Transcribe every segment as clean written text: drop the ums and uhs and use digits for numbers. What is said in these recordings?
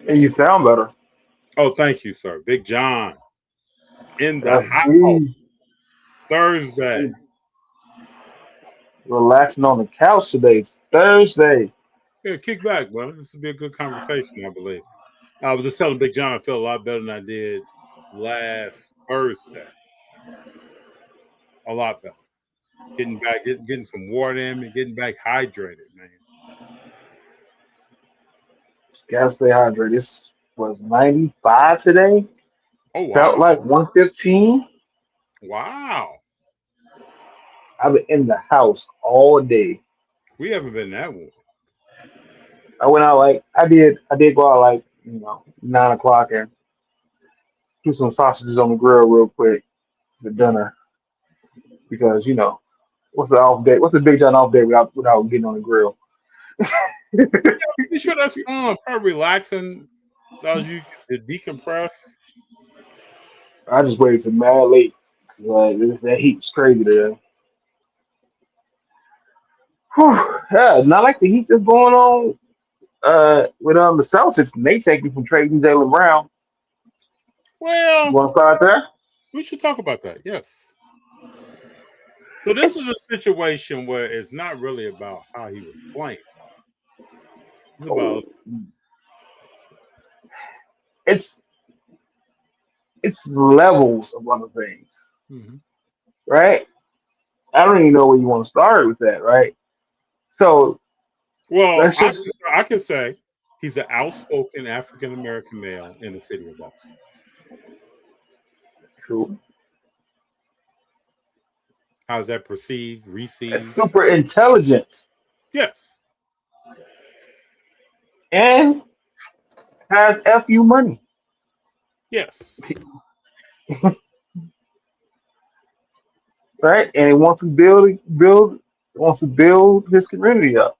And you sound better. Oh, thank you, sir. Big John in the That's house me. Thursday. Relaxing on the couch today. It's Thursday. Yeah, kick back, brother. This will be a good conversation, I believe. I was just telling Big John I feel a lot better than I did last Thursday. A lot better. Getting back, getting some water in me, getting back hydrated, man. Gotta stay hydrated. This was 95 today. Oh Felt wow, like 115. wow. I've been in the house all day. We haven't been that one. I went out like I did go out like 9 o'clock and do some sausages on the grill real quick for dinner because what's the off day? What's the Big John off day without getting on the grill? You sure that's fun? Probably relaxing. Allows you to decompress. I just waited till mad late. Like that heat's crazy today. Whew, yeah, not like the heat that's going on with the Celtics. And they take me from trading Jalen Brown. You Well, want to start there? we should talk about that. Yes. So this is a It's situation where it's not really about how he was playing. It's oh, about it's it's levels of other things, mhm. right? I don't even know where you want to start with that, right? So Well, let's just I can say he's an outspoken African American male in the city of Boston. true. How's that perceived, It's received? super intelligent Yes. and has fu money, Yes. right? And he wants to build his community up.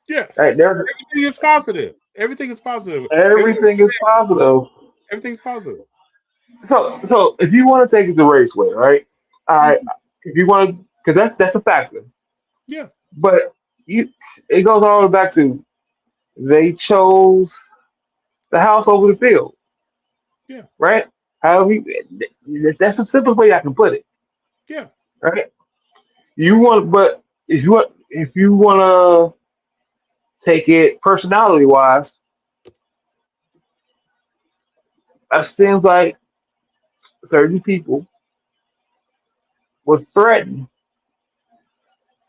Right? Yes. There's Everything is positive. Everything is positive. everything is positive. Everything's positive. So if you want to take it to Raceway, right? I if you want to, because that's a factor. Yeah. But you, it goes all the way back to they chose the house over the field, Yeah. right? How we that's the simplest way I can put it, Yeah. right? You want, but if you want to take it personality wise, it seems like certain people were threatened,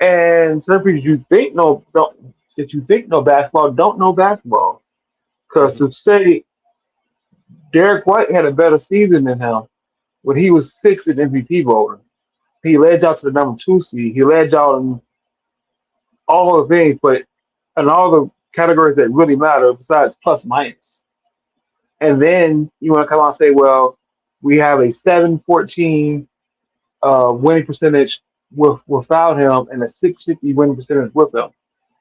and certain people you think no don't that you think know basketball don't know basketball. Because Hmm. to say Derek White had a better season than him when he was sixth in MVP voting, he led y'all to the number two seed. He led y'all in all the things, but in all the categories that really matter besides plus minus. And then you want to come out and say, well, we have a 714 winning percentage without him and a 650 winning percentage with him.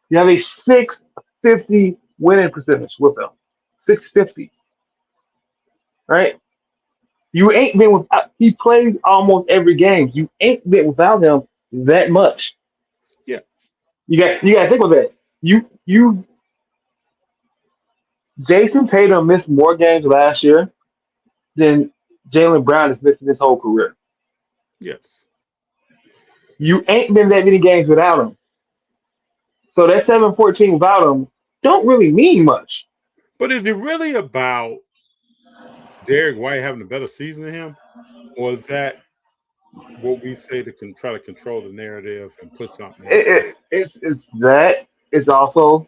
You have a 650 winning percentage with him. 650, right? You ain't been without. He plays almost every game. You ain't been without him that much. Yeah. You got to think of that. You Jason Tatum missed more games last year than Jalen Brown is missing his whole career. Yes. You ain't been that many games without him. So that 714 without him don't really mean much. But is it really about Derek White having a better season than him? Or is that what we say to try to control the narrative and put something in his head? It's that. It's also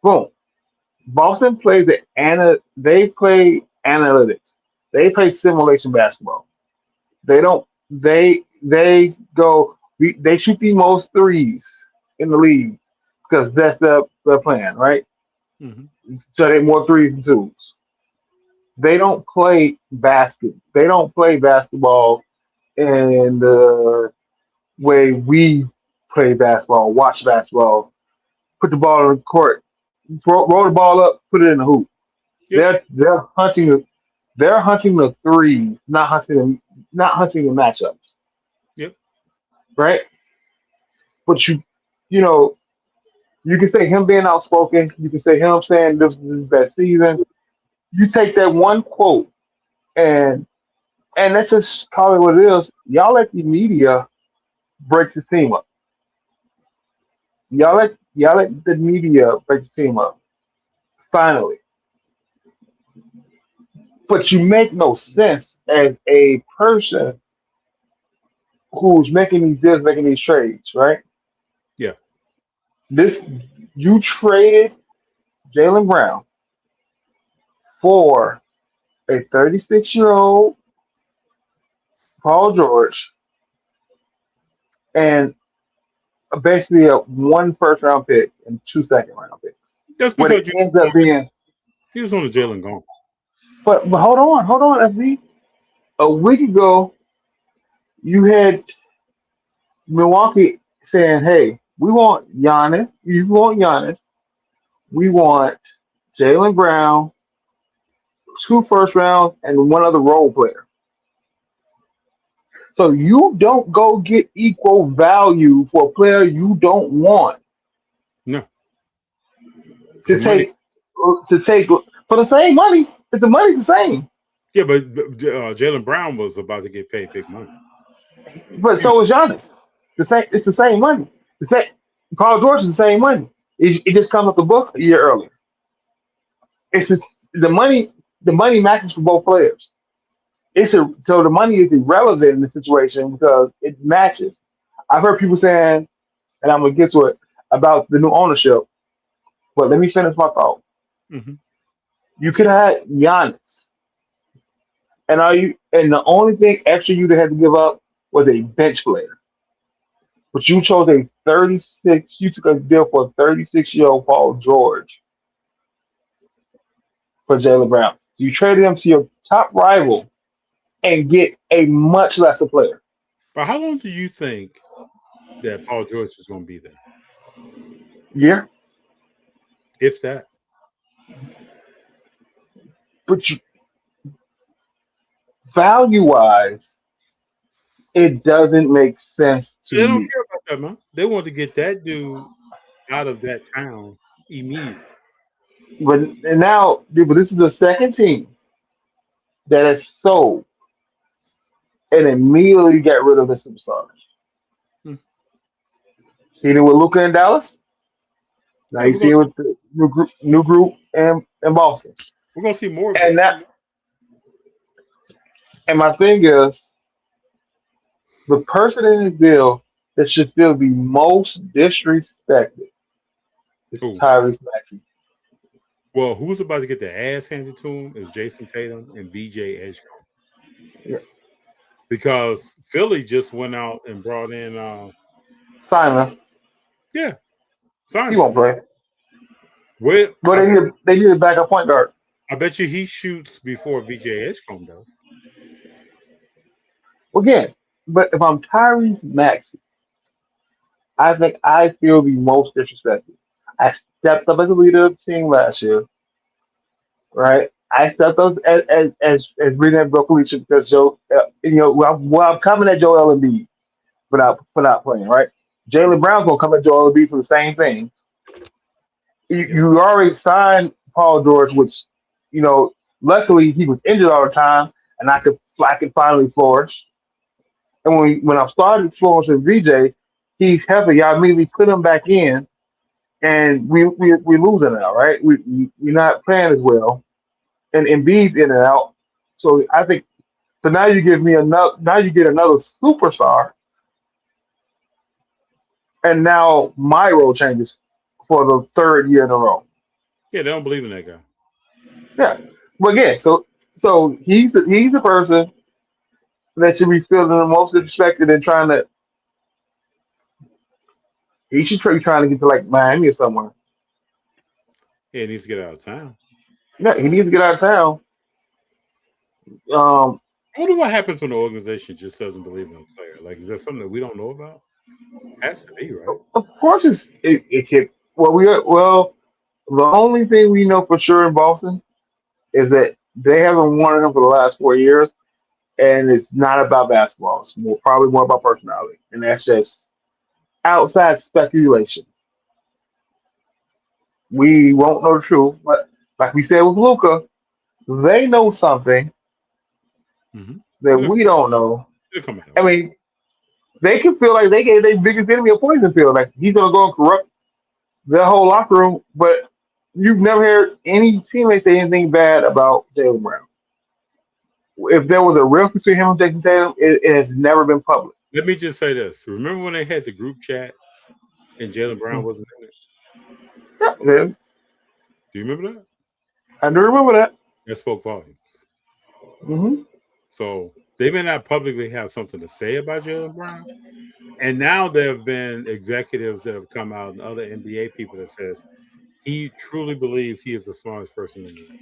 boom. Boston plays they play analytics. They play simulation basketball. They don't they go they shoot the most threes in the league because that's the plan, right? Hmm. So they more threes and twos. They don't play basket. They don't play basketball in the way we play basketball, watch basketball, put the ball in the court, roll the ball up, put it in the hoop. Yep. They're hunting the threes, not hunting the matchups, Yep. right? But you know You can say him being outspoken. You can say him saying this is his best season. You take that one quote and let's just call it what it is. Y'all let the media break this team up. Y'all let the media break the team up. Finally, but you make no sense as a person who's making these deals, making these trades, right? Yeah. This you traded Jalen Brown for a 36-year-old Paul George and basically a one first round pick and two second round picks. That's What because it ends up being, he was on the Jalen gone. but hold on, FZ. A week ago, you had Milwaukee saying, "Hey, we want Giannis. You want Giannis. We want Jalen Brown, two first rounds, and one other role player." So you don't go get equal value for a player you don't want No, to the money. take for the same money. It's the money's the same, Yeah, but Jalen Brown was about to get paid big money. but so is Giannis. The same. It's the same money. The same. Paul George is the same money. It just comes up the book a year earlier. It's just, the money. The money matches for both players. So the money is irrelevant in the situation because it matches. I've heard people saying, and I'm gonna get to it about the new ownership. But let me finish my thought. Hmm. You could have had Giannis, and the only thing extra you'd have had to give up was a bench player. But you chose a 36. You took a deal for a 36-year-old Paul George for Jalen Brown. So you traded him to your top rival and get a much lesser player. But how long do you think that Paul George is going to be there? Yeah, If that, but value wise, it doesn't make sense to they don't me. care about that, man. They want to get that dude out of that town immediately. But and now, but this is the second team that has sold and immediately got rid of the superstars. Hmm. Seen it with Luca in Dallas. Now Yeah, you see it with the new group in Boston. we're gonna see more of And this. that and my thing is the person in the deal that should feel the most disrespected is Who? Tyrese Maxey. Well, who's about to get their ass handed to him is Jason Tatum and VJ Edgecombe Yeah. because Philly just went out and brought in, Simons, yeah, he won't Simons. play. Well, But they need a backup point guard. I bet you he shoots before VJ Edgecombe does. Again, but if I'm Tyrese Maxey, I think I feel the most disrespected. I stepped up as a leader of the team last year, right? I stepped up as bringing in Brook Alicia because Joe, I'm coming at Joel Embiid for not playing, right? Jalen Brown's gonna come at Joel Embiid for the same thing. You, Yeah. you already signed Paul George, which you know, luckily he was injured all the time, and I could finally flourish. And when I started flowing with VJ, he's healthy. I immediately put him back in, and we losing now, right? We're not playing as well, and Embiid's in and out. So I think so. Now you give me another. Now you get another superstar, and now my role changes for the third year in a row. Yeah, they don't believe in that guy. Yeah, but again, so he's the person that should be feeling the most disrespected and trying to. He should be trying to get to like Miami or somewhere. Yeah, he needs to get out of town. Yeah, he needs to get out of town. Um, I wonder what happens when the organization just doesn't believe in a player. Like, is there something that we don't know about? Has to be, right? of course, it can. Well, the only thing we know for sure in Boston is that they haven't won him for the last 4 years, and it's not about basketball. It's probably more about personality, and that's just outside speculation. We won't know the truth, but like we said with Luca, they know something Mm-hmm. that It'll, we don't know. it'll come out. I mean, they can feel like they gave their biggest enemy a poison pill. Like he's gonna go and corrupt their whole locker room, but you've never heard any teammate say anything bad about Jalen Brown. If there was a rift between him and Jason Tatum, it has never been public. Let me just say this. Remember when they had the group chat and Jalen Brown Mhm. wasn't in it? Yeah, Do you remember that? I do remember that. That spoke volumes. Hmm. So they may not publicly have something to say about Jalen Brown. And now there have been executives that have come out and other NBA people that says he truly believes he is the smartest person in the room.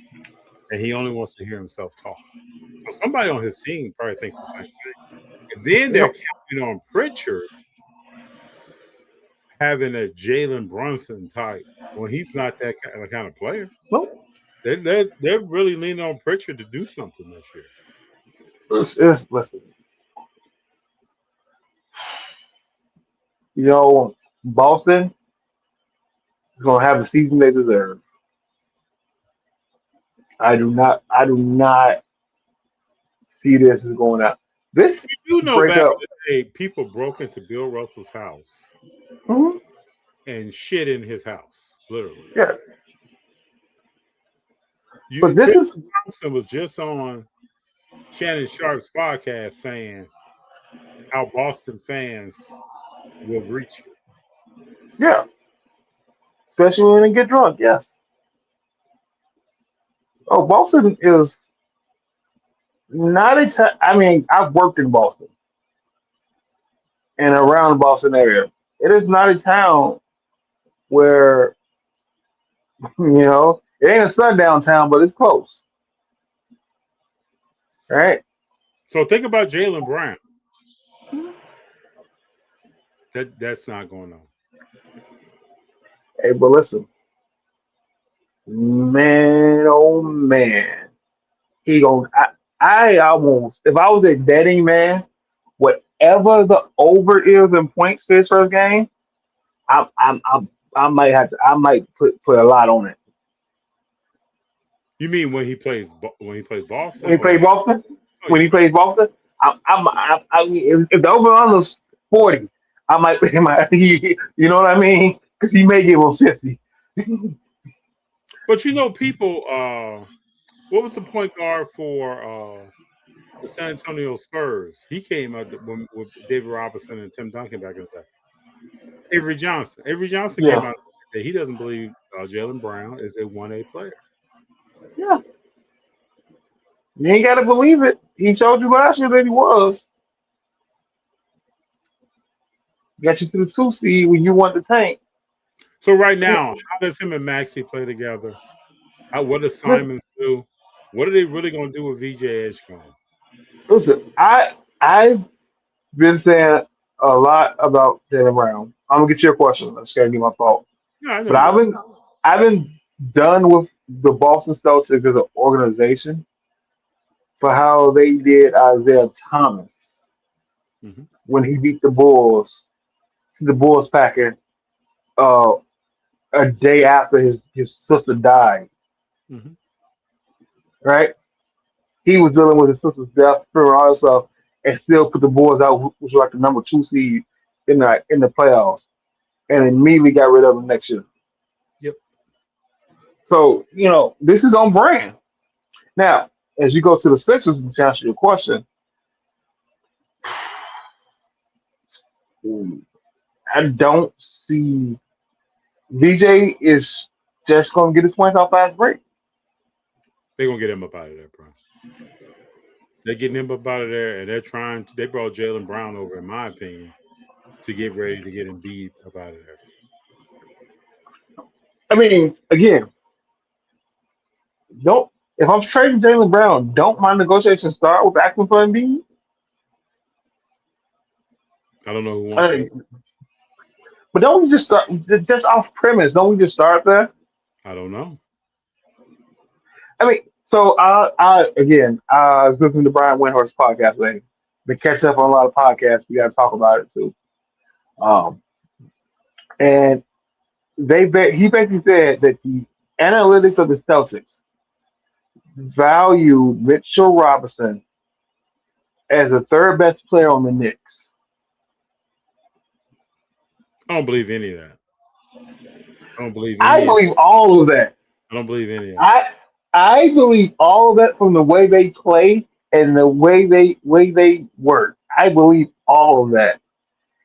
And he only wants to hear himself talk. So somebody on his team probably thinks the same thing. And then they're Yep. counting on Pritchard having a Jalen Brunson type when he's not that kind of player. Nope. They're really leaning on Pritchard to do something this year. Listen, Boston is gonna have the season they deserve. I do not see this as going out. This You know, back breakup. in the day, people broke into Bill Russell's house Mhm. and shit in his house, literally. Yes, but this Chris is Thompson was just on Shannon Sharp's podcast saying how Boston fans will reach you. yeah, especially when they get drunk. Yes. Oh, Boston is not a. I mean, I've worked in Boston and around the Boston area. It is not a town where it ain't a sundown town, but it's close, right? So think about Jalen Brown. That's not going on. Hey, but listen, man, oh man, he gon' I almost, if I was a betting man, whatever the over is in points for his first game, I might I might put a lot on it. You mean when he plays When he Boston or played Boston, oh when yeah. he plays Boston, I mean, if the over under is 40, I might, you know what I mean? Because he may give him 50. But people what was the point guard for the San Antonio Spurs? He came out with David Robinson and Tim Duncan back in the day. Avery Johnson. Avery Johnson came Yeah, out that he doesn't believe Jalen Brown is a 1A player. yeah. You ain't got to believe it. He showed you last year that he was. Got you to the 2 seed when you want the tank. So right now, how does him and Maxey play together? What does Listen, Simons do? What are they really going to do with VJ Edgecombe? listen, I've been saying a lot about Jalen Brown. I'm gonna get your question. Let's get my fault. Yeah, I know But you are. I've been done with the Boston Celtics as an organization for how they did Isaiah Thomas Mm-hmm. when he beat the Bulls. See the Bulls packing uh, a day after his sister died. Mm-hmm. Right? He was dealing with his sister's death, and all that stuff, and still put the Bulls out, which was like the number 2 seed in the playoffs, and immediately got rid of him next year. Yep. So this is on brand. Now, as you go to the Sixers to answer your question, I don't see VJ is just going to get his points off fast break. They're going to get him up out of there, bro. They're getting him up out of there, and they brought Jalen Brown over, in my opinion, to get ready to get Embiid up out of there. I mean, again, don't if I'm trading Jalen Brown, don't my negotiation start with acting for Embiid? I don't know who wants I to. mean, but don't we just start just off premise? Don't we just start there? I don't know. I mean, so I was listening to Brian Windhorst's podcast today. Been catching up on a lot of podcasts. We got to talk about it too. Um, and he basically said that the analytics of the Celtics value Mitchell Robinson as the third best player on the Knicks. I don't believe any of that. I don't believe I any of believe all of that. I don't believe any of that. I I believe all of that from the way they play and the way they work. I believe all of that,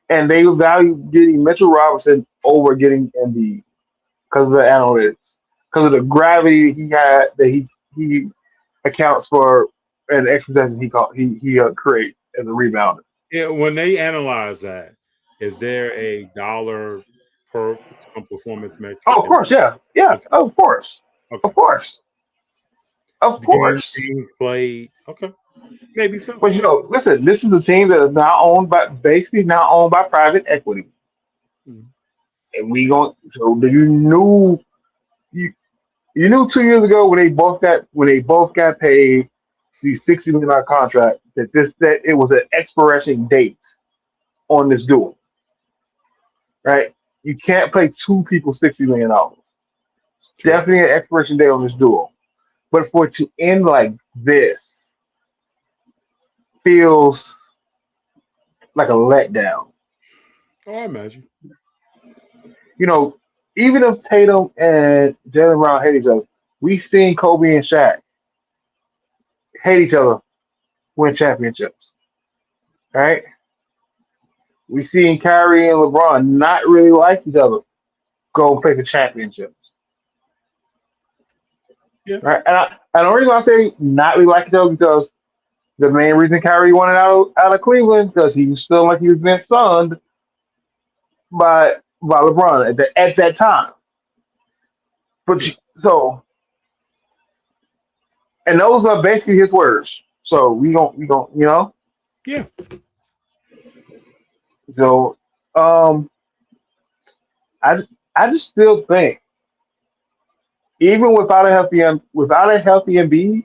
and they value getting Mitchell Robinson over getting Embiid because of the analytics, because of the gravity he had that he accounts for and the expectations he creates as a rebounder. Yeah, when they analyze that, is there a dollar per some performance Oh, metric? of course, yeah, yeah, Okay, of course, okay. of course, of The course. game played. Okay, maybe so. But listen, this is a team that is now owned by basically now owned by private equity, Mhm. and we going so you you knew 2 years ago when they both got paid the $60 million contract that it was an expiration date on this duel, right? You can't pay two people $60 million. True. Definitely an expiration date on this duel. But for it to end like this feels like a letdown. Oh, I imagine. You know, even if Tatum and Jalen Brown hate each other, we seen Kobe and Shaq hate each other win championships. Right? We seen Kyrie and LeBron not really like each other go play for championships. Yeah. Right? And the reason I say not really like each other because the main reason Kyrie wanted out of Cleveland because he was feeling like he was being sunned by LeBron at that time. But Yeah. and those are basically his words. So we don't. Yeah. So um, I I just still think even without a healthy Embiid,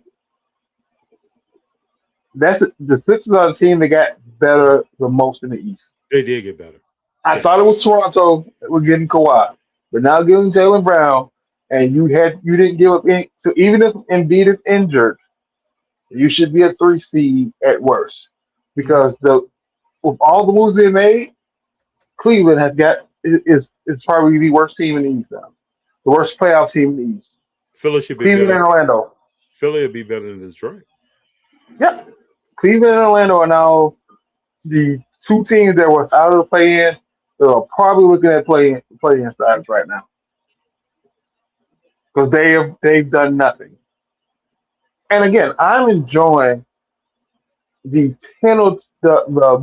the Sixers are the team that got better the most in the East. They did get better. I thought Yes. it was Toronto that were getting Kawhi, but now getting Jalen Brown, and you didn't give up any. So even if Embiid is injured, you should be a 3 seed at worst Mhm. because the with all the moves being made, Cleveland is probably the worst team in the East now, the worst playoff team in the East. Philly should be Cleveland better. and Orlando. Philly would be better than Detroit. Yep, Cleveland and Orlando are now the two teams that were out of the play-in. That are probably looking at play-in status right now because they've done nothing. And again, I'm enjoying the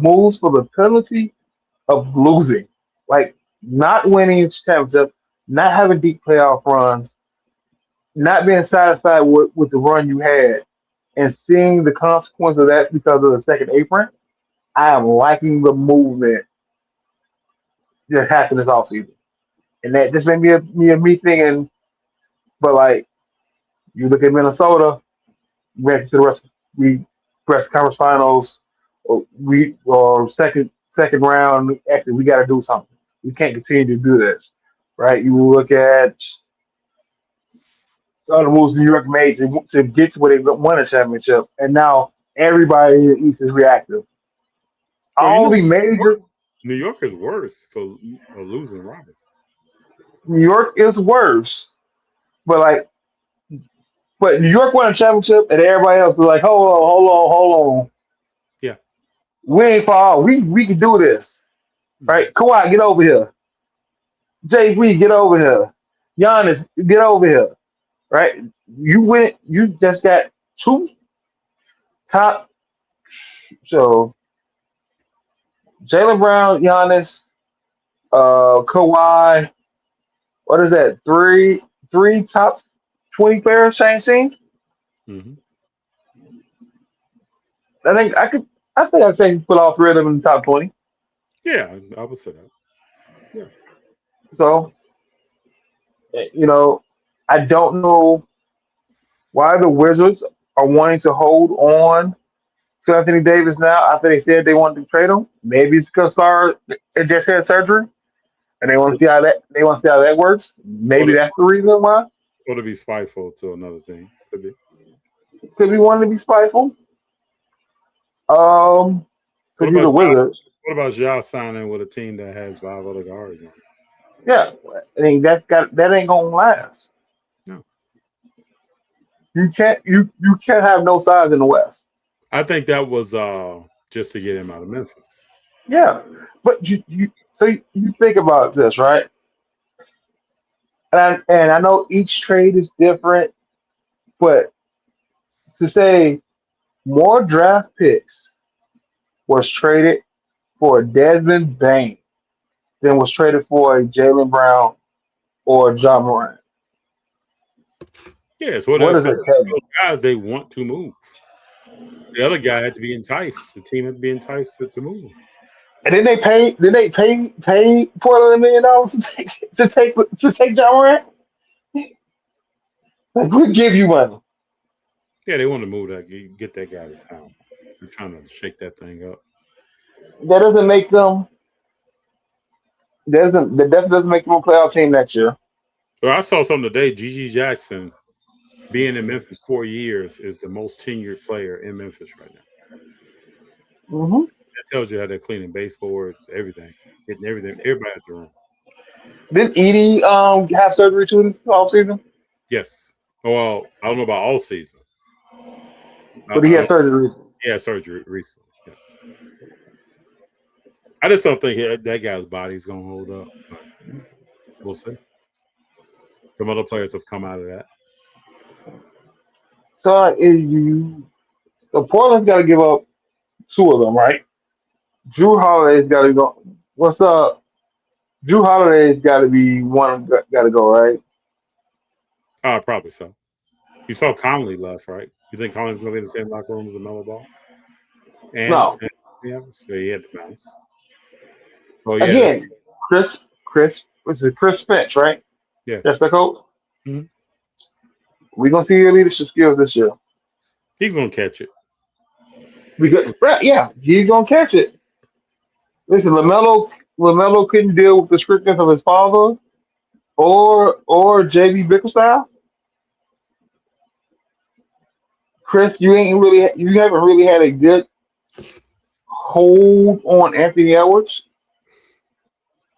moves for the penalty of losing, like not winning championship, not having deep playoff runs, not being satisfied with the run you had, and seeing the consequence of that because of the second apron. I am liking the movement that happened this offseason. And that just made me thinking, but like you look at Minnesota, we went to we rest conference finals, or second round. Actually, we got to do something. We can't continue to do this, right? You look at the other moves New York made to get to where they won a championship, and now everybody in the East is reactive. Well, you All know, the major New York is worse for losing Robinson. New York is worse, but New York won a championship, and everybody else was like, hold on. Yeah. We ain't far. We can do this, Mhm. right? Kawhi, get over here. JV, get over here. Giannis, get over here, right? You went. You just got two top. So Jalen Brown, Giannis, Kawhi. What is that? Three top 20 players change teams. Mhm. I think I could. I think I'd say put all three of them in the top 20. Yeah, I would say that. Yeah. So you know, I don't know why the Wizards are wanting to hold on to Anthony Davis now after they said they wanted to trade him. Maybe it's because Sar had just had surgery. and they want to see how that works. Or Maybe to, that's the reason why. or to be spiteful to another team. Could be. Could be wanting to be spiteful. What Could be the about Ja? Wizards. What about Ja signing with a team that has 5 other guards on it? Yeah, I mean that ain't gonna last. No. You can't have no size in the West. I think that was just to get him out of Memphis. Yeah, but you think about this, right? And I know each trade is different, but to say more draft picks was traded for Desmond Bain than was traded for a Jalen Brown or John Moran. Yeah, it's what What because does it tell you? those guys they want to move. The other guy had to be enticed. The team had to be enticed to move. And then they pay Portland $1 million to take John Moran. Like we give you money. Yeah, they want to move that, get that guy to town. They're trying to shake that thing up. That doesn't make them. That doesn't make them a playoff team next year. So I saw something today. Gigi Jackson, being in Memphis 4 years, is the most tenured player in Memphis right now. Hmm. That tells you how they're cleaning baseboards, everything, getting everything, everybody at the room. Didn't Edie have surgery too this offseason? Yes. Well, I don't know about all season. But he I had don't. surgery. He had surgery recently. Yes. I just don't think that guy's body's gonna hold up. But we'll see. Some other players have come out of that. So Portland's got to give up two of them, right? Drew Holiday's got to go. What's up? Drew Holiday's got to be one. Got to go, right? Probably so. You saw Conley left, right? You think Conley's gonna be in the same locker room as Melo Ball? No. And yeah, so he had to bounce. Oh yeah, Again, Chris Finch, right? yeah. That's the coach. Mhm. We're gonna see your leadership skills this year. He's gonna catch it. Right, yeah, he's gonna catch it. Listen, Lamelo couldn't deal with the strictness of his father or JB Bickerstaff. Chris, you haven't really had a good hold on Anthony Edwards.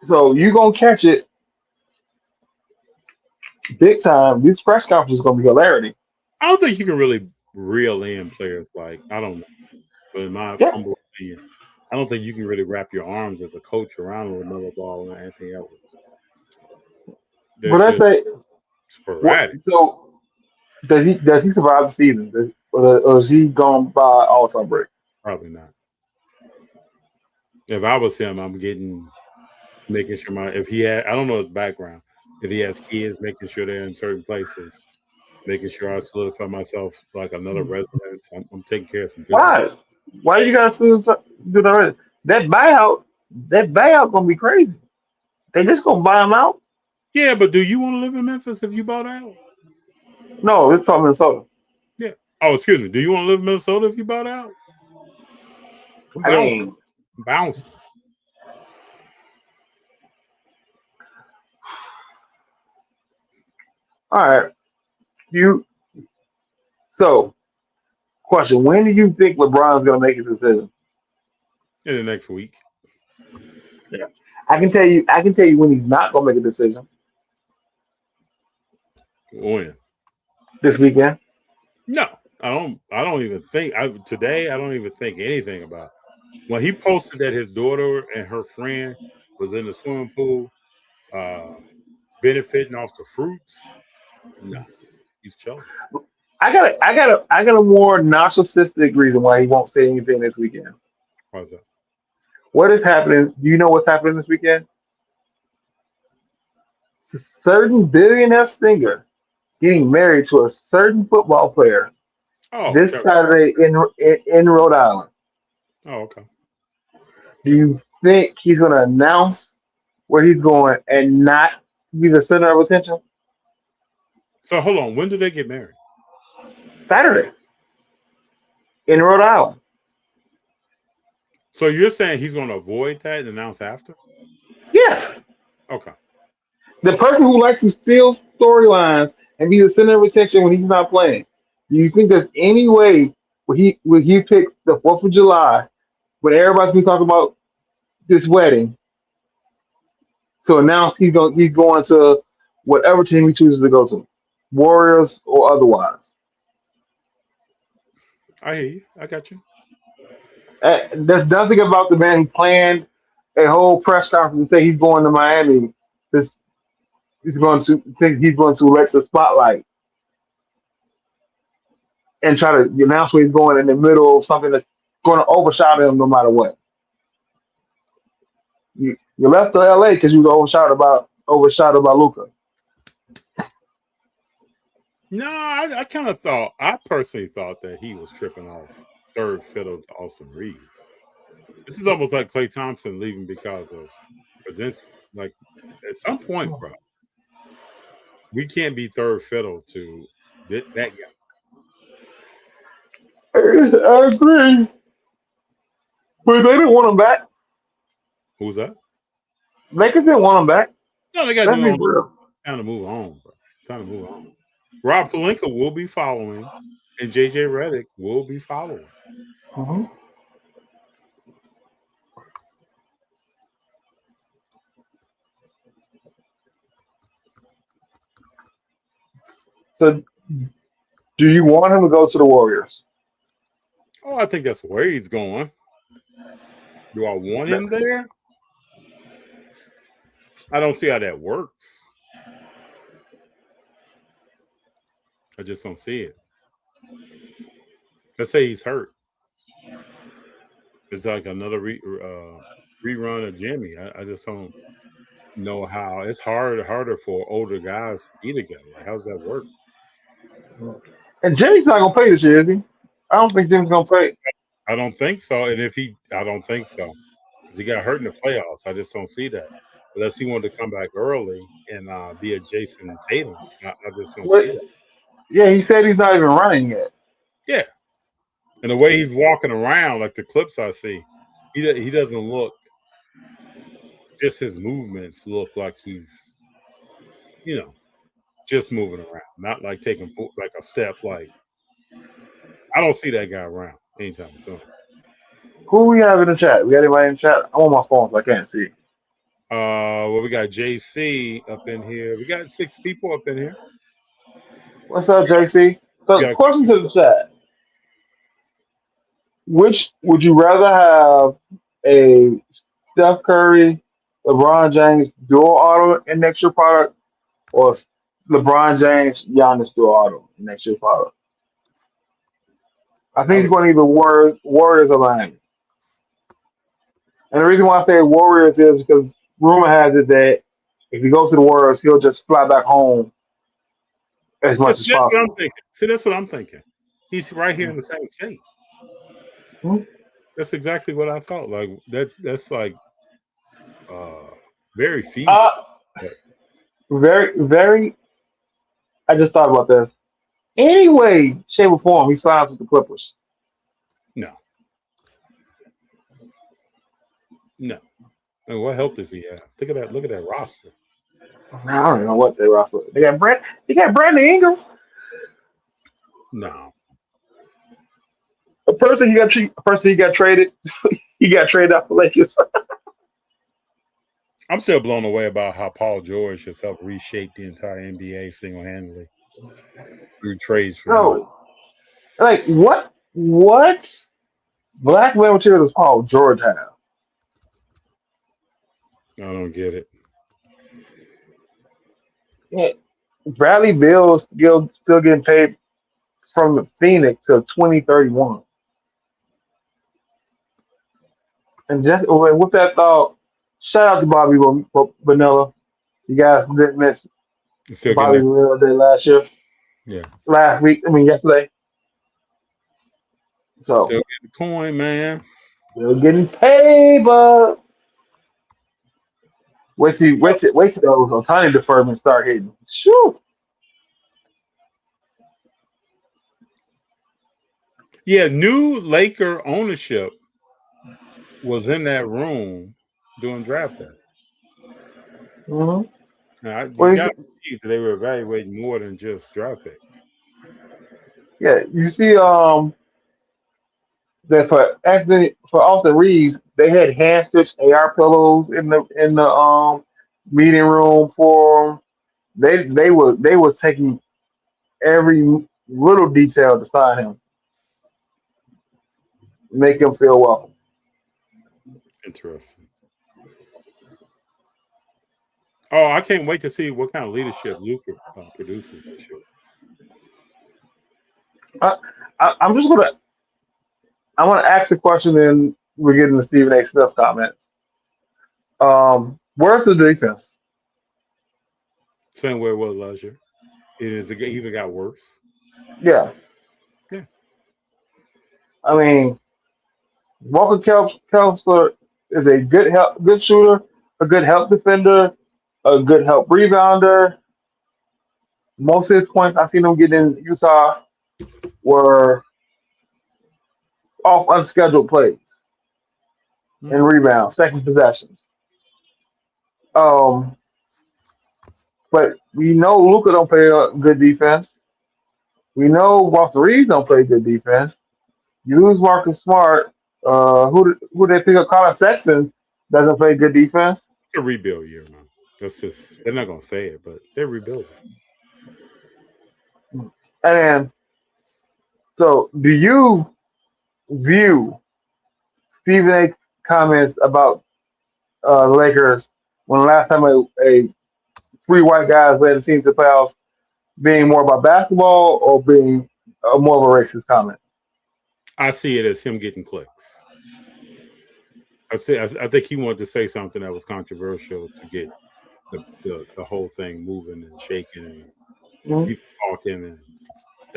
So you're gonna catch it big time. This press conference is gonna be hilarity. I don't think you can really reel in players like I don't know, but in my Yeah. humble opinion, I don't think you can really wrap your arms as a coach around Lamelo Ball and Anthony Edwards. They're But I just say sporadic. so does he survive the season? Or is he gone by all time break? Probably not. If I was him, I'm making sure if he had I don't know his background. If he has kids, making sure they're in certain places, making sure I solidify myself like another residence. I'm taking care of some business. Why? Why you gotta do that already? That buyout gonna be crazy. They just gonna buy him out? Yeah, but do you want to live in Memphis if you bought out? No, it's from Minnesota. Yeah. Oh, excuse me. Do you want to live in Minnesota if you bought out? I'm I bouncing. mean, I'm bouncing. all right. So question, when do you think LeBron's gonna make his decision? In the next week. Yeah. I can tell you when he's not gonna make a decision When? this weekend. No. I don't even think today I don't even think anything about it. When he posted that his daughter and her friend was in the swimming pool benefiting off the fruits, no. He's chilling. I got a more narcissistic reason why he won't say anything this weekend. How's that? What is happening? Do you know what's happening this weekend? It's a certain billionaire singer getting married to a certain football player Oh, this okay. Saturday in Rhode Island. Oh, okay. Do you think he's going to announce where he's going and not be the center of attention? So hold on. When do they get married? Saturday in Rhode Island. So you're saying he's going to avoid that and announce after? Yes. Okay. The person who likes to steal storylines and be the center of attention when he's not playing. Do you think there's any way would he pick the 4th of July when everybody's been talking about this wedding to announce he's going to whatever team he chooses to go to, Warriors or otherwise? I hear you. I got you. There's nothing about the man who planned a whole press conference to say he's going to Miami. This he's going to let the spotlight and try to announce where he's going in the middle of something that's going to overshadow him no matter what. You left to LA because you was overshadowed by Luca. No, I kind of thought, I personally thought that he was tripping off third fiddle to Austin Reeves. This is almost like Klay Thompson leaving because of Brzezinski. Like, at some point, bro, we can't be third fiddle to that guy. I agree, but they didn't want him back. Who's that? Lakers didn't want him back. No, they got Let's be to real. time to move on, bro. Time to move on. Rob Pelinka will be following, and JJ Redick will be following. Mm-hmm. So, do you want him to go to the Warriors? Oh, I think that's where he's going. Do I want him there? I don't see how that works. I just don't see it. Let's say he's hurt. It's like another rerun of Jimmy. I just don't know how. It's harder for older guys to be together. Like, how's that work? And Jimmy's not gonna play this year, is he? I don't think Jimmy's gonna play. I don't think so. And I don't think so. Because he got hurt in the playoffs. I just don't see that. Unless he wanted to come back early and be a Jason Tatum. I just don't see that. Yeah, he said he's not even running yet. Yeah. And the way he's walking around, like the clips I see, he doesn't look, just his movements look like he's, just moving around. Not like taking like a step. Like, I don't see that guy around anytime soon. Who we have in the chat? We got anybody in the chat? I'm on my phone, so I can't see. Well, we got JC up in here. We got 6 people up in here. What's up, JC? So, question to the chat: which would you rather have, a Steph Curry, LeBron James dual auto in next year product, or LeBron James Giannis dual auto in next year product? I think he's going to either Warriors or Miami. And the reason why I say Warriors is because rumor has it that if he goes to the Warriors, he'll just fly back home as much as That's possible. what I'm thinking. See, that's what I'm thinking. He's right here in the same state. Hmm? That's exactly what I thought. Like, that's like very feasible. Very, very. I just thought about this. Any way, shape, or form, he signs with the Clippers. No. And what help does he have? Look at that roster. I don't know what they roster. They got Brandon Ingram. No. A person he got traded. He got traded out for Lakers. I'm still blown away about how Paul George has helped reshape the entire NBA single-handedly through trades for him. Like what black man material does Paul George have? I don't get it. Yeah. Bradley Beal's still getting paid from Phoenix till 2031. And just with that thought, shout out to Bobby Vanilla. You guys didn't miss Bobby Vanilla Day last year. Yeah. Yesterday. So still getting coin, man. Still getting paid, but wait till those Otani deferments start hitting. Shoo. Yeah, new Laker ownership was in that room doing draft day. Mm-hmm. Now, Well, you got to believe that they were evaluating more than just draft picks. yeah, you see, that for Austin Reeves, they had hand stitched AR pillows in the meeting room for him. They were taking every little detail to sign him, make him feel welcome. Interesting. Oh, I can't wait to see what kind of leadership Luca produces this year. I, I'm just gonna I'm gonna ask a question, and we're getting the Stephen A. Smith comments. Where's the defense? Same way it was last year. It even got worse. Yeah, Yeah. I mean, Walker Kessler is a good shooter, a good help defender, a good help rebounder. Most of his points I've seen him get in Utah were off unscheduled plays and rebounds, second possessions. Um, but we know Luca don't play good defense. We know Boston Reeves don't play good defense. You lose Marcus Smart. Who they pick up? Colin Sexton doesn't play good defense. It's a rebuild year, man. That's just they're not gonna say it, but they're rebuilding. And so, do you view Stephen A. comments about the Lakers when the last time a three white guys led the team to the playoffs being more about basketball or being more of a racist comment? I see it as him getting clicks. I think he wanted to say something that was controversial to get the whole thing moving and shaking and Mm-hmm. people talking, and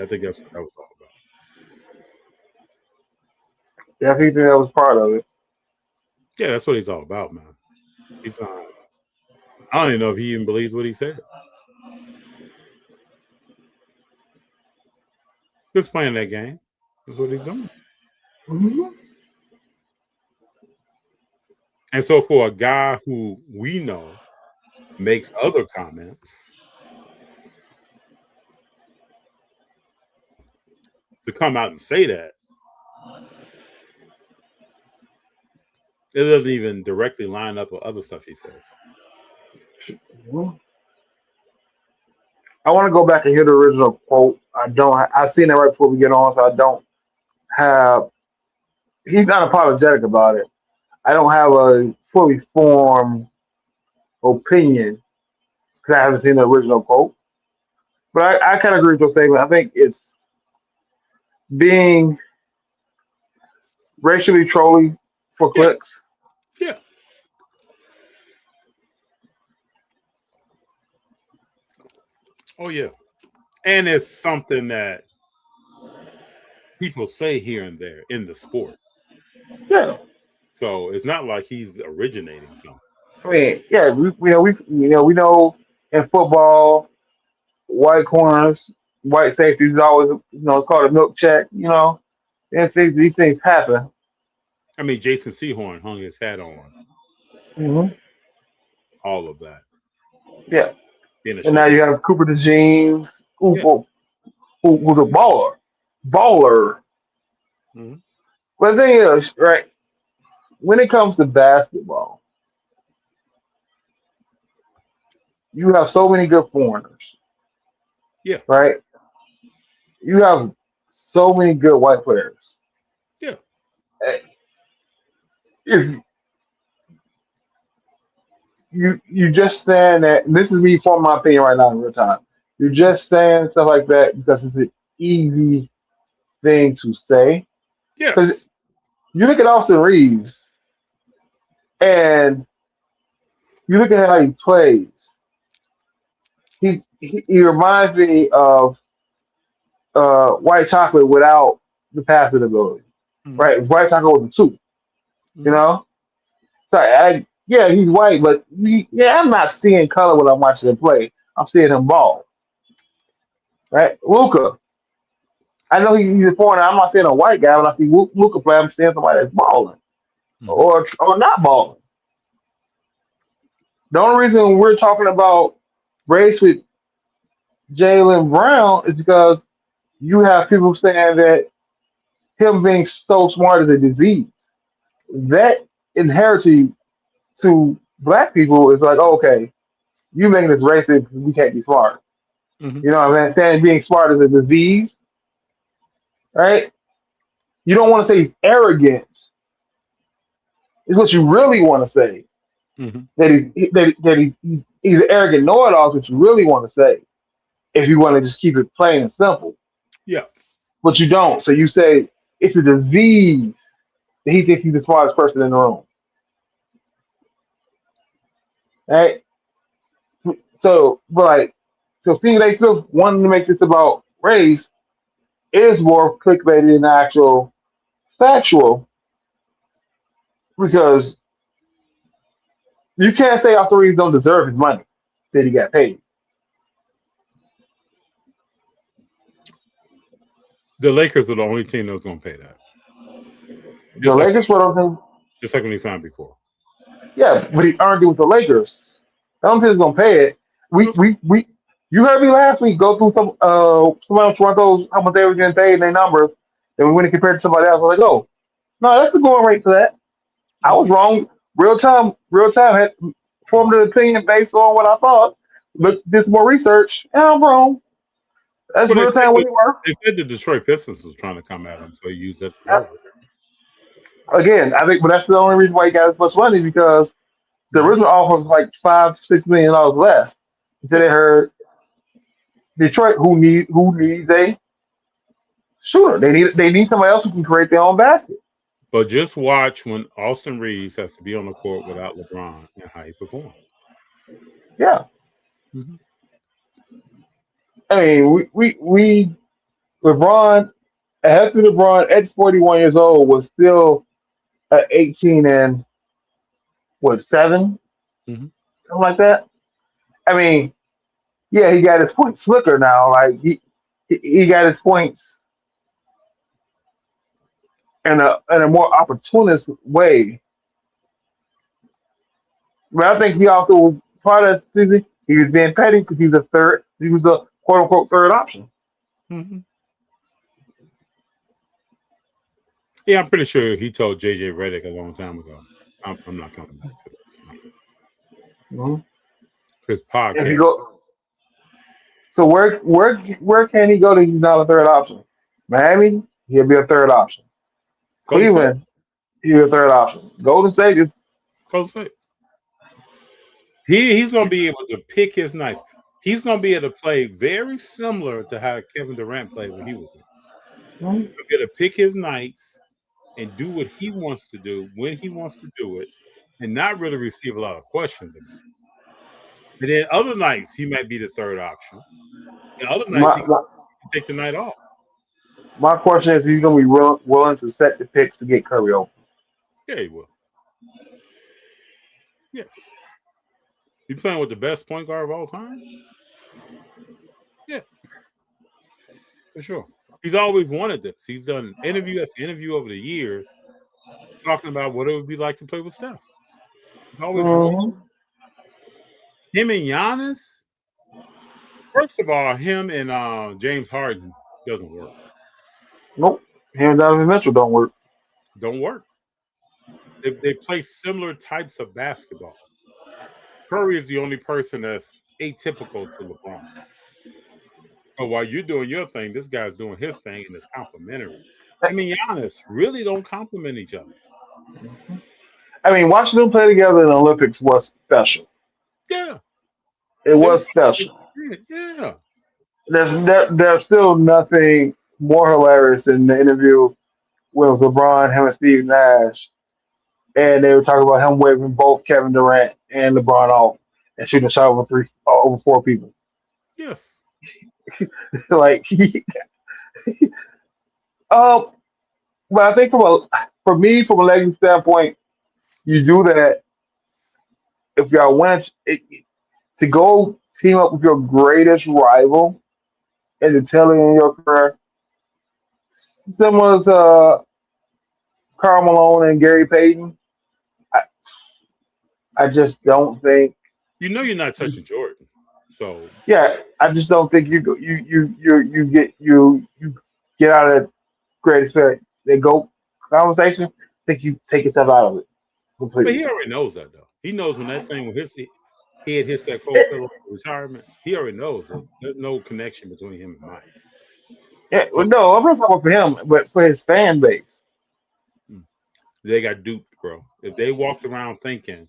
I think that's what that was all about. Yeah, I think that was part of it. Yeah, that's what he's all about, man. He's I don't even know if he even believes what he said. Just playing that game. That's what he's doing. Mm-hmm. And so for a guy who we know makes other comments to come out and say that, it doesn't even directly line up with other stuff he says. Mm-hmm. I want to go back and hear the original quote. I seen it right before we get on, so I don't have. He's not apologetic about it. I don't have a fully formed opinion because I haven't seen the original quote. But I kind of agree with your statement. I think it's being racially trolly for Yeah, clicks. yeah. Oh, yeah. And it's something that people say here and there in the sport. Yeah. So it's not like he's originating something. I mean, yeah, we know in football, white corners, white safeties is always called a milk check. And these things happen. I mean, Jason Sehorn hung his hat on Hmm. all of that. Yeah, Being a and now shit. you have Cooper DeJeans, Yeah. who's a baller. Mm-hmm. But the thing is, right, when it comes to basketball, you have so many good foreigners, Yeah. right? You have so many good white players. Yeah. Eh, If you just saying that, and this is me forming my opinion right now in real time. You're just saying stuff like that because it's an easy thing to say. Because Yes. you look at Austin Reeves and you look at how he plays. He reminds me of White Chocolate without the passing ability. Mm-hmm. Right? White Chocolate with the two. You Mm-hmm. know? Sorry, yeah, he's white, but I'm not seeing color when I'm watching him play. I'm seeing him ball. Right? Luca. I know he's a foreigner. I'm not seeing a white guy. When I see Luca play, I'm seeing somebody that's balling Mm-hmm. or not balling. The only reason we're talking about race with Jalen Brown is because you have people saying that him being so smart is a disease. That inherited to black people is like, okay, you making this racist because we can't be smart. Mm-hmm. You know what I mean? Saying being smart is a disease, right? You don't want to say he's arrogant. It's what you really want to say. Mm-hmm. He's an arrogant know-it-all is what you really want to say. If you want to just keep it plain and simple, Yeah. but you don't. So you say it's a disease that he thinks he's the smartest person in the room, right? So, but like, so Stephen A. Smith wanting to make this about race is more clickbaited than actual factual because you can't say Austin Reeves don't deserve his money that he got paid. The Lakers are the only team that was going to pay that. The Lakers were on him. Just like when he signed before. Yeah, but he earned it with the Lakers. I don't think he's gonna pay it. We you heard me last week go through some of Toronto's how much they were getting paid and their numbers. Then we went and compared to somebody else. I was like, oh, no, that's the going rate for that. I was wrong. Real time had formed an opinion based on what I thought. Look, did some more research, and I'm wrong. That's Well, real time what they were. they said the Detroit Pistons was trying to come at him, so he used that Uh, for Again, I think, but that's the only reason why he got as much money because the original offer was like $5-6 million less. So they heard Detroit who needs a shooter. They need somebody else who can create their own basket. But just watch when Austin Reeves has to be on the court without LeBron and how he performs. Yeah. Mm-hmm. I mean, we LeBron, a healthy LeBron at 41 years old was still at 18 and what 7, Mm-hmm. something like that. I mean, yeah, he got his points slicker now. Like he got his points in a more opportunist way. But I think he also part of the season he was being petty because he was a quote unquote third option. Mm-hmm. Yeah, I'm pretty sure he told JJ Redick a long time ago, I'm not coming back to this. Mm-hmm. His If you podcast. go, so where can he go to? He's not a third option. Miami, he'll be a third option. Golden State. Cleveland, he'll be a third option. Golden State is Golden State. He's going to be able to pick his nights. He's going to be able to play very similar to how Kevin Durant played when he was there. mhm. He'll be able to pick his nights and do what he wants to do when he wants to do it and not really receive a lot of questions about it. And then other nights, he might be the third option. And other nights, he my, can my take the night off. my question is, he's gonna be willing to set the picks to get Curry open. Yeah, he will. Yes. You playing with the best point guard of all time? Yeah, for sure. He's always wanted this. He's done interview after interview over the years talking about what it would be like to play with Steph. He's always wanted Mm-hmm. him and Giannis. First of all, him and James Harden doesn't work. Nope. Him and Donovan Mitchell don't work. Don't work. They play similar types of basketball. Curry is the only person that's atypical to LeBron. But while you're doing your thing, this guy's doing his thing, and it's complementary. Him and Giannis really don't complement each other. I mean, watching them play together in the Olympics was special. Yeah, It they was special. yeah. There's still nothing more hilarious than the interview with LeBron, him and Steve Nash, and they were talking about him waving both Kevin Durant and LeBron off and shooting a shot over 4 people. Yes. Like, um, but I think for me, from a legacy standpoint, you do that if y'all win to go team up with your greatest rival and to tell it in your career, similar to Karl Malone and Gary Payton. I, I just don't think. You know you're not touching Jordan. So Yeah, I just don't think you get out of that greatest the GOAT conversation. I think you take yourself out of it but completely. he already knows that though. He knows when that thing when his head hits that cold It, pillow of retirement, he already knows that there's no connection between him and Mike. yeah, So well, no, I'm not talking for him, but for his fan base. mm, they got duped, bro. If they walked around thinking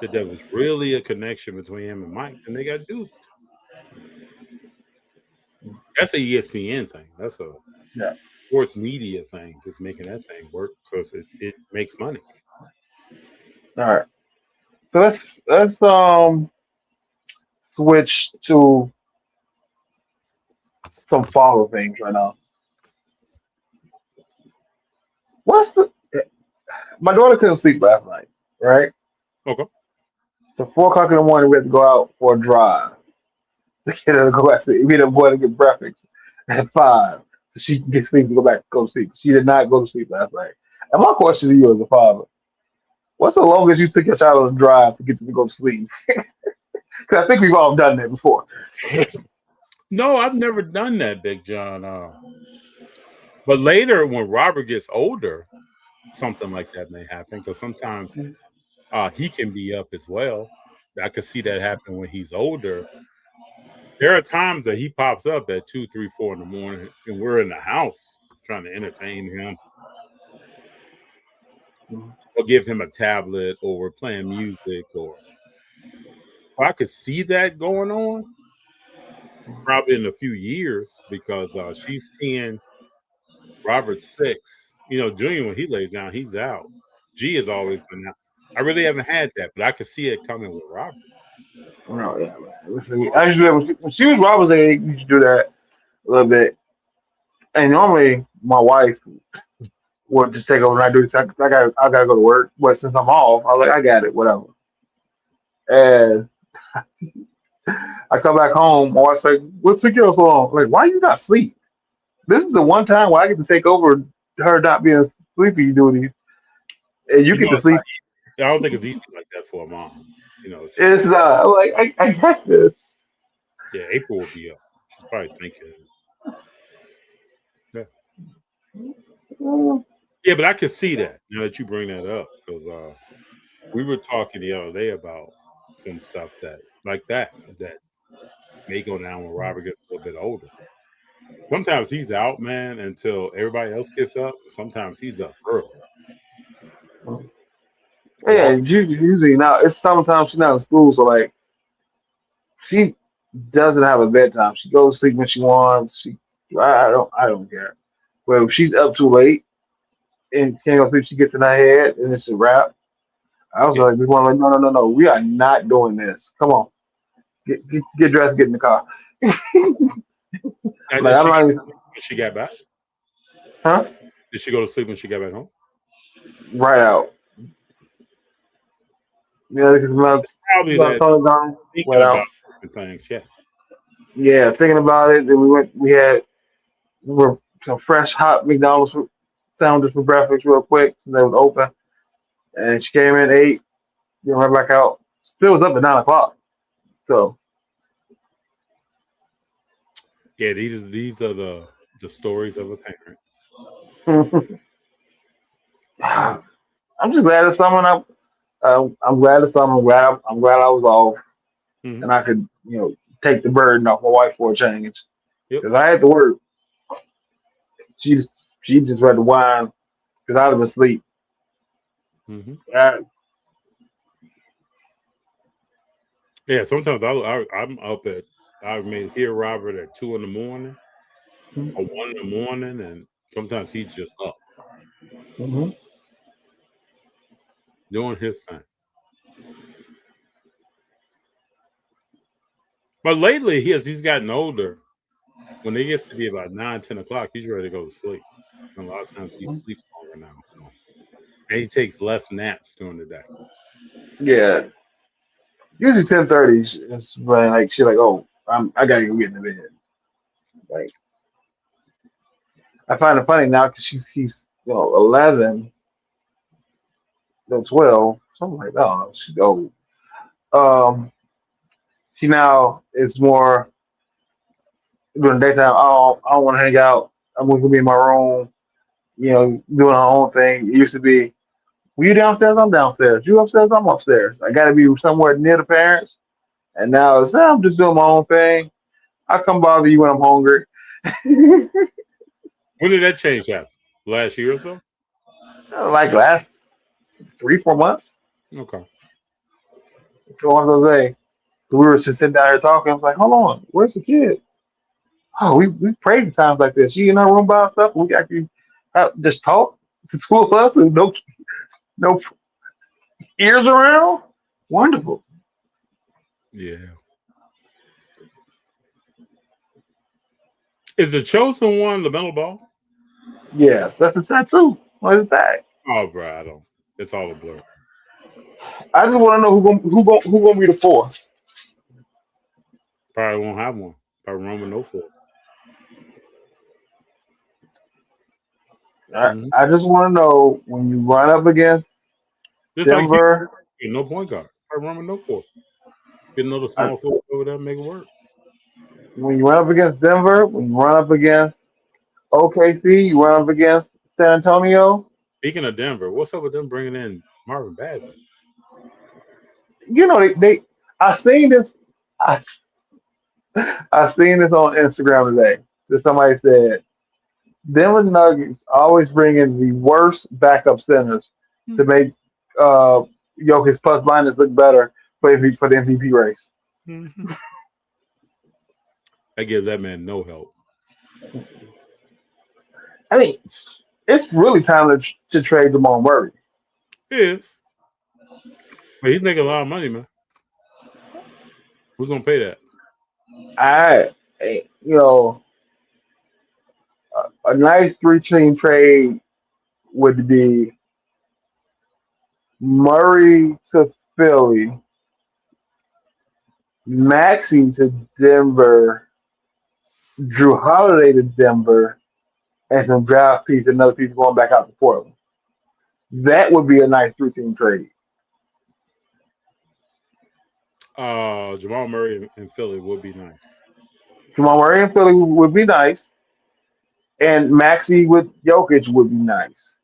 that there was really a connection between him and Mike, then they got duped. That's a ESPN thing. That's a Yeah. sports media thing, just making that thing work because it makes money. All right. So let's switch to some follow things right now. What's the My daughter couldn't sleep last night, right? Okay. So 4 o'clock in the morning we had to go out for a drive to get her to go back to sleep. We ended up going to get breakfast at 5. So she can get sleep and go to sleep. She did not go to sleep last night. And my question to you as a father, what's the longest you took your child on a drive to get them to go to sleep? Because I think we've all done that before. No, I've never done that, Big John. But later, when Robert gets older, something like that may happen because sometimes he can be up as well. I could see that happen when he's older. There are times that he pops up at 2, 3, 4 in the morning, and we're in the house trying to entertain him or give him a tablet or we're playing music. Or I could see that going on probably in a few years because she's 10, Robert's 6. You know, Junior, when he lays down, he's out. G has always been out. I really haven't had that, but I could see it coming with Robert. No, yeah. Listen, I used to do that when she was Robert's age. You should do that a little bit. And normally my wife would just take over and I do this. I gotta go to work, but since I'm off, I was like, I got it, whatever. And I come back home, my wife's like, "What took you so long?" Like, why you not sleep? This is the one time where I get to take over her not being sleepy. You do these, and you You get know, to sleep. I don't think it's easy like that for a mom. You know, It's not. I'm like, I got this. yeah, April will be up. She's probably thinking, yeah, Mm. yeah, but I can see that now that you bring that up because we were talking the other day about some stuff that like that may go down when Robert gets a little bit older. Sometimes he's out, man, until everybody else gets up. Sometimes he's up early, Yeah, walking. usually now it's summertime. She's not in school, so like she doesn't have a bedtime. She goes to sleep when she wants. I don't care. But if she's up too late and can't go to sleep, she gets in her head and it's a wrap. I was Yeah, like, this one like, no, we are not doing this. Come on, get dressed, get in the car. now, Like did I'm she not even, when she got back? huh? Did she go to sleep when she got back home? Right out. Yeah, because Probably my that son gone, thinking went about out. different things. Yeah, Yeah, thinking about it. Then we were some fresh hot McDonald's sandwiches for breakfast real quick, so they was open. And she came in, ate, then right back out. Still was up at 9 o'clock. So yeah. These are the stories of a parent. I'm Yeah. just glad it's summer. And I'm glad it's summer. I'm glad I was off Hmm. and I could take the burden off my wife for a change. Yep. Because I had to work. She just she just read the wine because I was asleep. Hmm. I, Yeah. Sometimes I'm up at I may hear Robert at 2 in the morning or 1 in the morning, and sometimes he's just up Mhm. doing his thing. But lately, he's gotten older. When it gets to be about 9, 10 o'clock, he's ready to go to sleep. And a lot of times he sleeps longer now. So and he takes less naps during the day. Yeah, usually 10:30 is when like she like, oh, I gotta go get in the bed. Like I find it funny now because she's 11, then 12, something like that. She's old. Um, She now is more during the daytime. Oh, I don't want to hang out. I'm going to be in my room, doing her own thing. It used to be, well, you downstairs, I'm downstairs. You upstairs, I'm upstairs. I got to be somewhere near the parents. And now it's, I'm just doing my own thing. I come bother you when I'm hungry. When did that change happen? Last year or so? Like last 3, 4 months. Okay. So one of those days, we were just sitting down here talking. I was like, hold on, where's the kid? Oh, we prayed at times like this. She in her room by herself. We actually just talk to school of us with no ears around. Wonderful. Yeah. Is the chosen one LaMelo Ball? Yes, that's a tattoo. What is that? Oh, bro, I don't. It's all a blur. I just want to know who gonna be the fourth. Probably won't have one. Probably run with no four. I, I just want to know when you run up against Just like you, Denver. no point guard. Probably run with no four. Get another I, small four over there and make it work. when you run up against Denver, when you run up against OKC, you run up against San Antonio. Speaking of Denver, what's up with them bringing in Marvin Bagley? They I seen this. I, I seen this on Instagram today. That somebody said Denver Nuggets always bring in the worst backup centers to make uh Jokic plus minus look better for the MVP race. Mm-hmm. That gives that man no help. I mean, it's really time to trade Jamal Murray. It is. But he's making a lot of money, man. Who's gonna pay that? I, you know, a nice 3-team trade would be Murray to Philly, Maxey to Denver, Drew Holiday to Denver, and some draft piece, another piece going back out to Portland. That would be a nice 3-team trade. Jamal Murray in Philly would be nice. Jamal Murray in Philly would be nice, and Maxey with Jokic would be nice,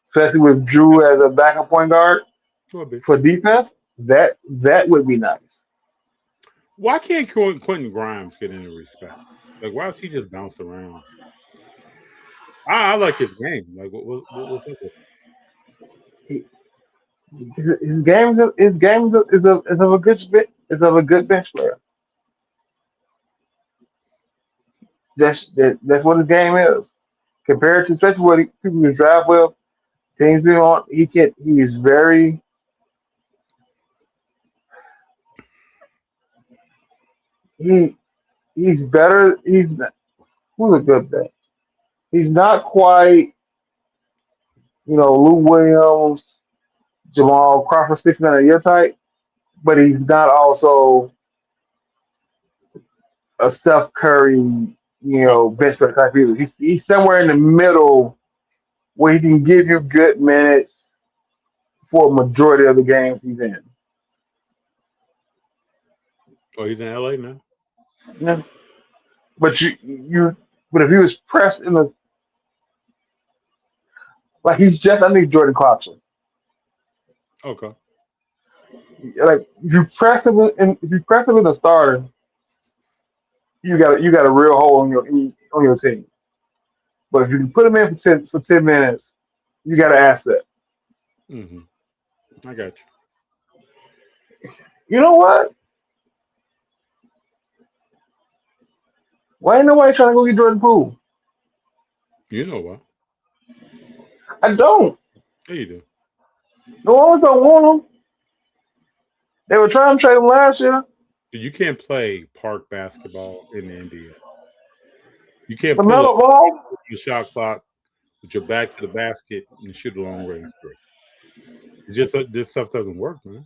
especially with Drew as a backup point guard Would be. for defense. That would be nice. Why can't Quentin Grimes get any respect? Like, why does he just bounce around? I like his game. Like, what's up with He- his game is of a a good bench player. That's what his game is. Compared to especially what people who drive with, things we on, he is very he he's better. Who's a good bench? He's not quite Lou Williams, Jamal Crawford 6 man a year type, but he's not also a Steph Curry bench player type either. He's somewhere in the middle where he can give you good minutes for a majority of the games he's in. Oh, he's in LA now? Yeah. But but if he was pressed in the like he's just underneath Jordan Clarkson. Okay. Like if you press him in the starter, you got a real hole on your team. But if you can put him in for 10 minutes, you got an asset. Mm-hmm. I got you. You know what? Why ain't nobody trying to go get Jordan Poole? You know what? I don't. Yeah, you do. New Orleans don't want him. They were trying to trade him last year. You can't play park basketball in the NBA. You can't The pull up Melo Ball. the shot clock with your back to the basket and shoot a long range three. It's just this stuff doesn't work, man.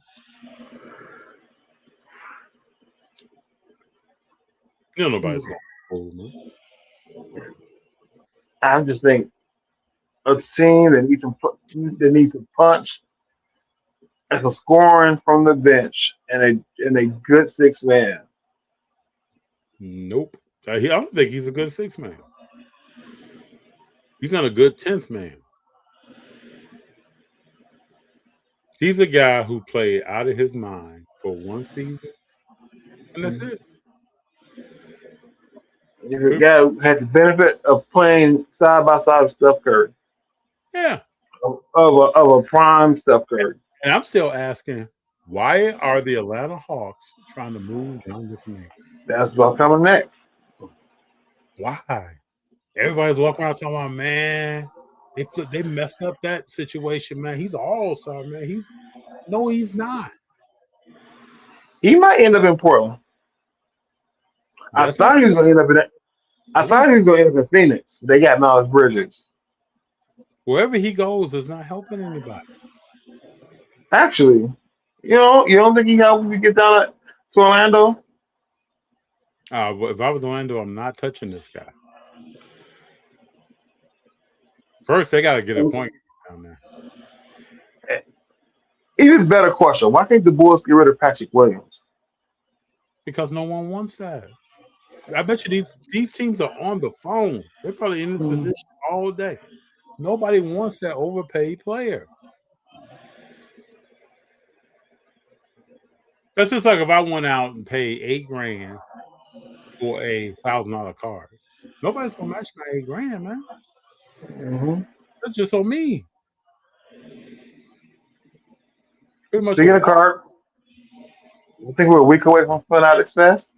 You know nobody's going to pull, man. I just think a team that needs some punch as a scoring from the bench and a good 6 man. Nope. I don't think he's a good 6th man. He's not a good 10th man. He's a guy who played out of his mind for one season, and that's it. He's a guy who had the benefit of playing side by side with Steph Curry, Yeah. of a prime Steph Curry. And I'm still asking, why are the Atlanta Hawks trying to move John Define? That's what's coming next. Why? Everybody's walking around talking about, man, they messed up that situation, man. He's an all-star, man. He's not. He might end up in Portland. I thought he was going to end up in that. I thought he was going to end up in Phoenix. They got Miles Bridges. Wherever he goes is not helping anybody. Actually, you don't think he helped you get down to Orlando? If I was Orlando, I'm not touching this guy. First, they got to get a point down there. Even better question: why can't the Bulls get rid of Patrick Williams? Because no one wants that. I bet you these teams are on the phone. They're probably in this position all day. Nobody wants that overpaid player. That's just like if I went out and paid $8,000 for a $1,000 card. Nobody's gonna match my $8,000, man. Mm-hmm. That's just on me. Pretty much. Speaking of card, I think we're a week away from Fanatics Fest.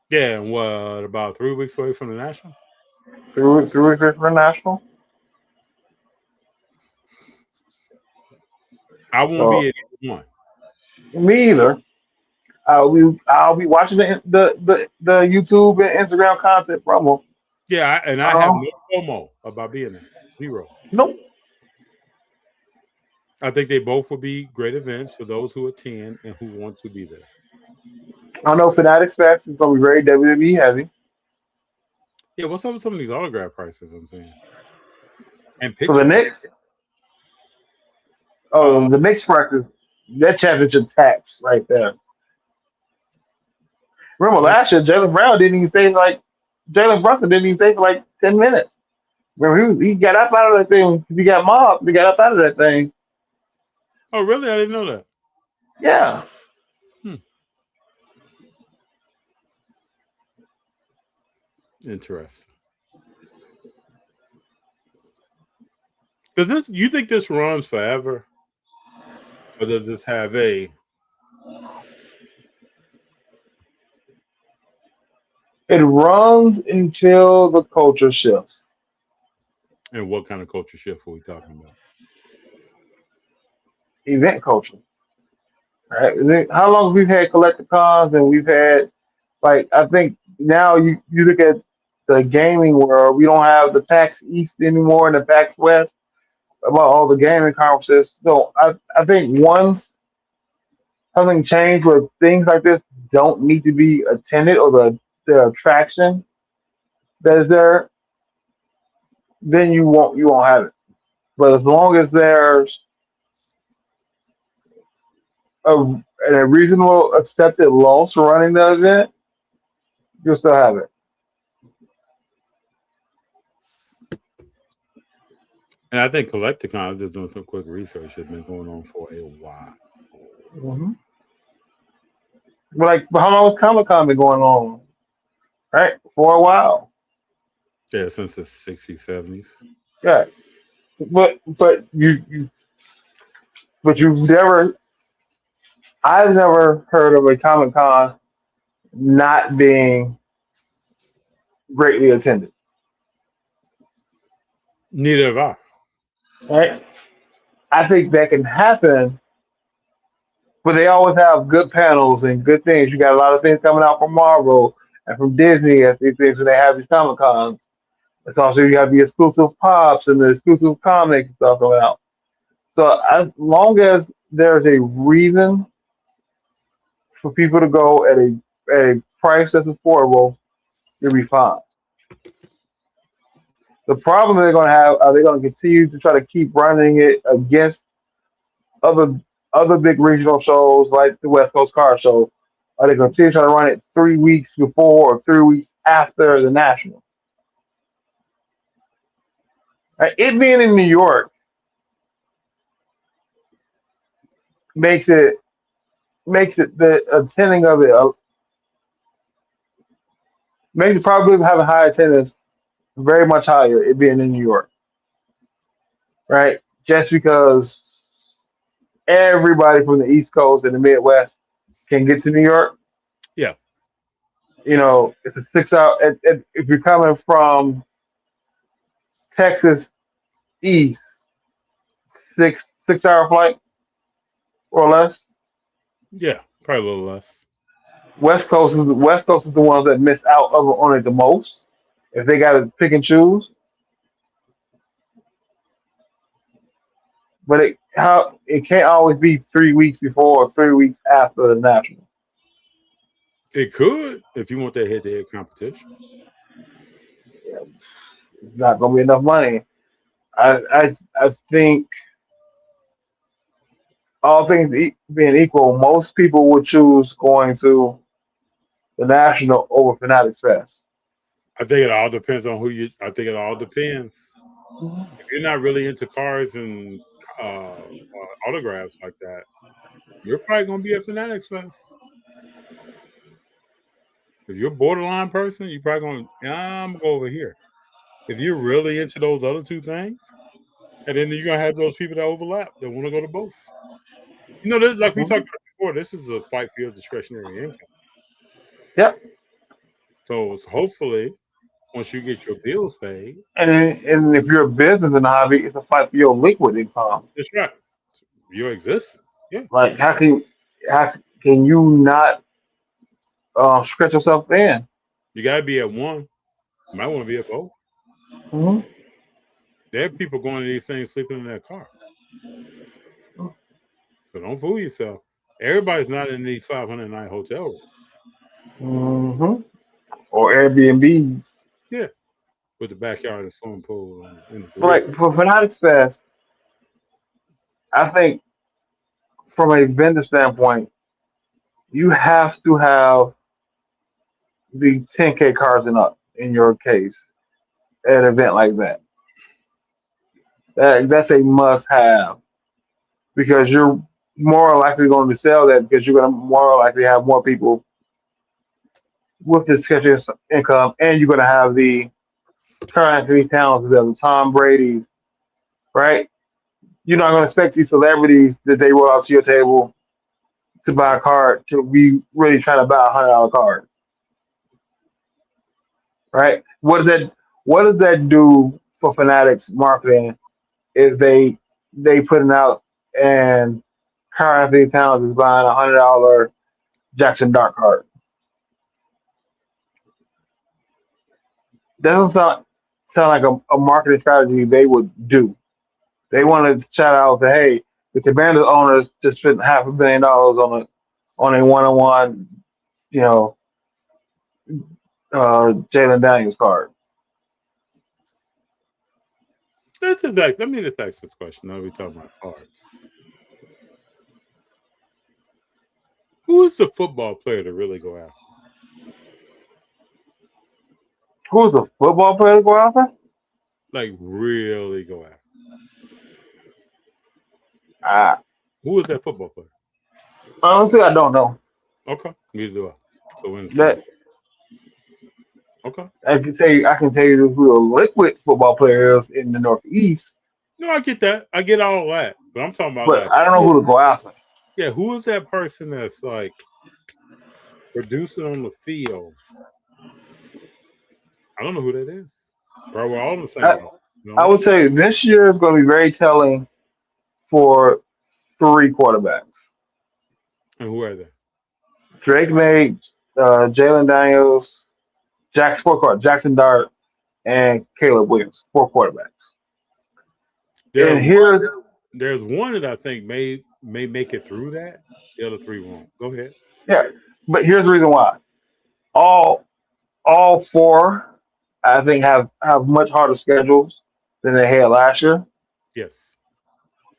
Yeah, and what, about 3 weeks away from the National? 3 weeks away from the National. I won't be at one. Me either. I'll be watching the YouTube and Instagram content from them. Yeah, and I have no FOMO about being there. Zero. Nope. I think they both will be great events for those who attend and who want to be there. I know Fanatics Fest is going to be very WWE heavy. Yeah, what's up with some of these autograph prices? I'm saying. And for the Knicks. Oh, the Knicks prices. That championship tax right there. Remember last year, Jaylen Brunson didn't even stay for like 10 minutes. Remember, he got up out of that thing. He got mobbed. He got up out of that thing. Oh, really? I didn't know that. Yeah. Interesting. You think this runs forever? Or does this have a... It runs until the culture shifts. And what kind of culture shift are we talking about? Event culture. Right? How long have we had collecticons and we've had, like, I think now you look at the gaming world, we don't have the PAX East anymore and the PAX West about all the gaming conferences. So I think once something changed where things like this don't need to be attended or the attraction that is there, then you won't have it. But as long as there's a reasonable accepted loss running the event, you'll still have it. And I think Collecticon, I'm just doing some quick research, has been going on for a while. Mm-hmm. But how long has Comic-Con been going on? Right? For a while. Yeah, since the 60s, 70s. Yeah. But I've never heard of a Comic-Con not being greatly attended. Neither have I. Right? I think that can happen, but they always have good panels and good things. You got a lot of things coming out from Marvel and from Disney and these things when they have these Comic Cons. It's also you have the exclusive pops and the exclusive comics and stuff coming out. So as long as there's a reason for people to go at a price that's affordable, you'll be fine. The problem they're going to have, are they going to continue to try to keep running it against other big regional shows like the West Coast Car Show, Are they going to try to run it 3 weeks before or 3 weeks after the national? It being in New York makes it the attending of it makes it probably have a high attendance very much higher. It being in New York, right? Just because everybody from the East Coast and the Midwest can get to New York. Yeah. It's a 6 hour. If you're coming from Texas east, 6 hour flight or less. Yeah, probably a little less. West Coast is the ones that miss out on it the most. If they got to pick and choose, but it can't always be 3 weeks before or 3 weeks after the national. It could if you want that head-to-head competition. It's not going to be enough money. I think all things being equal, most people would choose going to the national over Fanatics Fest. I think it all depends on who you. I think it all depends. If you're not really into cars and autographs like that, you're probably gonna be at Fanatics Fest. If you're a borderline person, you're probably going. I'm gonna go over here. If you're really into those other two things, and then you're gonna have those people that overlap that want to go to both. This, like we talked about before, this is a fight for your discretionary income. Yep. So hopefully, once you get your bills paid, And if you're a business in the hobby, it's a fight for your liquid income. that's right. Your existence. Yeah. Like how can you not stretch yourself thin? You gotta be at one. You might want to be at both. Hmm. There are people going to these things sleeping in their car. So don't fool yourself. Everybody's not in these 500 night hotel rooms. Hmm. Or Airbnbs. Yeah. With the backyard and swimming pool and the grill. Like for Fanatics Fest, I think from a vendor standpoint, you have to have the 10K cars and up in your case at an event like that. That's a must have because you're more likely going to sell that because you're going to more likely have more people with this schedule income, and you're going to have the current three towns, the Tom Brady's, right? You're not going to expect these celebrities that they roll out to your table to buy a card to be really trying to buy $100 card, right? What does that do for Fanatics marketing if they putting out and current three towns is buying $100 Jackson Dart card? That doesn't sound like a marketing strategy they would do. They want to shout out that hey, the Commanders owners just spent $500 million on a one-on-one, you know, Jalen Daniels card. Let me just ask this question. Now we talking about cards. Who is the football player to really go after? Who's a football player to go after? Like really go after? Ah, Who is that football player? honestly, I don't know. Okay, neither do I. So we're in the same. That Okay. I can tell you who a liquid football player is in the Northeast, No, I get that. I get all that. But I'm talking about but like, I don't know who to go after. yeah, who is that person that's like producing on the field? I don't know who that is. Bro, we're all in the same I, house. I would say this year is going to be very telling for three quarterbacks: And who are they? Drake May, Jalen Daniels, Jackson Dart, and Caleb Williams. Four quarterbacks. There's And here's there's one that I think may make it through that. The other three won't. Go ahead. yeah, but here's the reason why. All all four, I think, have much harder schedules than they had last year. Yes.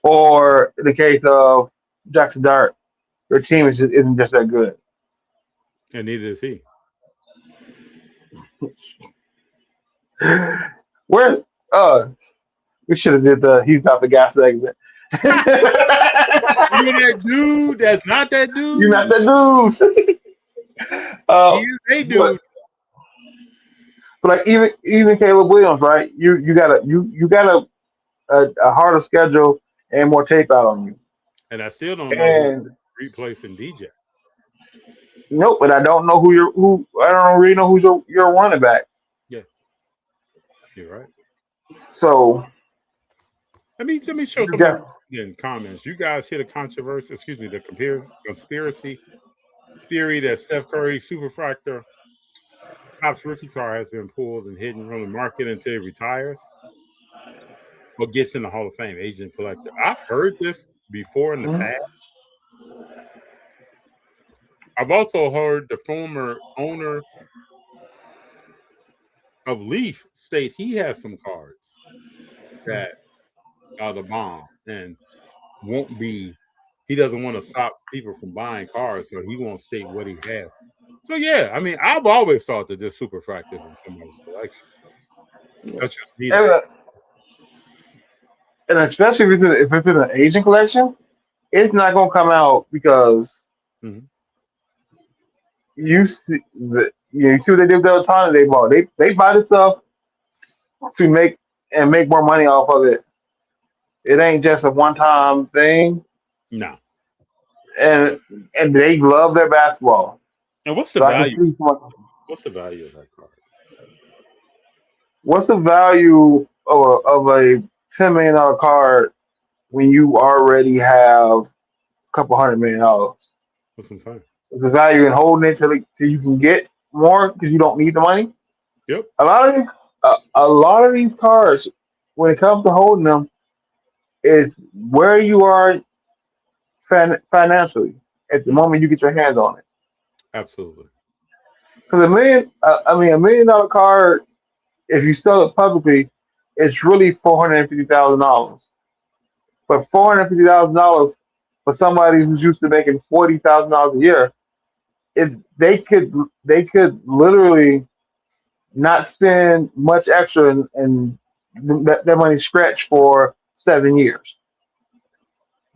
Or in the case of Jackson Dart, their team isn't just that good. And neither is he. Where we should have did the he's not the guy segment. You know that dude? That's not that You're dude. not that dude. He uh, is a but dude. like even Caleb Williams, right? You got a harder schedule and more tape out on you. And I still don't know who's And replacing DJ. nope, but I don't know who I don't really know who's your running back. Yeah, you're right. So Let me show you some of got you in comments. You guys hear the controversy? Excuse me, the conspiracy theory that Steph Curry superfractor Topps rookie card has been pulled and hidden from the market until he retires or gets in the Hall of Fame. Agent collector. I've heard this before in the mhm, past. I've also heard the former owner of Leaf state he has some cards that are the bomb and won't be. He doesn't want to stop people from buying cars, so he won't state what he has. So yeah, I mean, I've always thought that this superfractor is in somebody's collection. That's just me, though. and, and especially if it's in an Asian collection, it's not gonna come out because Mhm. you see what they did with the time they bought. They buy the stuff to make more money off of it. It ain't just a one time thing, No. and and they love their basketball. And what's the So I can value? see What's the value of that card? what's the value of a $10 million card when you already have a couple $100 million. What's I'm saying? Is the value in holding it till you can get more because you don't need the money? Yep. A lot of these cards, when it comes to holding them, is where you are financially at the moment you get your hands on it. Absolutely. Because $1 million card, if you sell it publicly, it's really $450,000. But $450,000 for somebody who's used to making $40,000 a year, if they could literally not spend much extra and that money stretch for 7 years,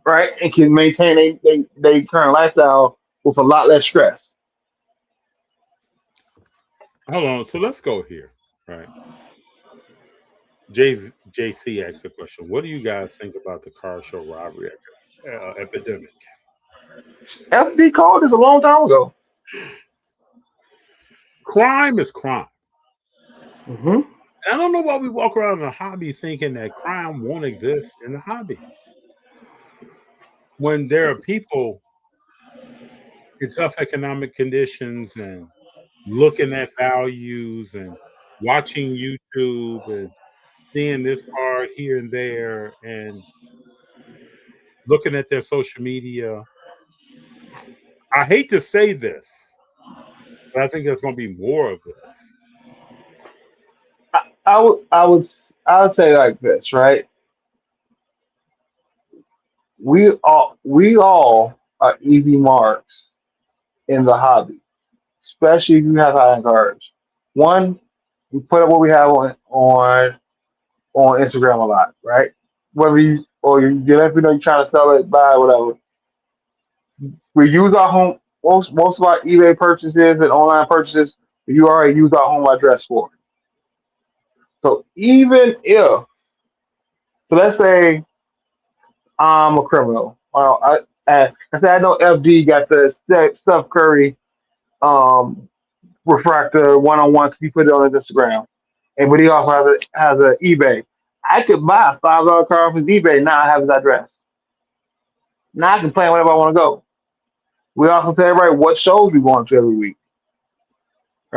right? And can maintain they current lifestyle with a lot less stress. Hold on. So let's go here. Right. JC asked the question. What do you guys think about the car show robbery epidemic? FD called this a long time ago. Crime is crime. Hmm. I don't know why we walk around in the hobby thinking that crime won't exist in the hobby. When there are people in tough economic conditions and looking at values and watching YouTube and seeing this card here and there and looking at their social media. I hate to say this, but I think there's going to be more of this. I would say like this, right? We all are easy marks in the hobby, especially if you have high end cards. One, we put up what we have on Instagram a lot, right? Whether you let me know you're trying to sell it, buy whatever. We use our home most of our eBay purchases and online purchases. You already use our home address for. So even if so, let's say I'm a criminal. Well, I said I know FD got the Steph Curry um, refractor one-on-one because he put it on his Instagram, and but he also has a eBay. I could buy a $5 card off his eBay. Now I have his address. Now I can plan whenever I want to go. We also tell everybody what shows we going to every week,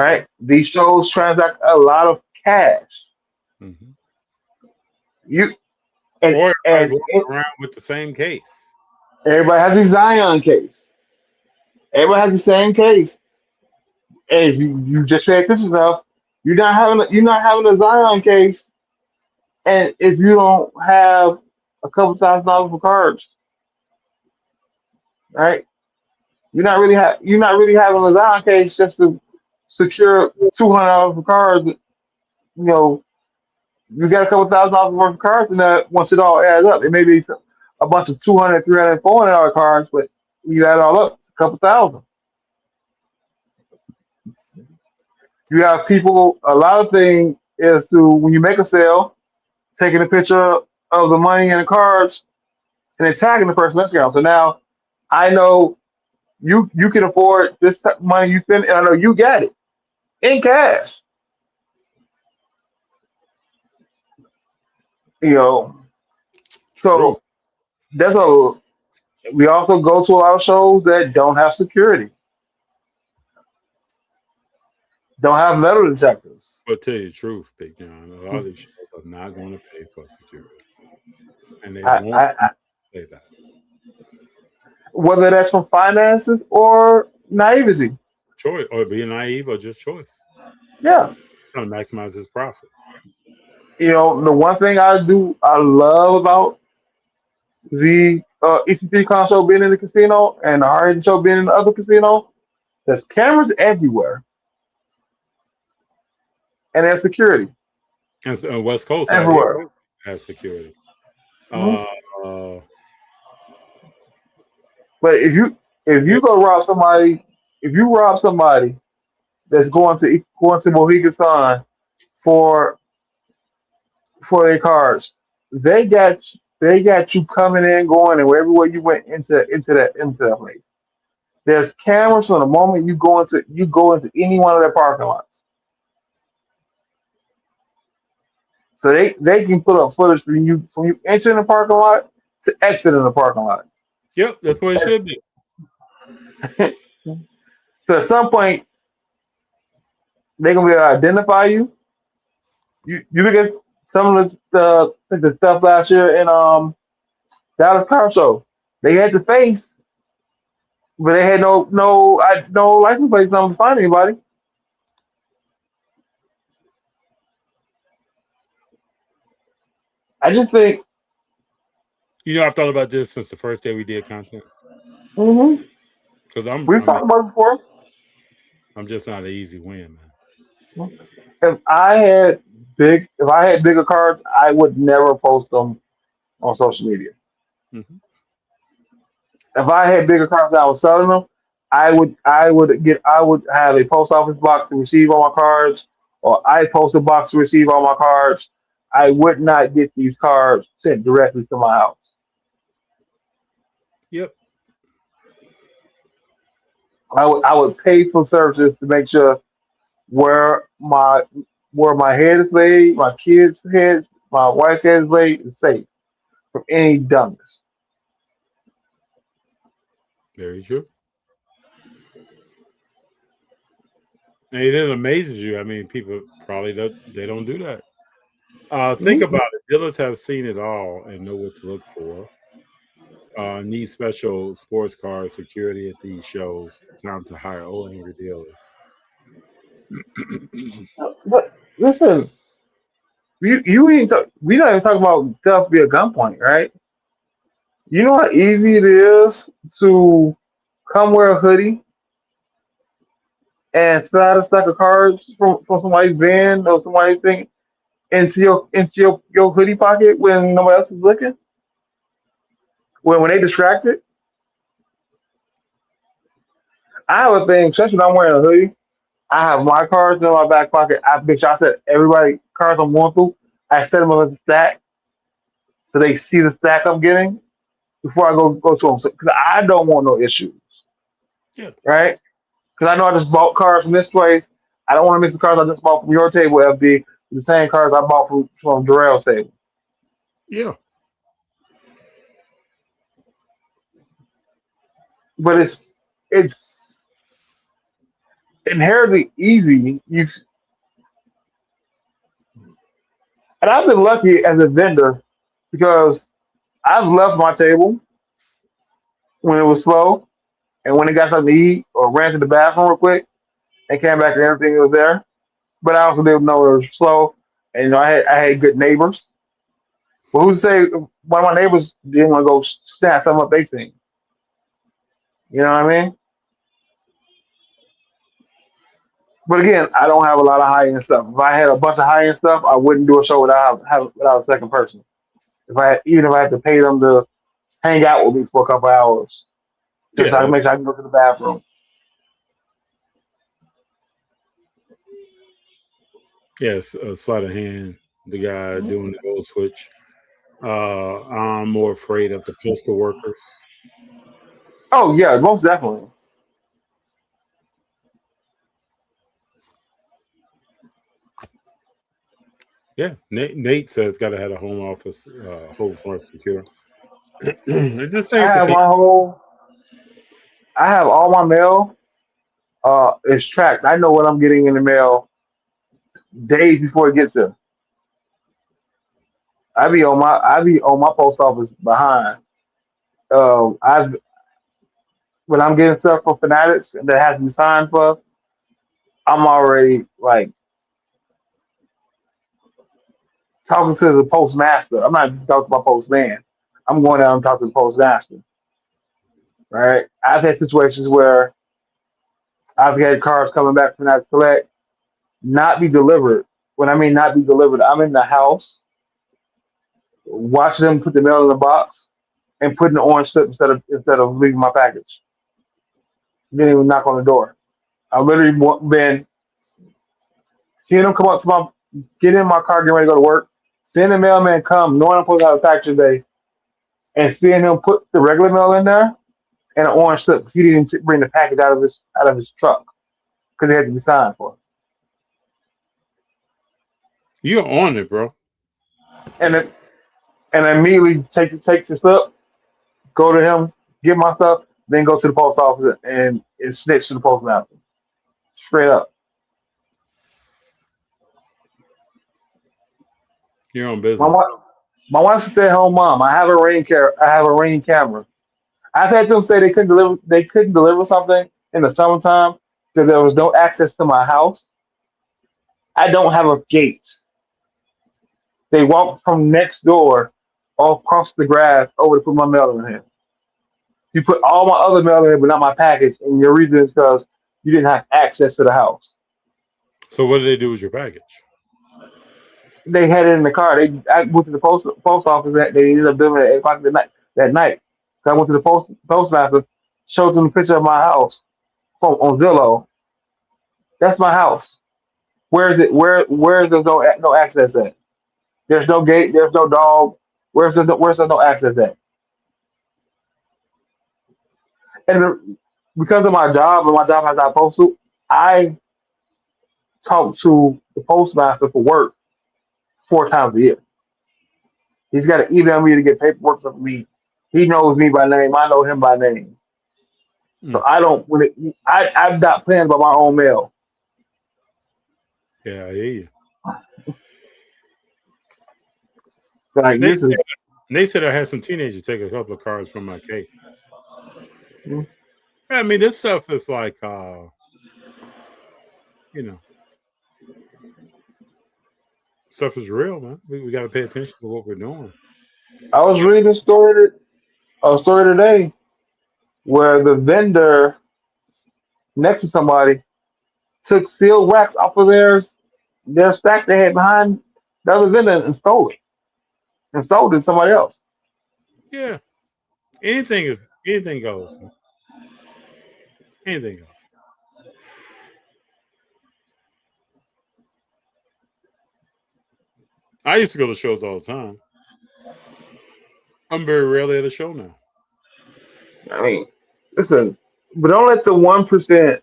Yep. right? These shows transact a lot of cash. Mm-hmm. You and Or everybody's and walking around with the same case. everybody has a Zion case. Everybody has the same case. And if you just pay attention enough, you're not having a Zion case, and if you don't have a couple $1,000 for cards, right? you're not really having a Zion case just to secure $200 for cars. You know, you got a couple $1,000 worth of cars, and that once it all adds up, it may be a bunch of 200, 300, $400 cars, but you add it all up, it's a couple thousand. You have people. A lot of things is to when you make a sale, taking a picture of the money and the cards and then tagging the person that's account. So now I know you can afford this money you spend, and I know you got it in cash. You know, True. so that's a. We also go to a lot of shows that don't have security, don't have metal detectors. But tell you the truth, Big John, a lot of these shows are not going to pay for security, and they I, won't I, I, say that. whether that's from finances or naivety. Choice, or being naive, or just choice. Yeah, Trying to maximize his profit. you know the one thing I love about the ECT console being in the casino and the Hard show being in the other casino, there's cameras everywhere and there's security And so, West Coast out here everywhere. has security. Mhm. Uh, uh, But if you yes, go rob somebody, if you rob somebody that's going to Mohegan Sun for their cars, they got they got you coming in, going, and everywhere you went into that place. There's cameras from the moment you go into any one of their parking lots. So they can put up footage from you entering the parking lot to exiting the parking lot. yep, that's what it should be. So at some point they're gonna be able to identify you. You look at some of the stuff last year in Dallas Car Show. They had the face, but they had no license plate number to find anybody. I just think, You know, I've thought about this since the first day we did content hmm because we've talked about it before. I'm just not an easy win, man. If I had bigger cars, I would never post them on social media. Mm-hmm. If I had bigger cars and I was selling them, I would have a post office box to receive all my cards, or I post a box to receive all my cards. I would not get these cards sent directly to my house. Yep. I would pay for services to make sure where my where my head is laid, my kids' heads, my wife's head is laid is safe from any dumbness. Very true. And it amazes you. I mean, people probably don't do that. Think Mhm. about it. Dealers have seen it all and know what to look for. Need special sports car security at these shows. Time to hire old angry dealers. But listen, we don't even talk about stuff via gunpoint, right? You know how easy it is to come wear a hoodie and slide a stack of cards from somebody's van or somebody's thing your hoodie pocket when nobody else is looking? When they distracted? I have a thing, especially when I'm wearing a hoodie. I have my cards in my back pocket. I set everybody cards I'm going through. I set them up as a stack so they see the stack I'm getting before I go to them. Because I don't want no issues, Yeah. right? Because I know I just bought cards from this place. I don't want to miss the cards I just bought from your table, FD, the same cards I bought from Darrell's table. Yeah. But it's inherently easy. And I've been lucky as a vendor because I've left my table when it was slow and when it got something to eat or ran to the bathroom real quick and came back and everything was there. But I also didn't know it was slow. And I had good neighbors. But who's to say one of my neighbors didn't want to go snap something up they seen? You know what I mean? But again, I don't have a lot of high end stuff. If I had a bunch of high end stuff, I wouldn't do a show without a second person. Even if I had to pay them to hang out with me for a couple hours, just Yeah, so I can make sure I can go to the bathroom. yes, sleight of hand. The guy doing the gold switch. I'm more afraid of the postal workers. Oh yeah, most definitely. Yeah, Nate says got to have a home office, home front secure. It just I seems to have be. my whole. I have all my mail. Is tracked. I know what I'm getting in the mail days before it gets here. I be on my post office behind. I when I'm getting stuff from Fanatics that has to be signed for, I'm already like talking to the postmaster. I'm not talking to my postman. I'm going down and talking to the postmaster. Right? I've had situations where I've had cars coming back from that collect not be delivered. When I mean not be delivered, I'm in the house watching them put the mail in the box and putting the orange slip instead of leaving my package. Didn't even knock on the door. I literally been seeing them come up to my get in my car, get ready to go to work, seeing the mailman come, knowing I'm supposed to have a package today, and seeing him put the regular mail in there and an orange slip because he didn't bring the package out of his truck because it had to be signed for. You're on it, bro. And then and I immediately take the slip, go to him, get my stuff, then go to the post office and snitch to the postmaster. Straight up. You're on My business. wife, my wife's a stay-at-home mom. I have a ring camera. I've had them say they couldn't deliver something in the summertime because there was no access to my house. I don't have a gate. They walked from next door all across the grass over to put my mail in here. You put all my other mail in here, but not my package, and your reason is because you didn't have access to the house. So what do they do with your package? They had it in the car. I went to the post office. They ended up doing it at 8 o'clock that night. So I went to the postmaster, showed them a picture of my house from on Zillow. That's my house. Where is it? Where is there no access at? There's no gate. There's no dog. Where's there no access at? And because of my job and my job has our postal, I talk to the postmaster for work 4 times a year. He's got to email me to get paperwork from me. He knows me by name. I know him by name. Hmm. So I don't. I'm not playing by my own mail. Yeah, I hear you. Like They this said, is. they said I had some teenagers take a couple of cards from my case. I mean, this stuff is like, you know, stuff is real, man. We got to pay attention to what we're doing. I was reading a story today where the vendor next to somebody took sealed wax off of their stack they had behind the other vendor and stole it and sold it to somebody else. Yeah, anything goes, man. Anything goes. I used to go to shows all the time. I'm very rarely at a show now. I mean, listen, but don't let the 1%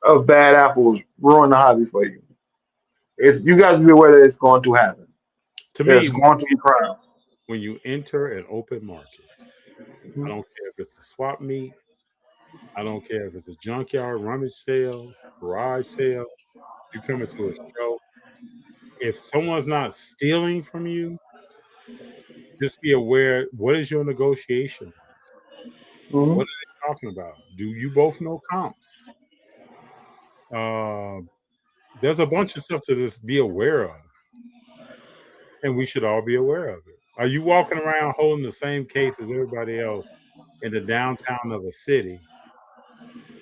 of bad apples ruin the hobby for you. It's you guys be aware that it's going to happen. To There's me, going to be crime. when you enter an open market, I don't care if it's a swap meet, I don't care if it's a junkyard rummage sale, garage sale. You come into a show. If someone's not stealing from you, just be aware. What is your negotiation? Hmm. What are they talking about? Do you both know comps? Uh, there's a bunch of stuff to just be aware of, and we should all be aware of it. Are you walking around holding the same case as everybody else in the downtown of a city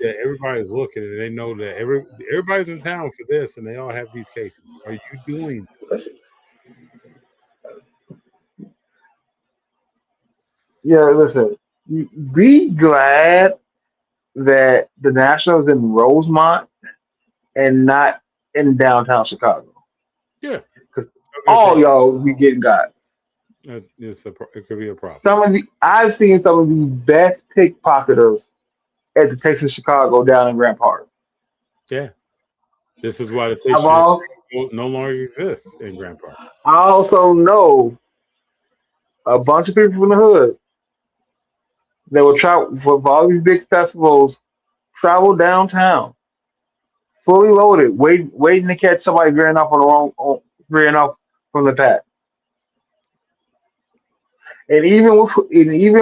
that everybody's looking and they know that everybody's in town for this and they all have these cases. Are you doing this? Yeah, listen. Be glad that the Nationals in Rosemont and not in downtown Chicago, Yeah. because It'll be a all problem. y'all be getting got. It could be a problem. I've seen some of the best pickpocketers at the Texas Chicago down in Grant Park. Yeah. This is why the I've Texas all no longer exists in Grand Park. I also know a bunch of people from the hood that will travel for all these big festivals, travel downtown, fully loaded, waiting to catch somebody veering off from the pack. And even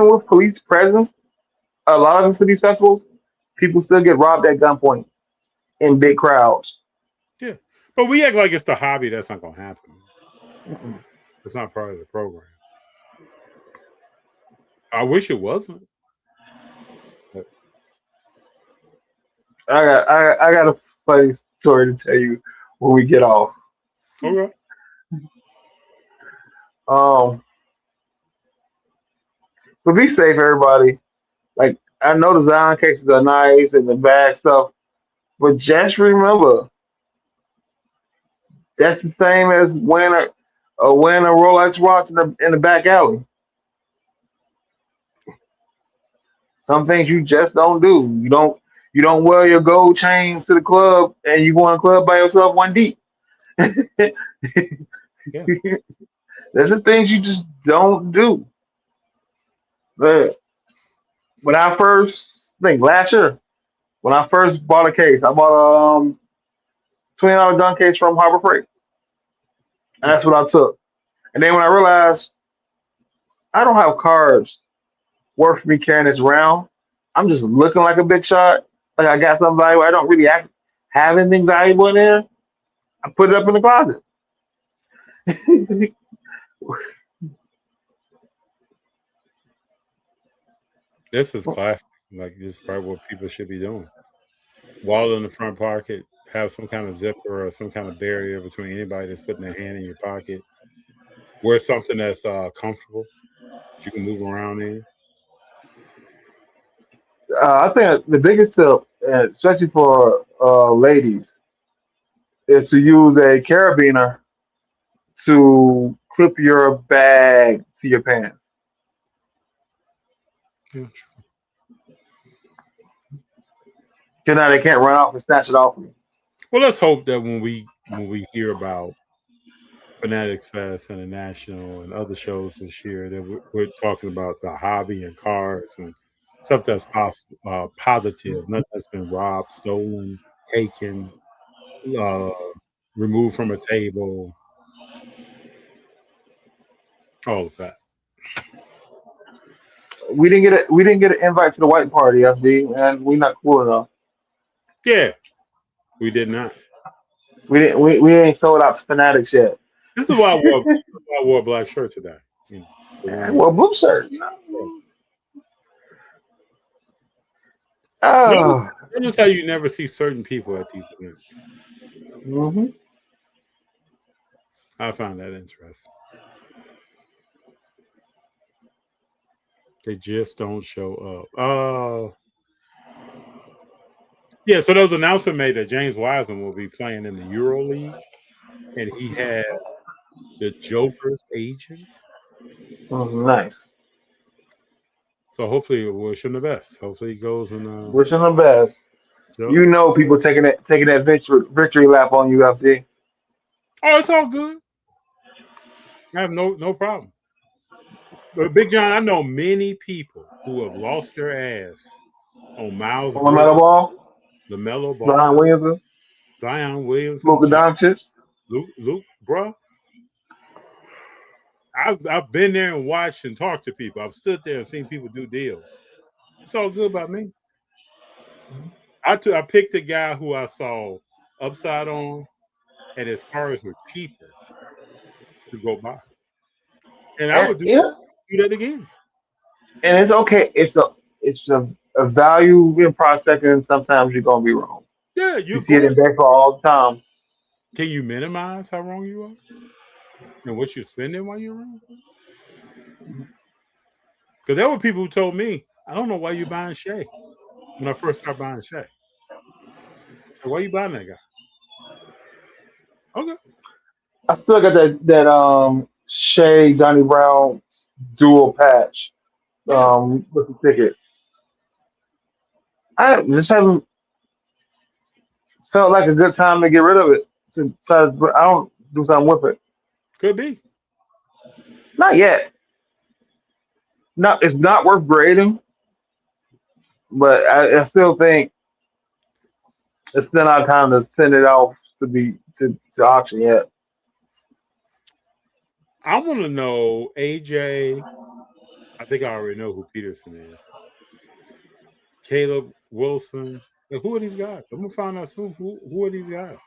with police presence, a lot of these festivals, people still get robbed at gunpoint in big crowds. Yeah. But we act like it's the hobby that's not going to happen. Mm-mm. It's not part of the program. I wish it wasn't. But, I got a funny story to tell you when we get off. okay. Um, but be safe, everybody. Like I know the Zion cases are nice and the bad stuff, but just remember that's the same as wearing a Rolex watch in the back alley. Some things you just don't do. You don't wear your gold chains to the club and you go in a club by yourself one deep. Yeah. There's the things you just don't do. But when I first I think last year, when I first bought a case, I bought a $20 gun case from Harbor Freight. And that's what I took. And then when I realized I don't have cards worth me carrying this around, I'm just looking like a big shot. Like I got something valuable. I don't really have anything valuable in there. I put it up in the closet. This is classic. Like, this is probably what people should be doing. Wall in the front pocket, have some kind of zipper or some kind of barrier between anybody that's putting their hand in your pocket. Wear something that's comfortable that you can move around in. I think the biggest tip, especially for ladies, is to use a carabiner to clip your bag to your pants. Yeah. So now they can't run off and snatch it off of you. Well, let's hope that when we hear about Fanatics Fest and the National and other shows this year, that we're talking about the hobby and cars and stuff that's positive, nothing that's been robbed, stolen, taken, uh, removed from a table, all of that. We didn't get an invite to the white party, FD, and we not cool enough. Yeah, we did not. We ain't sold out to fanatics yet. This is why I wore a black shirt today. You know, the one Well, blue shirt. notice, Oh, notice how you never see certain people at these events. hmm. I found that interesting. They just don't show up. Yeah. So there was an announcement made that James Wiseman will be playing in the Euro League, and he has the Joker's agent. Nice. So hopefully, we wish him the best. Hopefully, he goes and Wishing them the best. show. You know, people taking that victory lap on you, FD. Oh, it's all good. I have no problem. But Big John, I know many people who have lost their ass on Miles On the metal Bridges, ball, LaMelo Zion Ball, Williamson, Zion Williamson, Luka Doncic. Luke, bruh. I've been there and watched and talked to people. I've stood there and seen people do deals. It's all good by me. I picked a guy who I saw upside on, and his cars were cheaper to go buy, and I And would do yeah, that again. and it's okay. It's a a value in prospecting, and sometimes you're gonna be wrong. Yeah, You you're see it in going. baseball all the time. Can you minimize how wrong you are and what you're spending while you're wrong? Because there were people who told me, I don't know why you're buying Shea when I first started buying Shea. Why are you buying that guy? Okay. I still got that Shea Johnny Brown dual patch Yeah. with the ticket. I just haven't felt like a good time to get rid of it. To try to, I don't do something with it. Could be. Not yet. Not it's not worth grading, but I still think it's still not time to send it off to auction yet. I want to know AJ. I think I already know who Peterson is. Caleb Wilson. Like, who are these guys? I'm gonna find out soon. Who are these guys?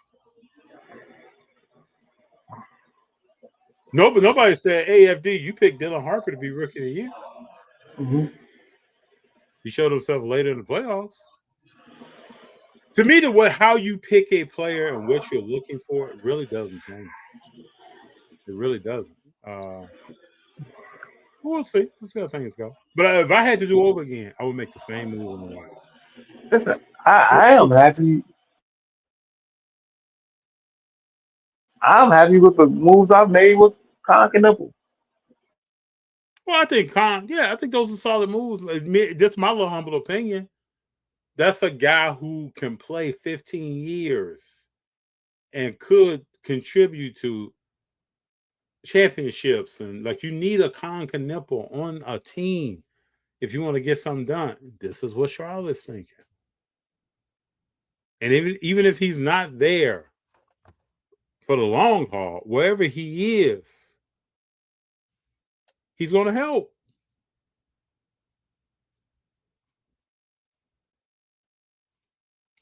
No, but nobody said AFD. You picked Dylan Harper to be rookie of the year. Hmm. He showed himself later in the playoffs. To me, how you pick a player and what you're looking for, it really doesn't change. It really doesn't. We'll see. We'll see how things go. But if I had to do over again, I would make the same move on the Wild. Listen, I am happy. I'm happy with the moves I've made with Conk and Nipple. Well, I think I think those are solid moves. Just my little humble opinion. That's a guy who can play 15 years and could contribute to championships. And like, you need a Con Nipple on a team if you want to get something done. This is what Charlotte's thinking. And even if he's not there for the long haul, wherever he is, he's going to help.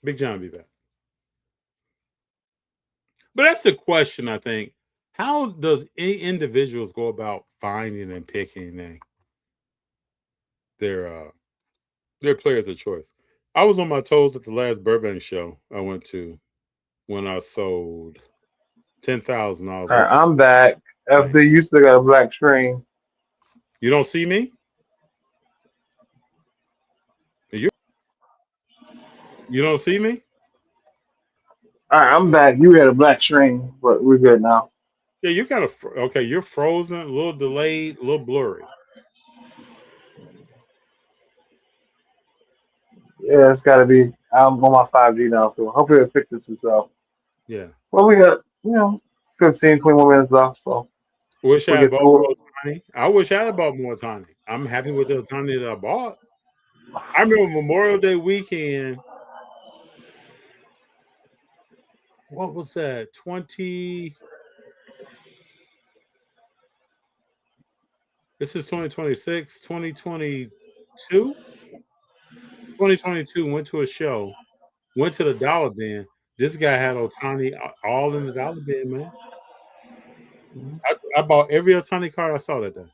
Big John will be back. But that's the question, I think. How does individuals go about finding and picking their players of choice? I was on my toes at the last Burbank show I went to when I sold $10,000 All worth right, of. I'm back. After you still got a black screen. You don't see me? You don't see me? All right, I'm back. You had a black screen, but we're good now. Yeah, you're kind of okay. You're frozen, a little delayed, a little blurry. Yeah, it's got to be. I'm on my 5G now, so hopefully it fixes itself. Yeah. Well, we got 15, 20 more minutes left, so Wish we I had get bought through more it. Otani. I wish I had bought more Otani. I'm happy with the Otani that I bought. I remember Memorial Day weekend. What was that? 20. This is 2026, 2022. 2022 went to a show, went to the Dollar Bin. This guy had Otani all in the Dollar Bin, man. I bought every Otani card I saw that day.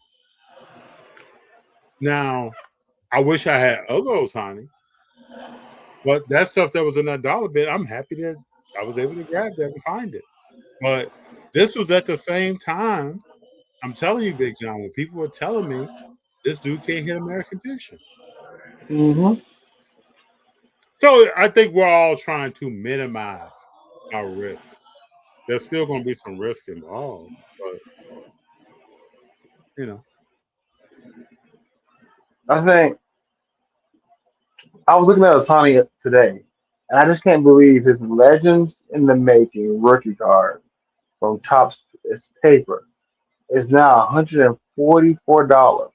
Now, I wish I had other Otani, but that stuff that was in that Dollar Bin, I'm happy that I was able to grab that and find it. But this was at the same time. I'm telling you, Big John, when people were telling me this dude can't hit American pitching. Mm-hmm. So I think we're all trying to minimize our risk. There's still going to be some risk involved, but you know, I think I was looking at Otani today, and I just can't believe his Legends in the Making rookie card from Topps paper is now $144.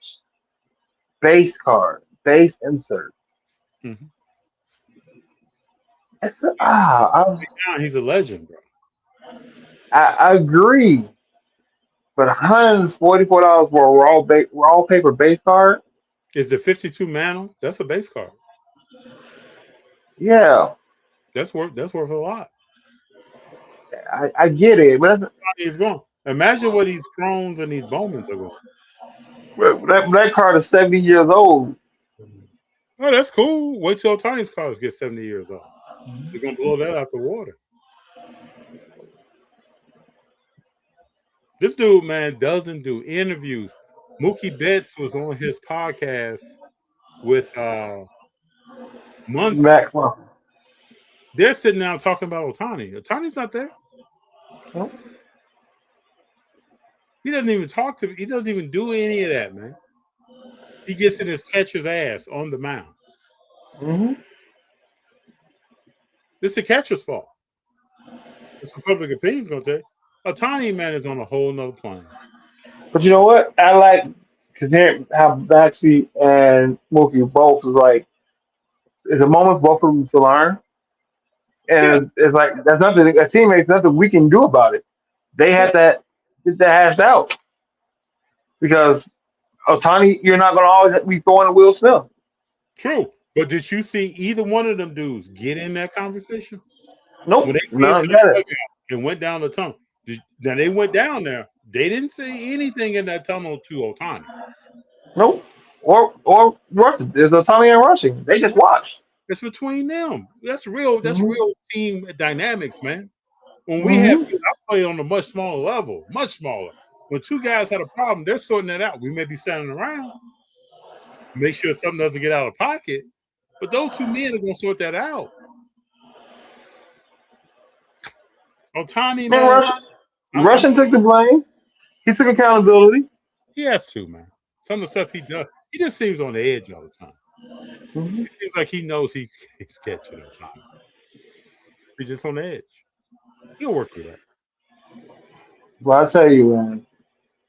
Base card, base insert. mm-hmm. It's, ah, Big John, he's a legend, bro. I agree, but $144 for a raw paper base card. Is the 52 Mantle? That's a base card. Yeah, That's worth a lot. I get it, but He's going. Imagine what these Crones and these Bowmans are going. that card is 70 years old. Oh, that's cool. Wait till Otani's cars get 70 years old. They're gonna blow that out the water. This dude, man, doesn't do interviews. Mookie Betts was on his podcast with Munson. Max Munson. They're sitting down talking about Otani. Otani's not there. Nope. He doesn't even talk to me. He doesn't even do any of that, man. He gets in his catcher's ass on the mound. Mm-hmm. It's the catcher's fault. It's the public opinion's gonna take. Otani, man, is on a whole nother plane. But you know what? I like because how Maxie and Mookie both is like it's a moment for both of them to learn, Yeah, and it's like there's nothing as teammates, nothing we can do about it. They yeah, had that get that hashed out because Otani, you're not going to always be throwing to Will Smith. true. But did you see either one of them dudes get in that conversation? Nope, When they came none to of the that. dugout and went down the tunnel. Now they went down there. They didn't say anything in that tunnel to Otani. Nope, or rushing. There's Otani and rushing. They just watch. It's between them. That's real. That's Mm-hmm. real team dynamics, man. When we have, Mm-hmm. I play on a much smaller level, much smaller. When two guys had a problem, they're sorting that out. We may be standing around, make sure something doesn't get out of pocket, but those two men are going to sort that out. Otani, Man, man, Russian took the blame. He took accountability. he has to, man. Some of the stuff he does, he just seems on the edge all the time. Mm-hmm. It feels like he knows he's catching or something. He's just on the edge. He'll work through that. But I tell you, man,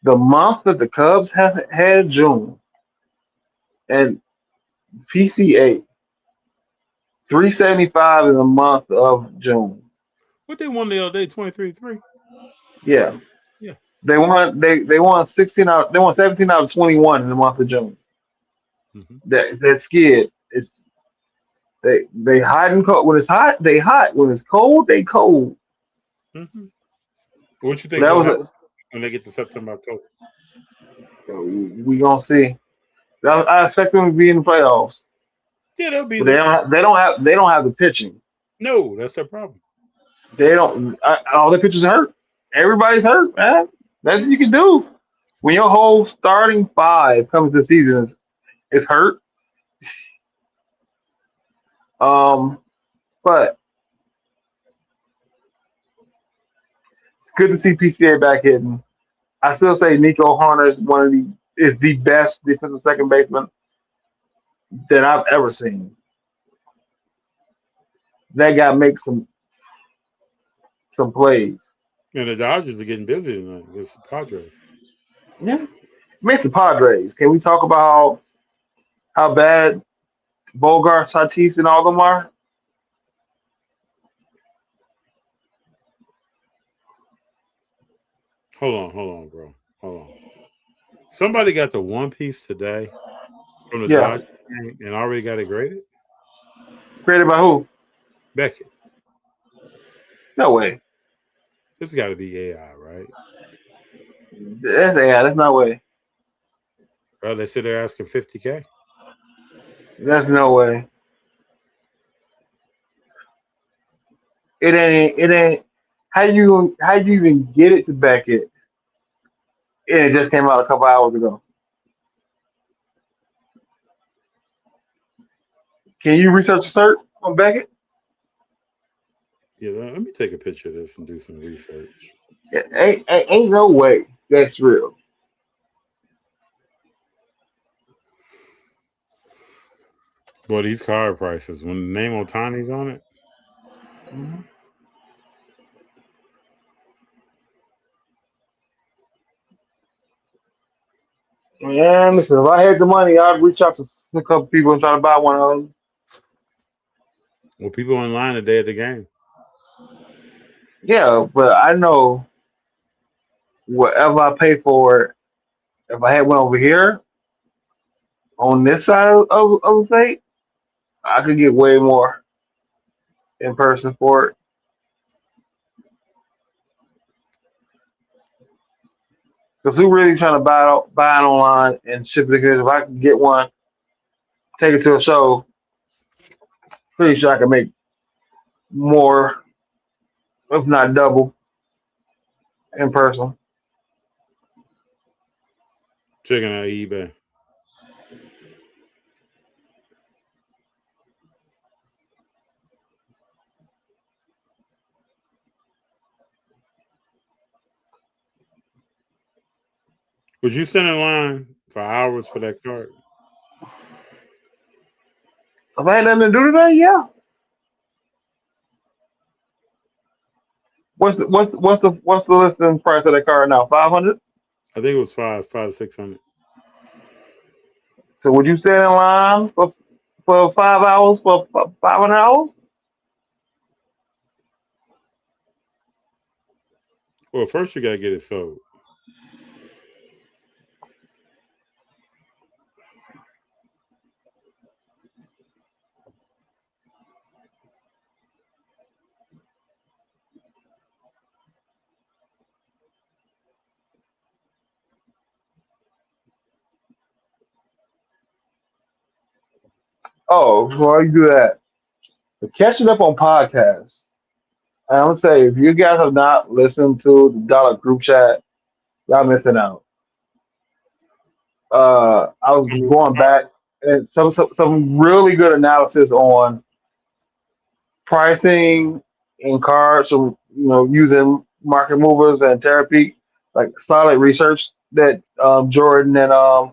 the month that the Cubs have had June and PCA 375 in the month of June. What they won the other day, 23-3. Yeah. Yeah. They won 17 out of 21 in the month of June. Mm-hmm. That skid. It's they hot and cold. When it's hot, they hot. When it's cold, they cold. Mm-hmm. What you think That will was happen when they get to September, October? we gonna see. I expect them to be in the playoffs, Yeah, they'll be but there. they don't have the pitching. No, that's their problem. They don't. All the pitchers hurt. Everybody's hurt, man. That's what you can do when your whole starting five comes to the season is hurt. But it's good to see PCA back hitting. I still say Nico Hunter is the best defensive second baseman that I've ever seen. That guy makes some plays. And the Dodgers are getting busy tonight against the Padres. Yeah, makes the Padres. Can we talk about how bad Bogart, Tatis, and all them are? Hold on, bro. Hold on. Somebody got the One Piece today from the Yeah. Dodgers game and already got it graded? Created by who? Beckett. No way. This got to be AI, right? That's no way. Well, they said they're asking $50K. That's no way. It ain't. How you even get it to Beckett? And it just came out a couple hours ago. Can you research a cert on Beckett? Yeah, let me take a picture of this and do some research. Ain't no way that's real. Boy, these card prices, when the name Otani's on it, Mm-hmm. Yeah, listen, if I had the money, I'd reach out to a couple people and try to buy one of them. well, people in line the day of the game. Yeah, but I know whatever I pay for it, if I had one over here on this side of the state, I could get way more in person for it. Because we really trying to buy it online and ship it here. If I could get one take it to a show. Pretty sure I can make more, if not double, in person. Checking out eBay. Would you stand in line for hours for that card? If I had nothing to do today, yeah. What's the listing price of that car now? 500. I think it was five to 600. So would you stand in line for 5 hours for 500 hours? Well, first you gotta get it sold. Oh, before you do that, catching up on podcasts. And I'm gonna say, if you guys have not listened to the Dollar Group Chat, y'all missing out. I was going back and some really good analysis on pricing in cards, so using market movers and therapy, like solid research that Jordan and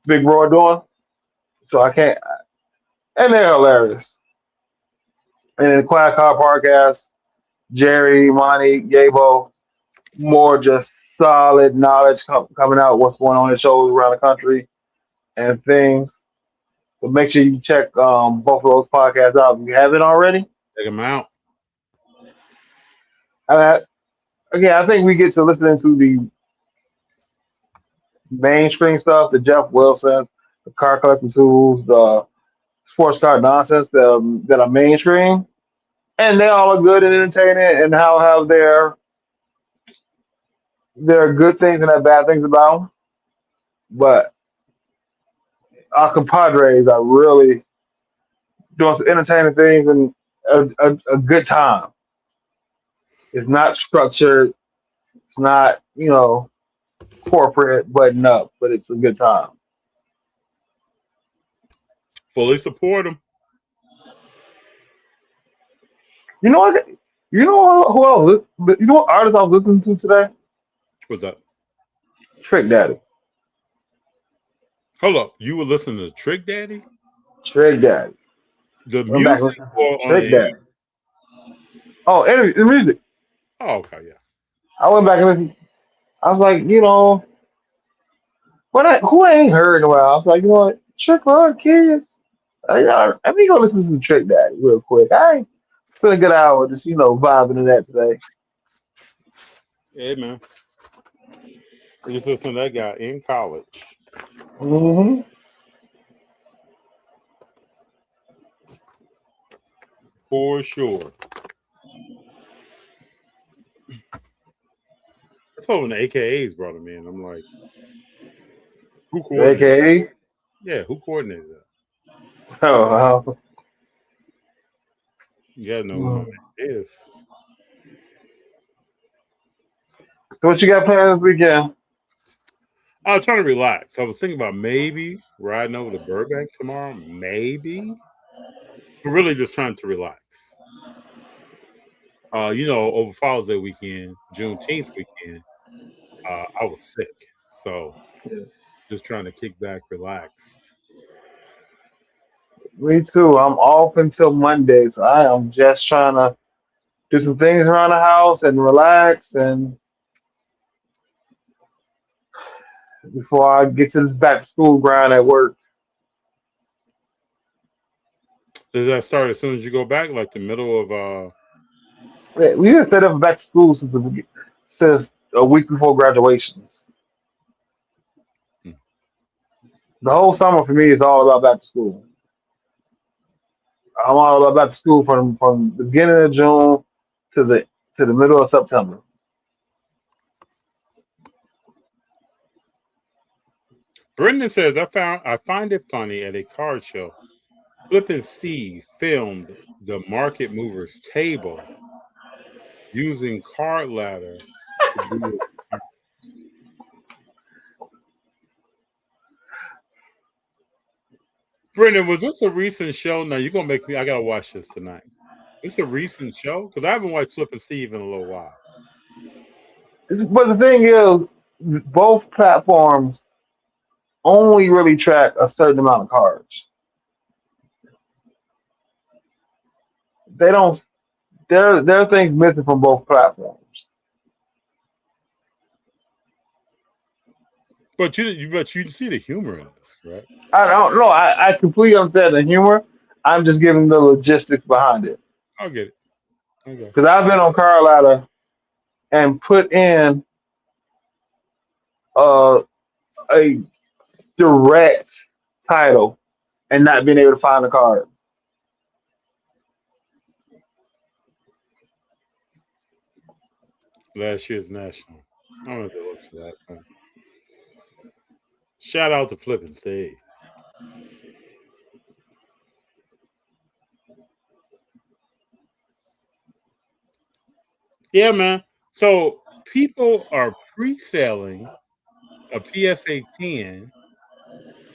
Big Roy are doing. So I can't, and they're hilarious. And in the Quiet Car Podcast, Jerry, Monty, Gabo, more just solid knowledge coming out what's going on in shows around the country and things. But make sure you check both of those podcasts out if you haven't already. Check them out. And again, I think we get to listening to the mainstream stuff, the Jeff Wilsons, the car collecting tools, the sports car nonsense that are mainstream, and they all are good and entertaining, and how have their good things and their bad things about them. But our compadres are really doing some entertaining things and a good time. It's not structured. It's not corporate button up, but it's a good time. Fully support them. You know what? You know who else? You know what artist I was listening to today? What's that? Trick Daddy. Hold up. You were listening to Trick Daddy? Trick Daddy. The Went back and music listened or to on Trick the Daddy. Oh, the music. Oh, okay, yeah. I went back and listened. I was like, who I ain't heard in a while. I was like, Trick for our kids. Let me go listen to some Trick Daddy real quick. I spent a good hour just vibing to that today. Yeah, man. I just listened to that guy in college. Hmm. For sure. That's all when the AKAs brought him in. I'm like, who coordinated? AKA. Yeah, who coordinated that? Oh, You gotta know who my man is. so what you got planned this weekend? I was trying to relax. I was thinking about maybe riding over to Burbank tomorrow. Maybe. But really just trying to relax. Over Father's Day weekend, Juneteenth weekend, I was sick. So just trying to kick back, relax. Me too. I'm off until Monday, so I am just trying to do some things around the house and relax, and before I get to this back to school grind at work. Does that start as soon as you go back, like the middle of Yeah, we didn't set up back to school since a week before graduations. hmm. The whole summer for me is all about back to school. I'm all about back to school from the beginning of June to the middle of September. Brendan says I find it funny at a car show Flippin' Steve filmed the market movers table using card ladder to do it. Brendan, was this a recent show? Now you're gonna make me. I gotta watch this tonight. This a recent show because I haven't watched Flippin' Steve in a little while. But the thing is, both platforms only really track a certain amount of cards. They don't. There are things missing from both platforms. But you see the humor in this, right? I don't know. I completely understand the humor. I'm just giving the logistics behind it I'll get it. Okay. because I've been on Card Ladder and put in uh, a direct title and not being able to find the card. Last year's national. I'm gonna have to look for that. Shout out to Flippin' Steve. Yeah, man. So people are pre-selling a PSA 10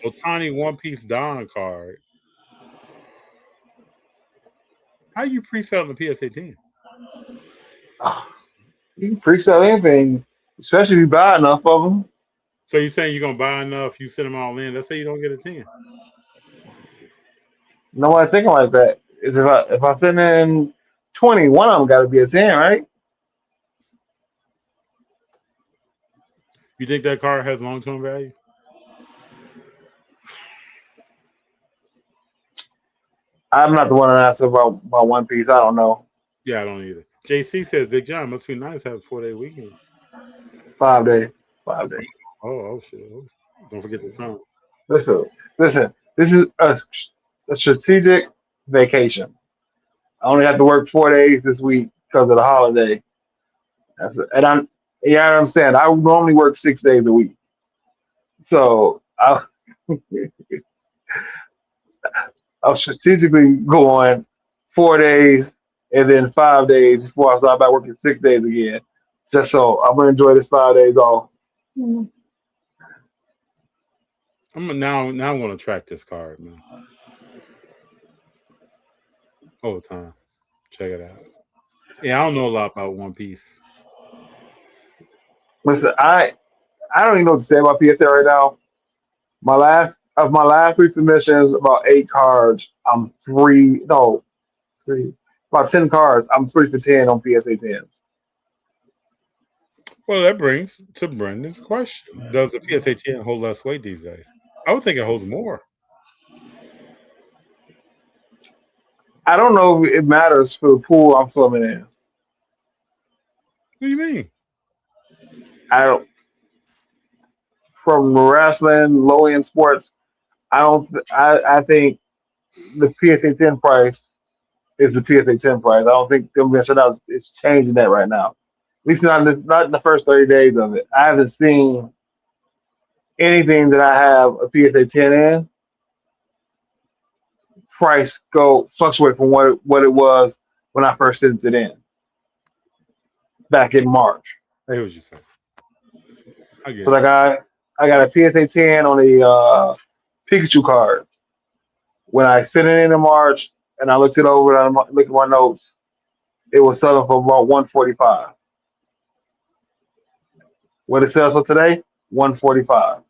Otani One Piece Don card. How you pre-selling the PSA 10? You can pre-sell anything, especially if you buy enough of them. So you saying you're gonna buy enough? You send them all in. Let's say you don't get a 10. Nobody thinking like that. Is if I send in 20, one of them got to be a 10, right? You think that card has long-term value? I'm not the one to answer about One Piece. I don't know. Yeah, I don't either. JC says Big John must be nice to have a 4-day weekend. 5 days. 5 days. Oh shit! Don't forget the time. Listen, listen. This is a strategic vacation. I only have to work 4 days this week because of the holiday. And yeah, I understand. I normally work 6 days a week, so I'll strategically go on 4 days and then 5 days before I start back working 6 days again. Just so I'm gonna enjoy this 5 days off. Now I'm gonna track this card, man. All the time. Check it out. Yeah, I don't know a lot about One Piece. Listen, I don't even know what to say about PSA right now. My last three submissions, about 8 cards. I'm three, no, three, about 10 cards. I'm 3 for 10 on PSA 10s. Well, that brings to Brendan's question: does the PSA 10 hold less weight these days? I would think it holds more. I don't know if it matters for the pool I'm swimming in. What do you mean? I don't from wrestling, low end sports. I don't. I think the PSA 10 price is the PSA 10 price. I don't think them being shut out is changing that right now. At least not in the first 30 days of it. I haven't seen anything that I have a PSA 10 in price go fluctuate from what it was when I first sent it in back in March. I hear what you say. I get So it. like I got a PSA 10 on the Pikachu card. When I sent it in March and I looked it over and I looked at my notes, it was selling for about 145. What it sells for today, 145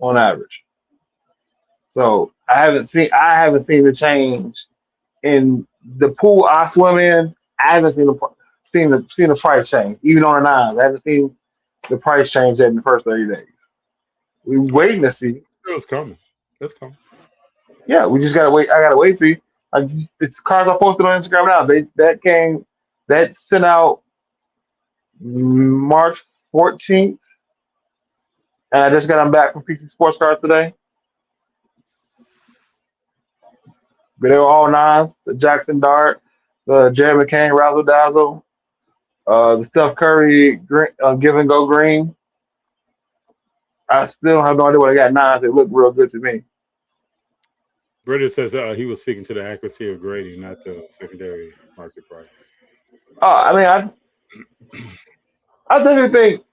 on average. So I haven't seen the change in the pool I swim in. I haven't seen the price change, even on the nines. I haven't seen the price change in the first 30 days. We waiting to see. It was coming. That's coming. Yeah, we just gotta wait. I gotta wait. See, it's cards I posted on Instagram now. That sent out March 14th, and I just got them back from PC Sports Cards today. But they were all nines. The Jackson Dart, the Jerry McCain Razzle Dazzle, the Steph Curry Give and Go Green. I still have no idea what I got nines. They look real good to me. British says he was speaking to the accuracy of grading, not the secondary market price. I mean, I definitely think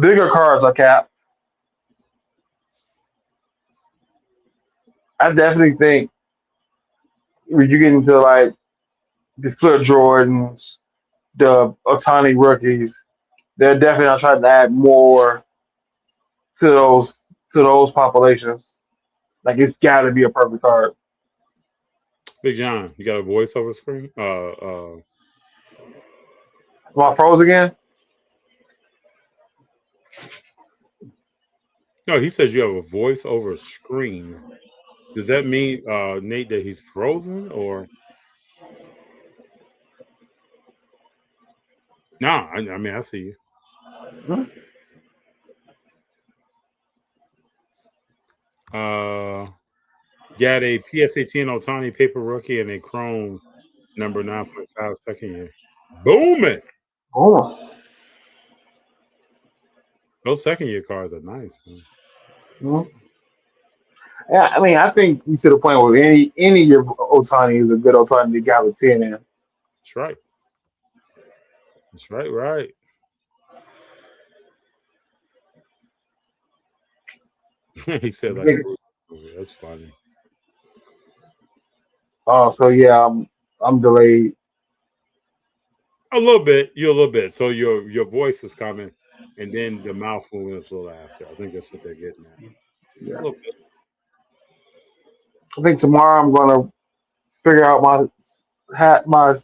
bigger cars are capped. I definitely think when you get into like the Flip Jordans, the Otani rookies, they're definitely not trying to add more to those populations. Like it's got to be a perfect card. Big John, you got a voiceover screen? Am I froze again? No, he says you have a voiceover screen. Does that mean, Nate, that he's frozen or? Nah, I mean, I see you. Hmm? Got a PSA 10 Otani paper rookie and a Chrome number 9.5 second year. Booming. Oh. Those second year cards are nice, man. Hmm. Yeah, I mean, I think we to the point where any of your Otani is a good Otani to got with 10 in. That's right. That's right, right. He said like a Bruce movie. That's funny. Oh, so yeah, I'm delayed. A little bit. You're a little bit. So your voice is coming, and then the mouth moving is a little after. I think that's what they're getting at. A Yeah. little bit. I think tomorrow I'm gonna figure out my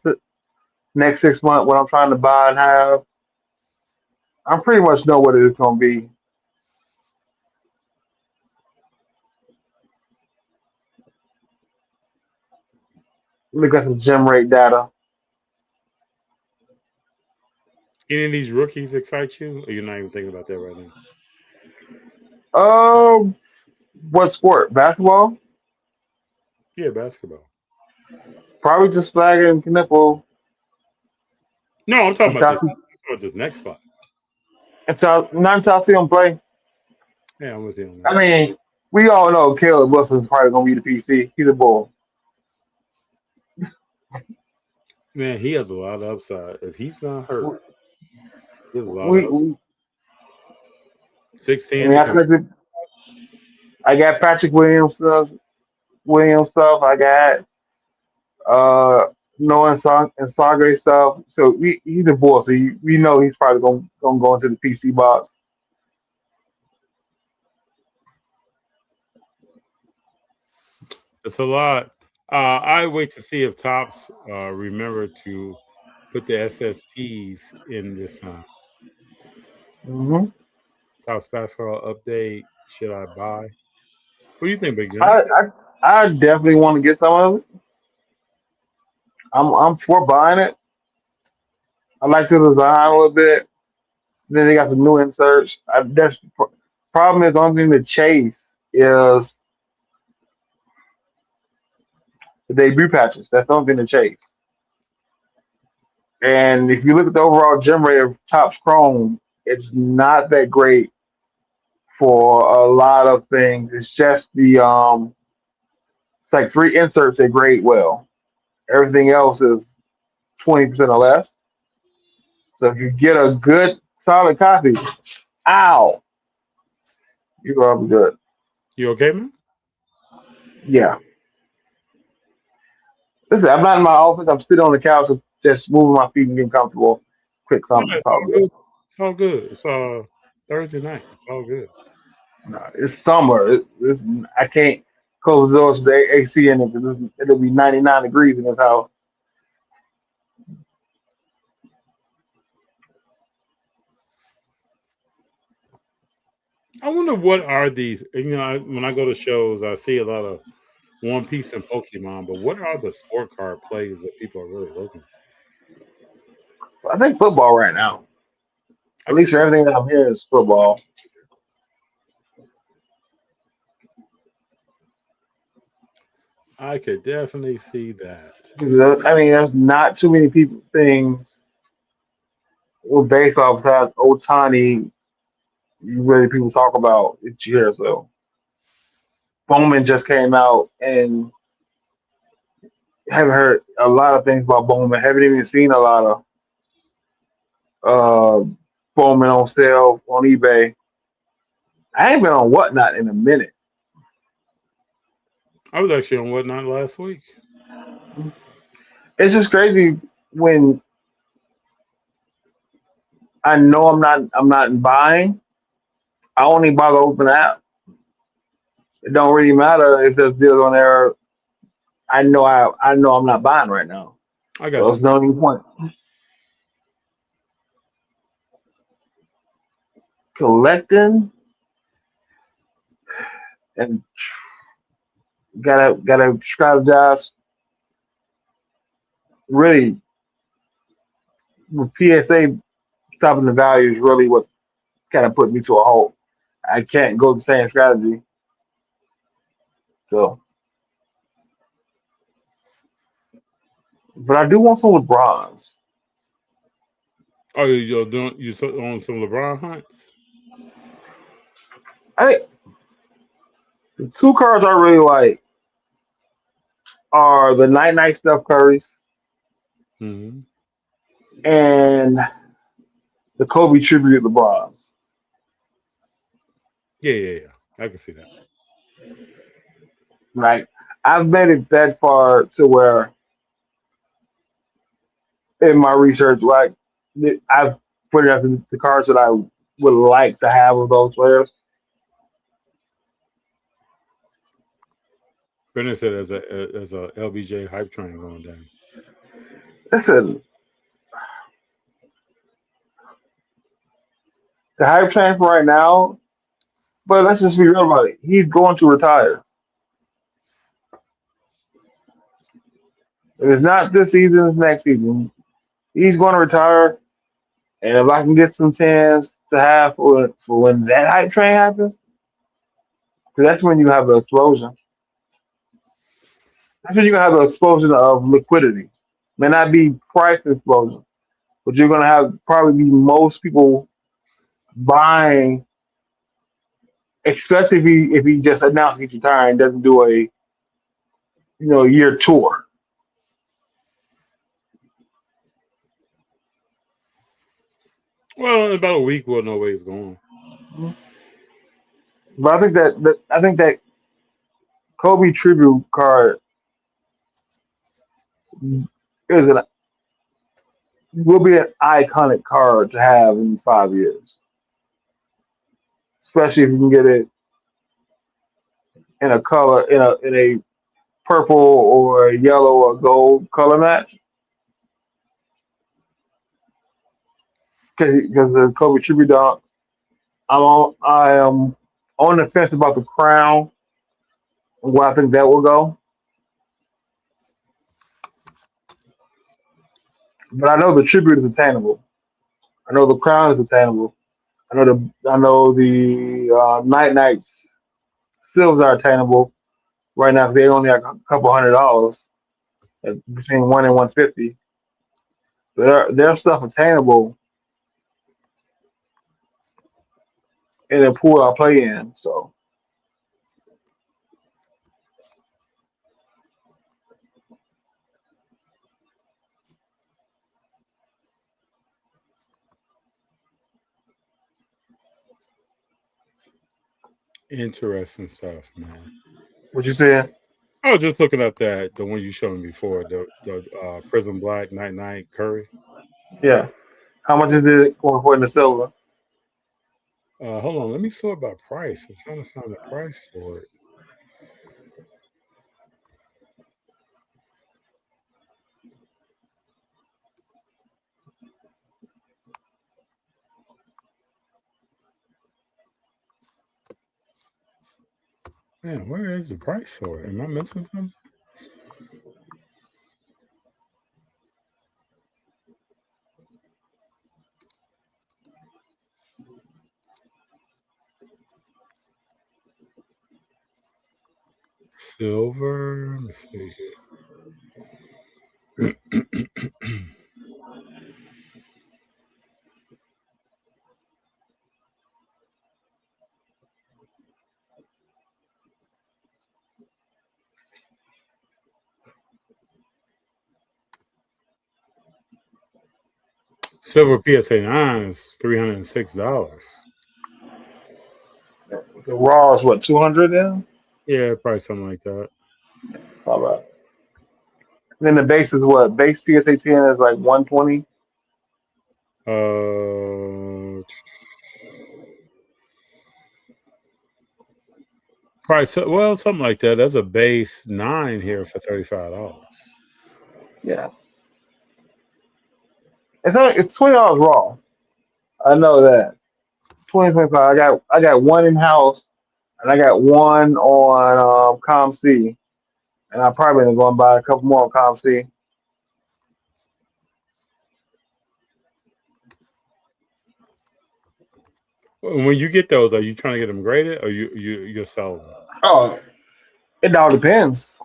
next 6 months what I'm trying to buy and have. I pretty much know what it is gonna be. Look at some gem rate data. Any of these rookies excite you, or you're not even thinking about that right now? Um, what sport? Basketball? Yeah, basketball. Probably just Flagger and Knipple No, I'm talking about until this. I'm talking about this next class. not until I see them play. Yeah, I'm with you on I that. mean, we all know Caleb Wilson's probably gonna be the PC. He's a bull. Man, he has a lot of upside. If he's not hurt, he has a lot of We, upside. we I 6'10" mean, to come. I got Patrick Williams stuff. I got uh Noah and Sagre stuff. So he's a bull. So we know he's probably gonna go into the PC box. It's a lot. I wait to see if Tops remember to put the SSPs in this time. Hmm. Tops basketball update. Should I buy? What do you think, Big John? I, I I definitely want to get some of it. I'm for buying it. I like the design a little bit. Then they got some new inserts. That's problem is the only thing to chase is the debut patches. That's the only thing to chase. And if you look at the overall gem rate of Topps Chrome, it's not that great for a lot of things. It's just it's like three inserts that grade well. Everything else is 20% or less. So if you get a good solid copy, ow, you're gonna be good. You okay, man? Yeah. Listen, I'm not in my office. I'm sitting on the couch, just moving my feet and getting comfortable. Click No, something. It's it's all all good. good. It's all good. It's Thursday night. It's all good. No, it's summer. I can't close the doors to the AC in it because it'll be 99 degrees in this house. I wonder what are these. When I go to shows, I see a lot of One Piece and Pokemon, but what are the sport card plays that people are really looking So I think football right now. for? I At can least for see. everything that I'm hearing is football. I could definitely see that. 'Cause, I mean, there's not too many things with baseball besides Otani. You really people talk about each year. So Bowman just came out, and haven't heard a lot of things about Bowman. Haven't even seen a lot of uh, Bowman on sale on eBay. I ain't been on Whatnot in a minute. I was actually on Whatnot last week. It's just crazy when I know I'm not buying. I only buy the open app. It don't really matter if there's deals on there. I know I'm not buying right now. I So got it's you. no any point. Collecting and gotta strategize. Really, with PSA stopping the value is really what kind of put me to a halt. I can't go the same strategy. So, but I do want some LeBrons. Oh, you're doing on some LeBron hunts? I think the two cards I really like are the Night Night Steph Currys Mm-hmm. and the Kobe tribute LeBrons. Yeah. I can see that. Like I've made it that far to where in my research, like I've put it as the cards that I would like to have of those players. Brennan said there's a LBJ hype train going down. Listen, the hype train for right now, but let's just be real about it. He's going to retire. If it's not this season, it's next season. He's going to retire, and if I can get some chance to have for when that hype train happens, 'cause that's when you have an explosion. That's when you're gonna have an explosion of liquidity. May not be price explosion, but you're gonna have probably be most people buying, especially if he just announces he's retiring, doesn't do a year tour. Well, in about a week we'll know where he's going. But I think that Kobe tribute card is an will be an iconic card to have in 5 years, especially if you can get it in a color in a purple or a yellow or gold color match. Because the Kobe tribute dog, I am on the fence about the crown and where I think that will go. But I know the tribute is attainable. I know the crown is attainable. I know the night nights sills are attainable right now. 'Cause they only like a couple $100 between 1 and 150. So their stuff attainable in the pool I play in. So Interesting stuff, man. what you saying? I was just looking up the one you showed me before, the Prism Black Night Curry. Yeah. How much is it going for in the silver? Hold on, let me sort by price. I'm trying to find the price for it. Man, where is the price for it? Am I missing something? Silver. Let's see here. Silver PSA 9 is $306. The raw is what, 200 then? Yeah, probably something like that. All right. Then the base is what? Base PSA 10 is like 120. Uh, Probably well, something like that. That's a base 9 here for $35. Yeah. It's $20 raw. I know that. 2025. I got one in house and I got one on ComC. And I'm probably gonna go and buy a couple more on ComC. When you get those, are you trying to get them graded, or you're selling them? Oh, it all depends.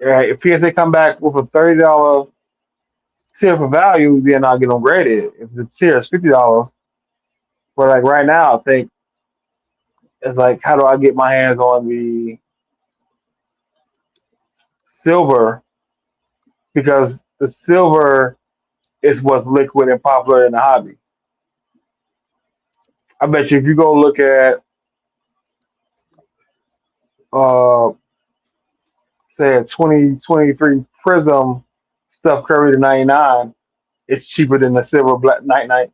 Yeah, if PSA come back with a $30 tier for value, then I'll get them graded. If the tier is $50, but like right now, I think it's like, how do I get my hands on the silver? Because the silver is what's liquid and popular in the hobby. I bet you if you go look at, uh, say, a 2023 Prism Steph Curry to 99, it's cheaper than the silver black night night.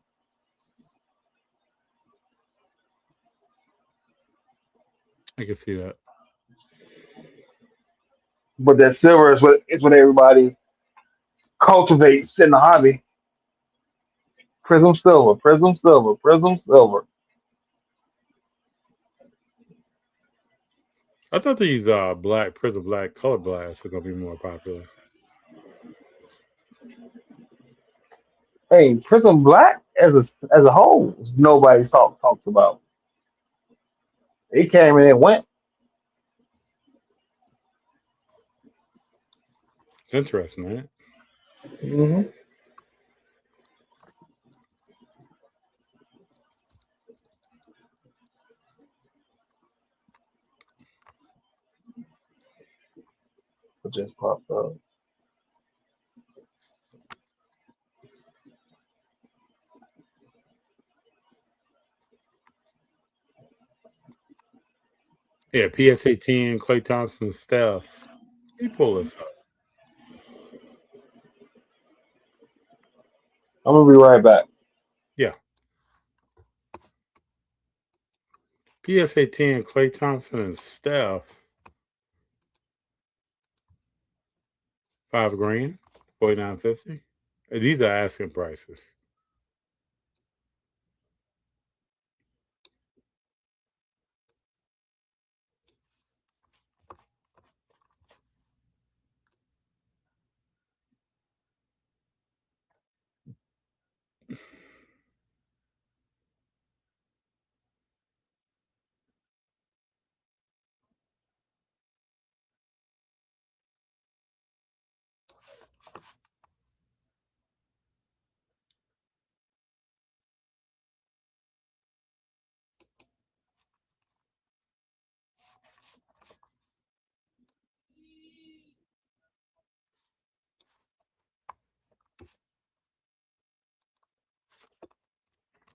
I can see that. But that silver is what everybody cultivates in the hobby. Prism silver, prism silver, prism silver. I thought these black prism black color glass are gonna be more popular. Hey, prism black as a whole, nobody talks about. It came and it went. It's interesting, ain't it? Hmm. It just popped up. Yeah, PSA 10, Clay Thompson, Steph. Let me pull this up. I'm gonna be right back. Yeah, PSA 10, Clay Thompson and Steph, 5 grand, 49.50. These are asking prices.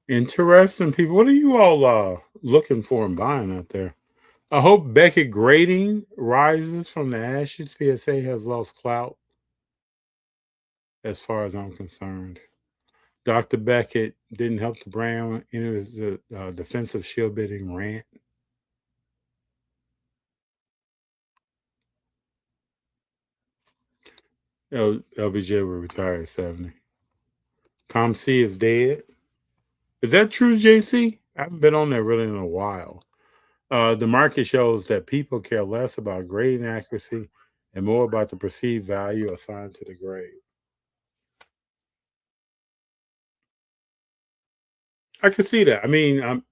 Interesting, people. What are you all looking for and buying out there? I hope Beckett grading rises from the ashes. PSA has lost clout as far as I'm concerned. Dr. Beckett didn't help the brand in his defensive shield bidding rant. LBJ will retire at 70. Tom C is dead. Is that true, JC? I haven't been on there really in a while. The market shows that people care less about grading accuracy and more about the perceived value assigned to the grade. I can see that. I mean,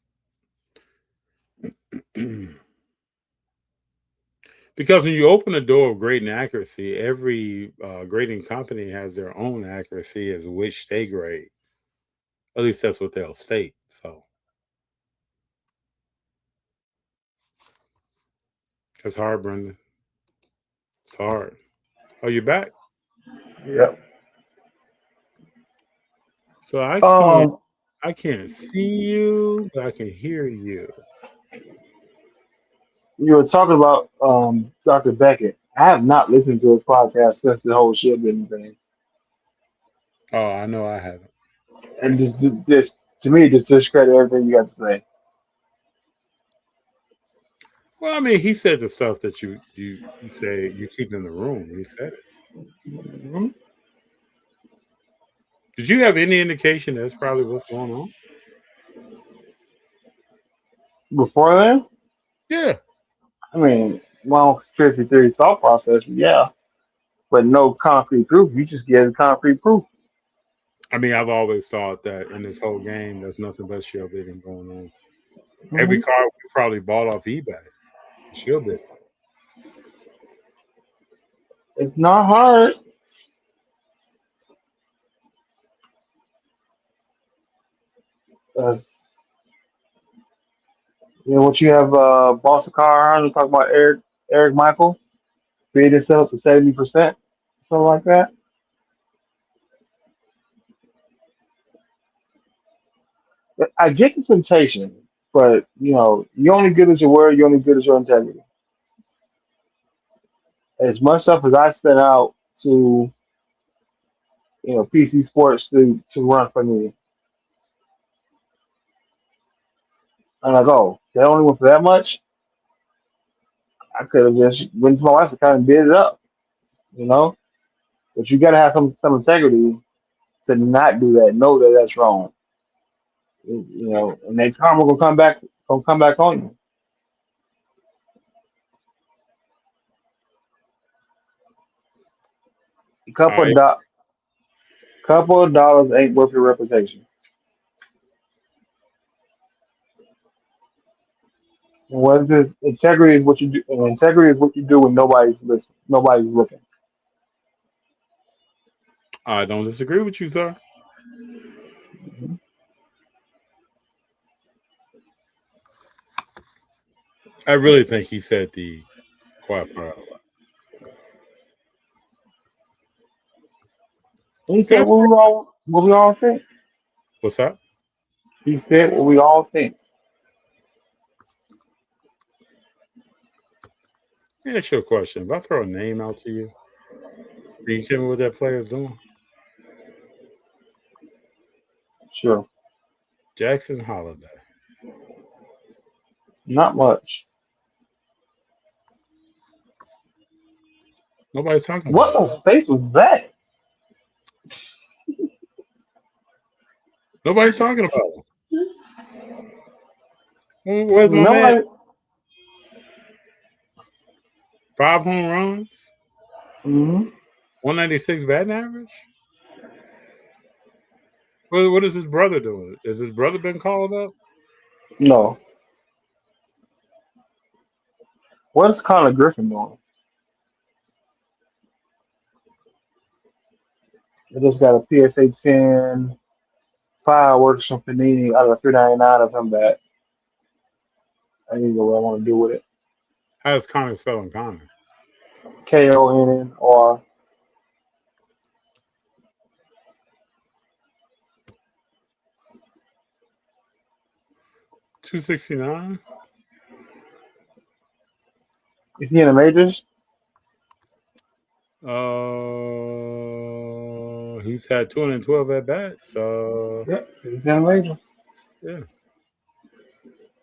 because when you open the door of grading accuracy, every grading company has their own accuracy as which they grade. At least that's what they'll state. So it's hard, Brendan. It's hard. Oh, you back? Yep. So Um, I can't see you, but I can hear you. you were talking about Dr. Beckett. I have not listened to his podcast since the whole Shielding thing, Oh, I know I haven't. and just to me, just discredit everything you got to say. Well, I mean, he said the stuff that you say you keep in the room. He said it. Mhm. Did you have any indication that's probably what's going on? Before then, Yeah. I mean, my own conspiracy theory thought process, yeah, but no concrete proof. You just get concrete proof. I mean, I've always thought that in this whole game, there's nothing but shield bidding going on. Every Hmm. car we probably bought off eBay, shield bidding. It's not hard. As you know, what you have Boston Car, I'm talking about Eric Michael, created sales to 70%, something like that. I get the temptation, but you're only good as your word, you're only good as your integrity. As much stuff as I sent out to PC Sports to run for me, I'm like, oh, they only went for that much. I could have just went to my wife's account and bid it up, you know. But you got to have some integrity to not do that. Know that that's wrong, and that karma gonna come back on you. A All couple of right. couple of dollars ain't worth your reputation. And what is it? Integrity is what you do. And integrity is what you do when nobody's listening, nobody's looking. I don't disagree with you, sir. Mhm. I really think he said the quiet part. He said Can I- what we all think. What's that? He said what we all think. Let me ask you a question. If I throw a name out to you, can you tell me what that player is doing? Sure, Jackson Holiday. not much. Nobody's talking about What him. the space was that? Nobody's talking about him. Where's my man? Nobody. 5 home runs, Hmm. 196 batting average. What is his brother doing? Has his brother been called up? No. What's Connor Griffin doing? I just got a PSA 10 fireworks from Panini out of 399 of him that I need to know what I want to do with it. How's Connor spelling Connor? KONN or 269. is he in the majors? He's had 212 at bats. Yep, he's in the majors. Yeah,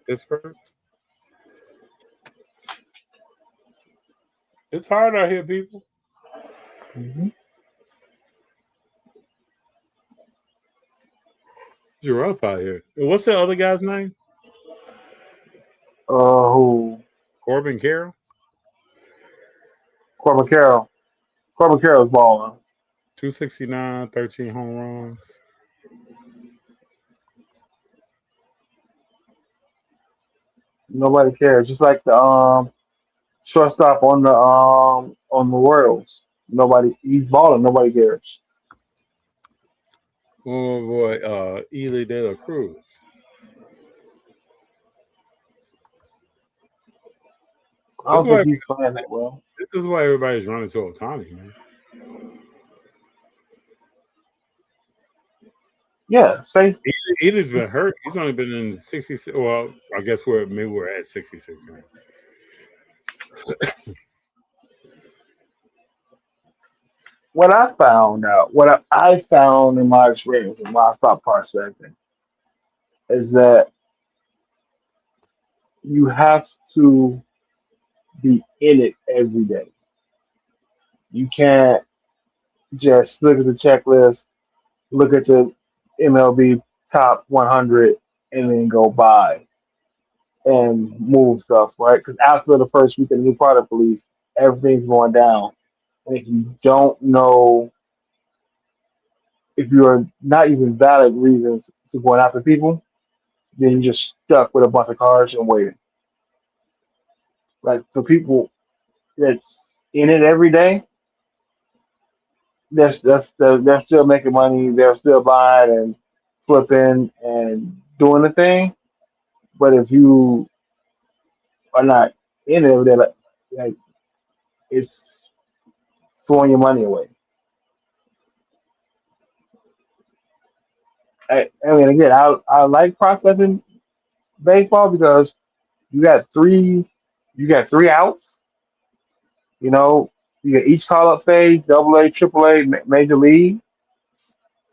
Pittsburgh. It's hard out here, people. Hmm. It's rough out here. What's the other guy's name? Who? Corbin Carroll. Corbin Carroll. Corbin Carroll's balling. 269, 13 home runs. Nobody cares. Just like the shortstop on the Royals. Nobody. He's balling. Nobody cares. Oh boy, Ely De La Cruz. I This is don't why think he's playing that well. this is why everybody's running to Otani, man. Yeah, safe. Ely's been hurt. He's only been in 66. Well, I guess maybe we're at 66 games. What I found in my experience when I stopped prospecting is that you have to be in it every day. You can't just look at the checklist, look at the MLB top 100, and then go by and move stuff, right? Because after the first week of the new product release, everything's going down. And if you don't know, if you're not using valid reasons to going after people, then you're just stuck with a bunch of cards and waiting. Like for people that's in it every day, they're still making money. They're still buying and flipping and doing the thing. But if you are not in it every day, like it's throwing your money away. I mean, again, I like prospecting baseball because you got three you got three outs. You know, you got each call up phase, double A, triple A, major league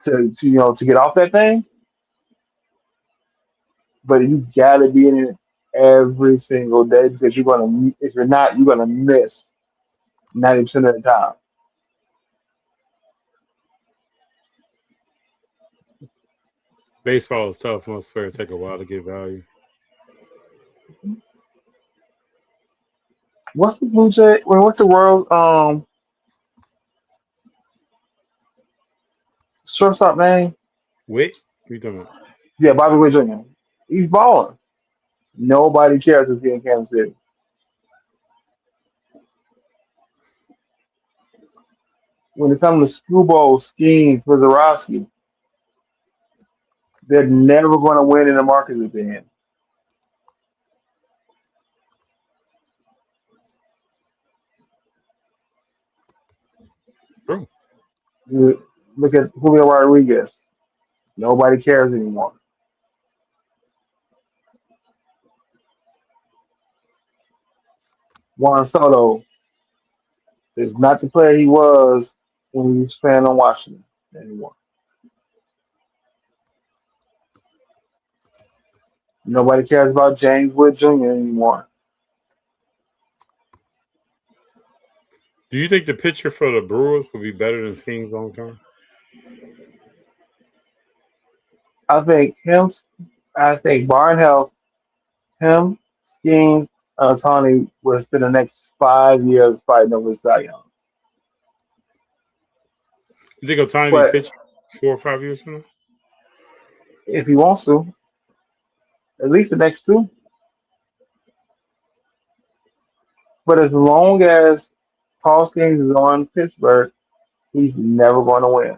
to get off that thing. But you gotta be in it every single day because if you're not, you're gonna miss 90% of the time. Baseball is tough. Most players take a while to get value. What's the Blue Jay? What's the world shortstop name? Wait, what you talking about? Yeah, Bobby Witt Jr. He's balling. Nobody cares who's getting Kansas City. When it comes to screwball schemes for Zarowski, they're never going to win in the markets at the end. True. You look at Julio Rodriguez. Nobody cares anymore. Juan Soto is not the player he was when he was playing on Washington anymore. Nobody cares about James Wood Jr. anymore. Do you think the pitcher for the Brewers will be better than Skeens long term? I think him. I think Barnhill, him, Skeens, Tony will spend the next 5 years fighting over Cy Young. You think Otani be But pitching 4 or 5 years from now? if he wants to, at least the next two. But as long as Paul Skeens is on Pittsburgh, he's never going to win.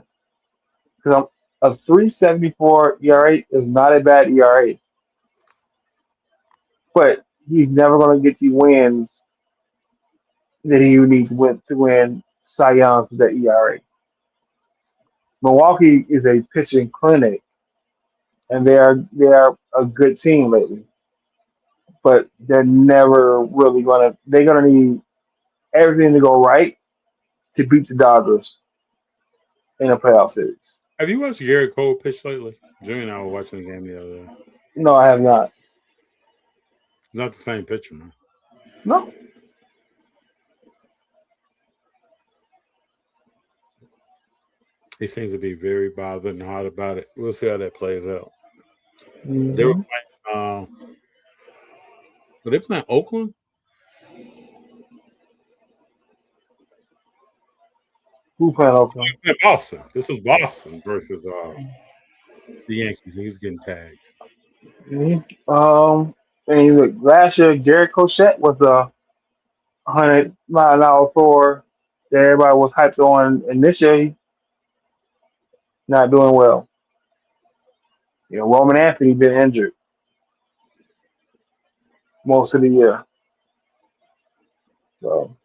Because a 3.74 ERA is not a bad ERA, but he's never going to get the wins that he needs to win Cy Young for the ERA. Milwaukee is a pitching clinic, and they are a good team lately, but they're never really gonna. They're gonna need everything to go right to beat the Dodgers in a playoff series. Have you watched Gary Cole pitch lately? Junior and I were watching the game the other day. No, I have not. He's not the same pitcher, man. No. He seems to be very bothered and hot about it. We'll see how that plays out. They were Hmm. playing. Were they playing Oakland? Who playing Oakland? Yeah, Boston. This was Boston versus the Yankees. He was getting tagged. Hmm. And look, last year Gary Cochette was a 100-mile-an-hour thrower that everybody was hyped on, and this year he's not doing well. Roman Anthony been injured most of the year, so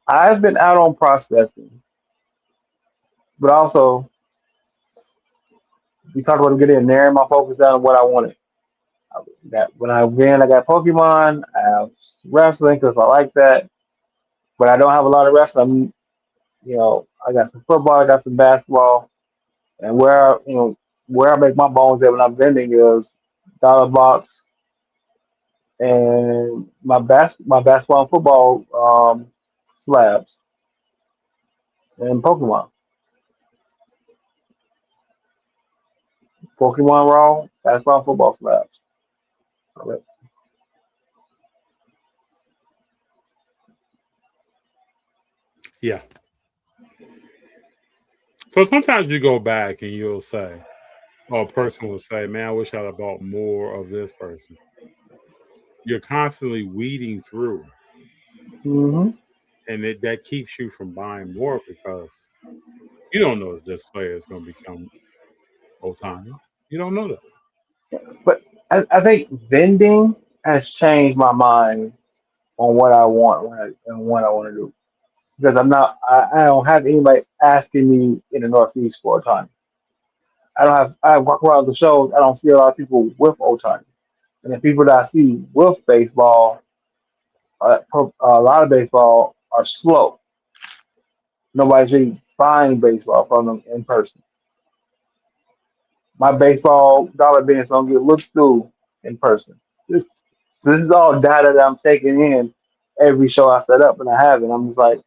I've been out on prospecting, but also we talked about getting narrowing my focus down on what I wanted. That when I win, I got Pokemon. I have wrestling because I like that, but I don't have a lot of wrestling. I got some football, I got some basketball, and where I make my bones at when I'm vending is dollar box and my basketball and football slabs and Pokemon Raw, basketball and football slabs. Okay. Yeah. So sometimes you go back and you'll say, or a person will say, man, I wish I'd have bought more of this person. You're constantly weeding through, Hmm. and that keeps you from buying more because you don't know that this player is going to become Otani. You don't know that. But I think vending has changed my mind on what I want and what I want to do because I don't have anybody asking me in the Northeast for a time. I walk around the shows. I don't see a lot of people with Otani, and the people that I see with baseball, a lot of baseball are slow. Nobody's really buying baseball from them in person. My baseball dollar bins don't get looked through in person. This is all data that I'm taking in every show I set up, and I have it. I'm just like,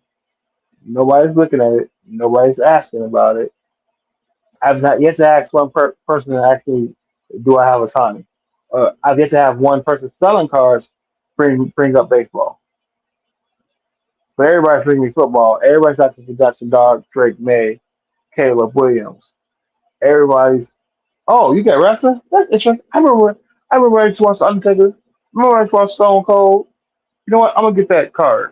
nobody's looking at it. Nobody's asking about it. I've not yet to ask one person to ask me, do I have a Tony? I've yet to have one person selling cards bring up baseball. But everybody's bringing me football. Everybody's out for Jackson Dog, Drake May, Caleb Williams. Everybody's, oh, you got wrestling? That's interesting. I remember I used to watch The Undertaker. I remember I used to watch Stone Cold. You know what? I'm gonna get that card,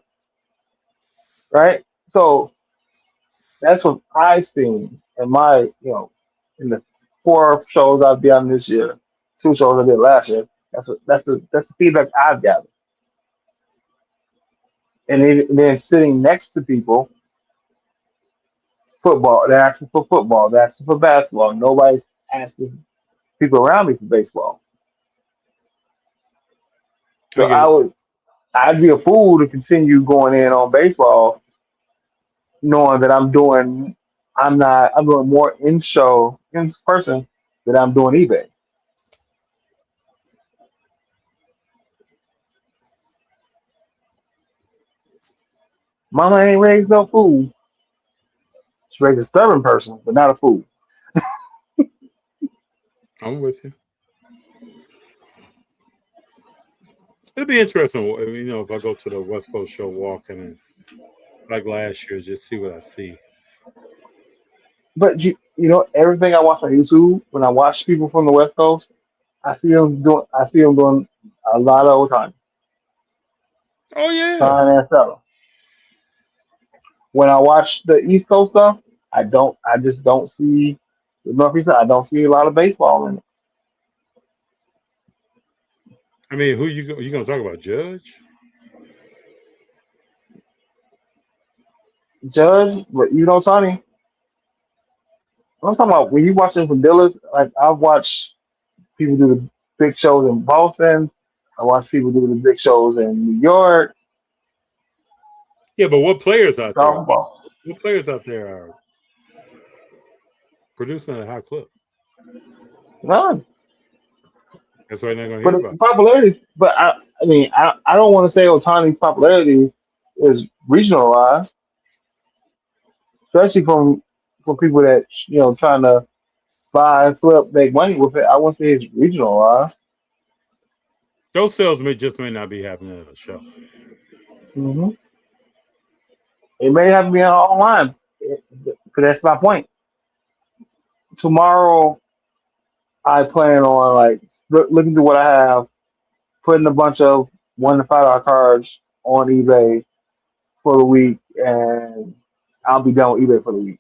right? So that's what I've seen in in the four shows I've been on this year, two shows I did last year. That's the feedback I've gathered. And then sitting next to people, football, they're asking for football, they're asking for basketball. Nobody's asking people around me for baseball. I So get it. I'd be a fool to continue going in on baseball, knowing that I'm doing more in person than I'm doing eBay. Mama ain't raised no fool. She raised a stubborn person, but not a fool. I'm with you. It'd be interesting, if I go to the West Coast show walking and like last year, just see what I see. But everything I watch on YouTube, when I watch people from the West Coast, I see them doing a lot of overtime, Oh yeah. sign and selling. When I watch the East Coast stuff, I just don't see the Northeast. I don't see a lot of baseball in it. I mean, you gonna talk about Judge? Judge, but Tony. I'm talking about when you watch them from Dillard. Like I've watched people do the big shows in Boston. I watch people do the big shows in New York. Yeah, but what players out there? Softball. What players out there are producing at a high clip? None. That's why you're not gonna But hear the about popularity, but I mean, I don't want to say Otani's popularity is regionalized, especially from people that trying to buy, flip, make money with it. I wouldn't say it's regionalized. it. Those sales may not be happening at a show. Hmm. It may have to be online, because that's my point. Tomorrow, I plan on like looking through what I have, putting a bunch of $1 to $5 cards on eBay for the week, and I'll be done with eBay for the week.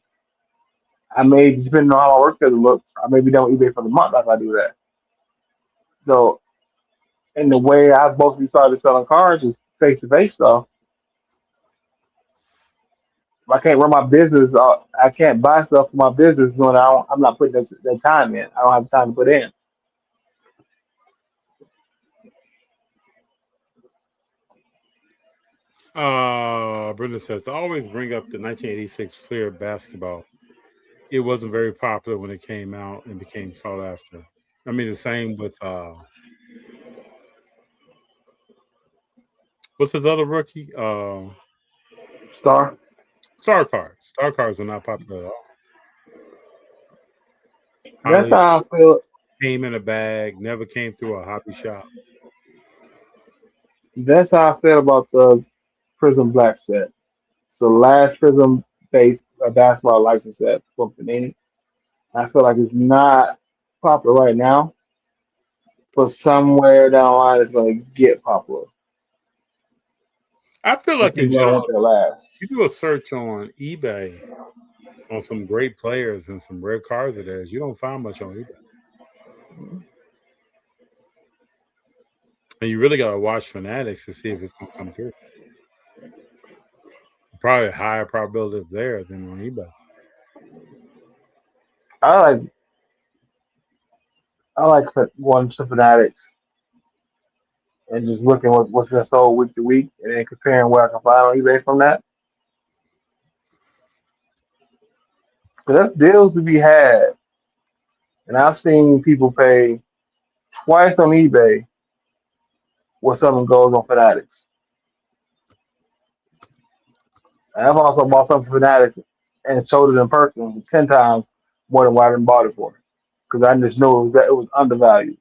I may, depending on how my work schedule looks, I may be done with eBay for the month if I do that. So, and the way I've mostly started selling cars is face to face stuff. I can't run my business. I can't buy stuff for my business when I'm not putting that time in. I don't have time to put in. Brenda says, I always bring up the 1986 Fleer basketball. It wasn't very popular when it came out and became sought after. I mean, the same with what's his other rookie? Star. Star cards. Star cards were not popular at all. That's Highly how I feel. came in a bag, never came through a hobby shop. That's how I feel about the Prism Black set. It's the last Prism based basketball license set from Panini. I feel like it's not popular right now, but somewhere down the line it's going to get popular. I feel And like in people don't general, want that last. you do a search on eBay on some great players and some rare cards of theirs, you don't find much on eBay. And you really got to watch Fanatics to see if it's going to come through. Probably a higher probability of there than on eBay. I like going to Fanatics and just looking what's been sold week to week and then comparing what I can find on eBay from that. But that's deals to be had. And I've seen people pay twice on eBay what something goes on Fanatics. And I've also bought something from Fanatics and sold it in person 10 times more than what I done bought it for. Because I just knew it was undervalued.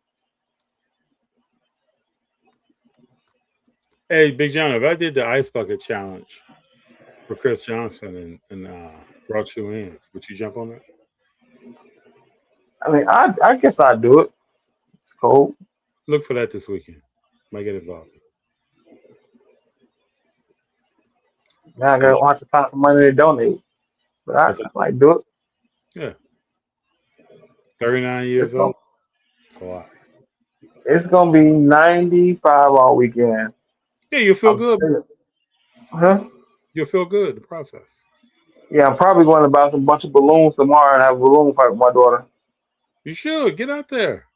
Hey, Big John, if I did the Ice Bucket Challenge for Chris Johnson and brought you in, would you jump on that? I mean, I guess I'd do it. It's cold. Look for that this weekend. Might get involved. Now I gotta want to find some money to donate. But I might do it. Yeah. 39 years old. That's a lot. It's gonna be 95 all weekend. Yeah, you'll feel good. Huh? You'll feel good, the process. Yeah, I'm probably going to buy some bunch of balloons tomorrow and have a balloon fight with my daughter. You should. Get out there.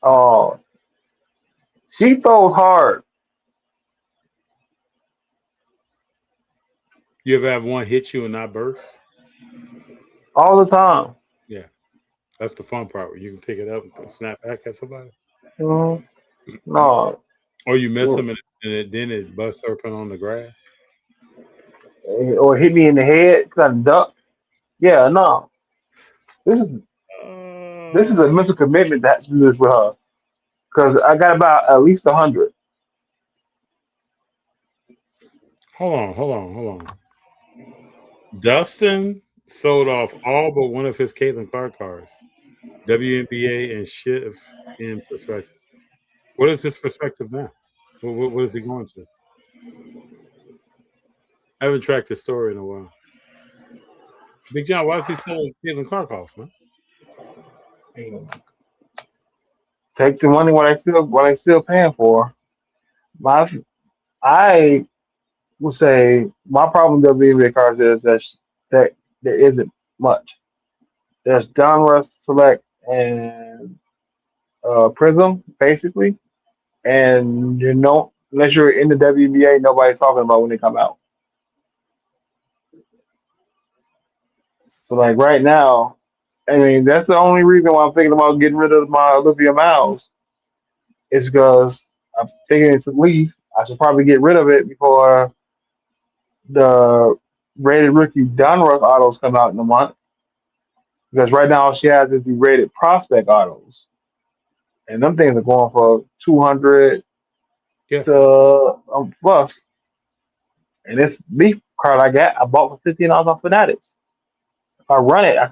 Oh, she throws hard. You ever have one hit you and not burst? All the time. Yeah. That's the fun part where you can pick it up and snap back at somebody. Mm-hmm. No. Or you miss them and then it busts open on the grass. Or hit me in the head because I ducked. Yeah, no. This is a mental commitment to have to do this with her. Because I got about at least 100. Hold on. Dustin sold off all but one of his Caitlin Clark cards. WNBA and Shift in perspective. What is his perspective now? What is he going to? I haven't tracked his story in a while. Big John, why is he selling Caitlin Clark off, man? Take the money what I still paying for. I would say my problem with WNBA cards is that there isn't much. There's Donruss Select and Prism, basically. And unless you're in the WNBA, nobody's talking about when they come out. So like right now, I mean that's the only reason why I'm thinking about getting rid of my Olivia Miles is because I'm thinking it's a leaf. I should probably get rid of it before the rated rookie Donruss autos come out in a month. Because right now all she has is the rated prospect autos. And them things are going for 200 to plus. And this leaf card I bought for $15 on Fanatics. If I run it, I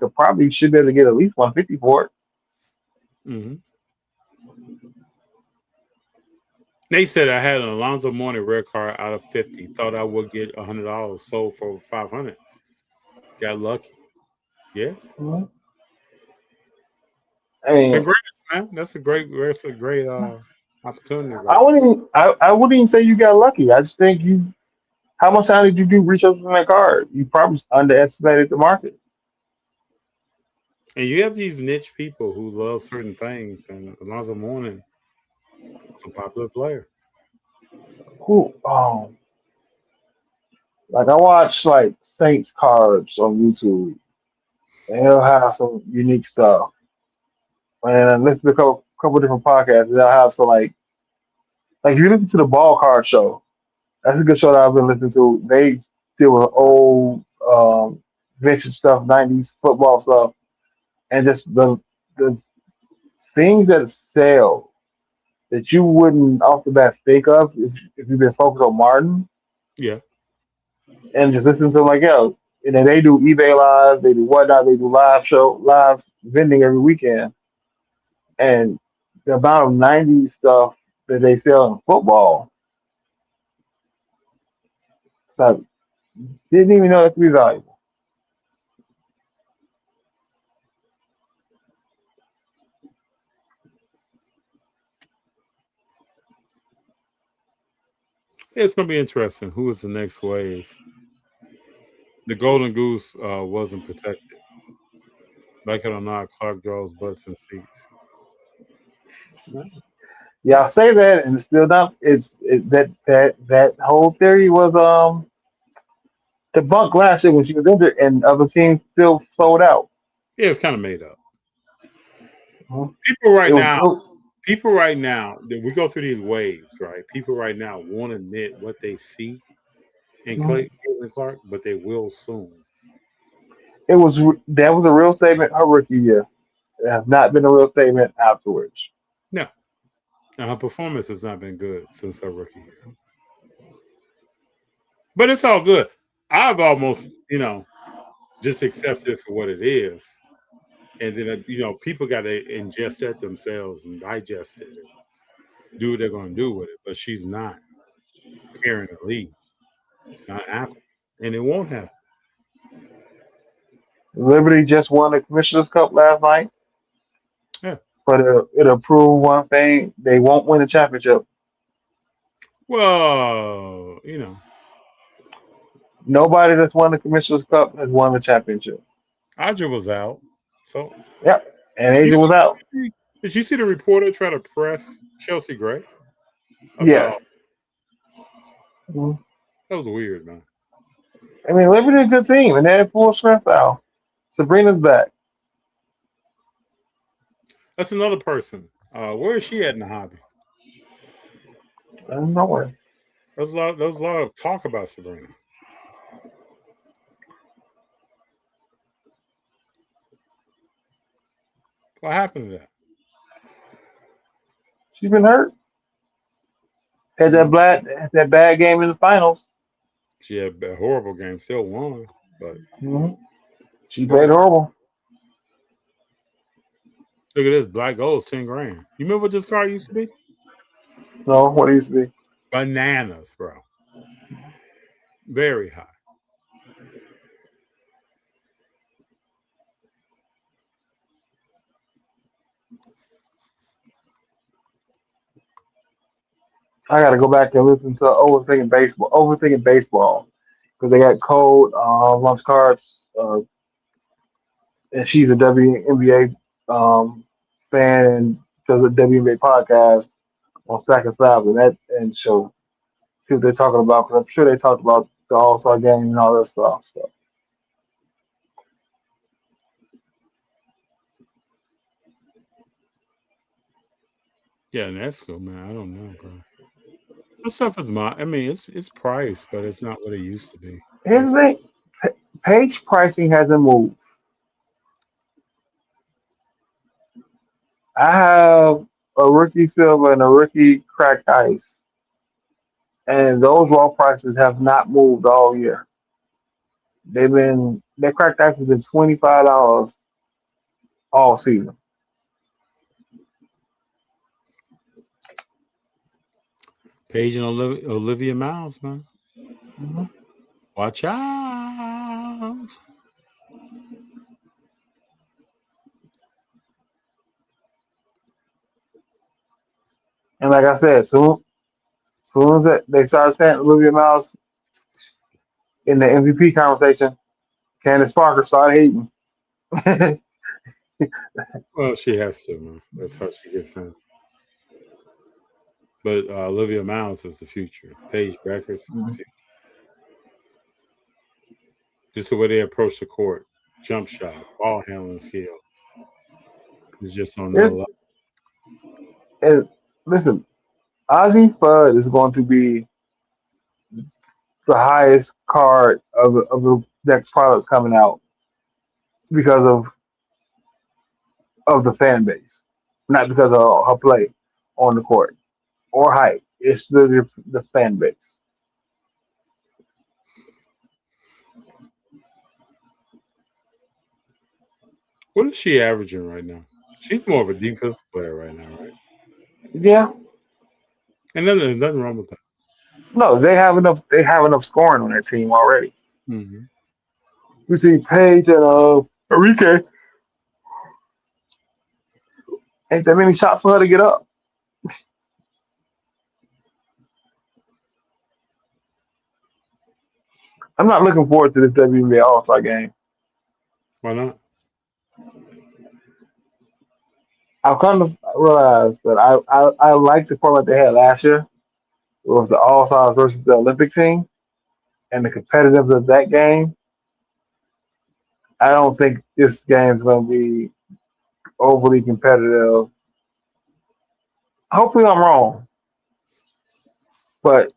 should be able to get at least 150 for it. Mm-hmm. Nate said I had an Alonzo Mourning rare card out of 50. Thought I would get $100. Sold for 500. Got lucky. Yeah. Mm-hmm. I mean, congrats, man. That's a great opportunity. Right? I wouldn't even say you got lucky. I just think How much time did you do research on that card? You probably underestimated the market. And you have these niche people who love certain things, and Alonzo Mourning is a popular player. Who? Like I watch like Saints cards on YouTube, and they'll have some unique stuff. And I listen to a couple different podcasts, and they'll have some like if you listen to the Ball Card Show. That's a good show that I've been listening to. They deal with old vintage stuff, '90s football stuff, and just the things that sell that you wouldn't off the bat think of if you've been focused on Martin Yeah. and just listening to them like, yo, and then they do eBay live, they do whatnot, they do live vending every weekend, and the amount of '90s stuff that they sell in football, so didn't even know that could be valuable. It's going to be interesting. Who is the next wave? The Golden Goose wasn't protected. Like it or not, Clark draws butts and seats. Yeah, I say that, and it's still not. That whole theory was debunked last year when she was injured, and other teams still sold out. Yeah, it's kind of made up. Mhm. People right It was now, built. we go through these waves, right? People right now won't admit what they see in Mhm. Caitlin Clark, but they will soon. That was a real statement her rookie year. It has not been a real statement afterwards. No, and her performance has not been good since her rookie year. But it's all good. I've almost, just accepted it for what it is. And then, people got to ingest that themselves and digest it and do what they're going to do with it. But she's not carrying the league. It's not happening. And it won't happen. Liberty just won the Commissioner's Cup last night, Yeah. but it'll prove one thing: they won't win the championship. Well, Nobody that's won the Commissioner's Cup has won the championship. Aja was out. So, Yep, and you Asia was out. see, did you see the reporter try to press Chelsea Gray about Yes. Mhm. that was weird, man. I mean, Liberty is a good team, and they had full strength out. Sabrina's back. That's another person. Where is she at in the hobby? I don't know where. There was a lot of talk about Sabrina. What happened to that? She's been hurt. Had that bad game in the finals. She had a horrible game, still won, but Hmm. She played horrible. horrible. Look at this, black gold, 10 grand. You remember what this car used to be? No, what do you see? Bananas, bro. Very high. I got to go back and listen to Overthinking baseball, because they got Cole lunch cards, and she's a WNBA fan and does a WNBA podcast on Sack and Slab, and show see what they're talking about. Because I'm sure they talked about the All Star game and all that stuff. So Yeah, and that's cool, man. I don't know, bro. This stuff is I mean, it's priced, but it's not what it used to be. here's the thing: page pricing hasn't moved. I have a rookie silver and a rookie cracked ice, and those raw prices have not moved all year. Their cracked ice has been $25 all season. Paige and Olivia Miles, man. Mhm. Watch out. And like I said, soon as they start saying Olivia Miles, in the MVP conversation, Candace Parker started hating. Well, she has to, man. That's how she gets in. But Olivia Miles is the future. Paige Beckers is the future. Just the way they approach the court, jump shot, ball handling skill is just on another It's, level. and listen, Ozzy Fudd is going to be the highest card of the next products coming out because of the fan base, not because of her play on the court or height. It's the fan base. What is she averaging right now? She's more of a defensive player right now, right? Yeah, And then there's nothing wrong with that. no, they have enough. They have enough scoring on their team already. Mm-hmm. We see Paige and Enrique. Ain't that many shots for her to get up. I'm not looking forward to this WNBA All Star game. Why not? I've kind of realized that I like the format they had last year. It was the All Stars versus the Olympic team and the competitiveness of that game. I don't think this game's going to be overly competitive. Hopefully, I'm wrong, but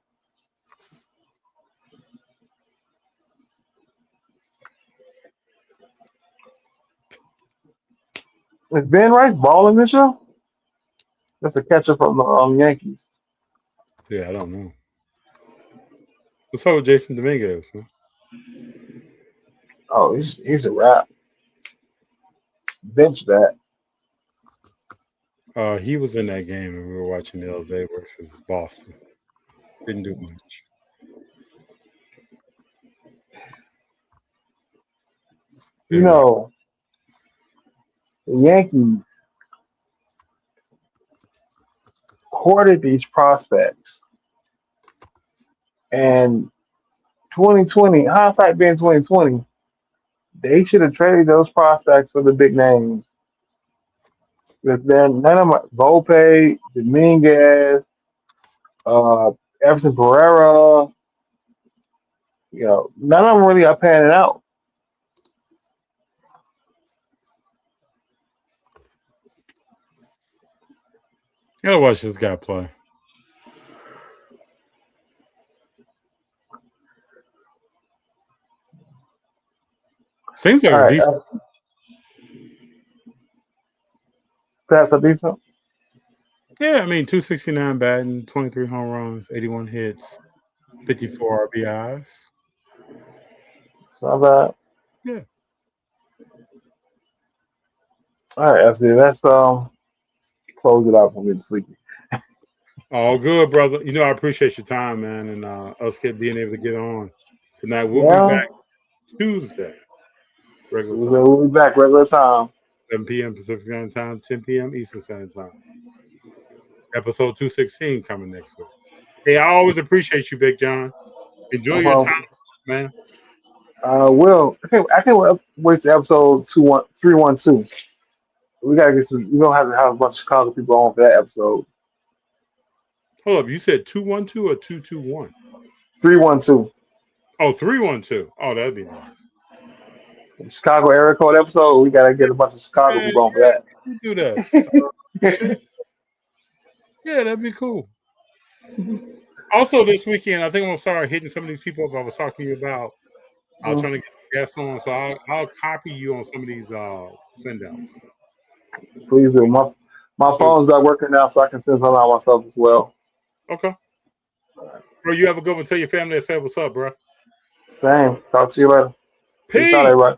is Ben Rice balling this year? That's a catcher from the Yankees. Yeah, I don't know. What's up with Jason Dominguez, man? Oh, he's a wrap. Bench that. He was in that game and we were watching the other day versus Boston. Didn't do much. You know, the Yankees courted these prospects, and 2020 hindsight being 2020, they should have traded those prospects for the big names. But then none of them, Volpe, Dominguez, uh, Everson Pereira, none of them really are panning out. You gotta watch this guy play. Seems like All a right, decent. stats are decent. Yeah, I mean, 269 batting, 23 home runs, 81 hits, 54 RBIs. It's not bad. Yeah. All right, FZ, let's close it out for me to sleep. All good, brother. You know, I appreciate your time, man, and us being able to get on tonight. We'll be Yeah, back Tuesday, regular time, we'll be back regular time. 7 p.m. Pacific Standard Time, 10 p.m. Eastern Standard Time. Episode 216 coming next week. Hey, I always appreciate you, Big John. Enjoy No your problem. time, man. Will, I think we'll wait to episode 312. We gotta get some. We don't have to have a bunch of Chicago people on for that episode. Hold up, you said 212 or 221? 312. Oh, 312. Oh, that'd be nice. Chicago area code episode. We gotta get a bunch of Chicago Man, people on for yeah, that. you do that. Yeah, that'd be cool. Also, this weekend, I think I'm gonna start hitting some of these people up I was talking to you about. I'm trying to get guests on, so I'll copy you on some of these send outs. Please do. My So, phone's not working now, so I can send something out myself as well. okay. Bro, you have a good one. Tell your family I said what's up, bro. Same. Talk to you later. Peace out, Peace. everybody.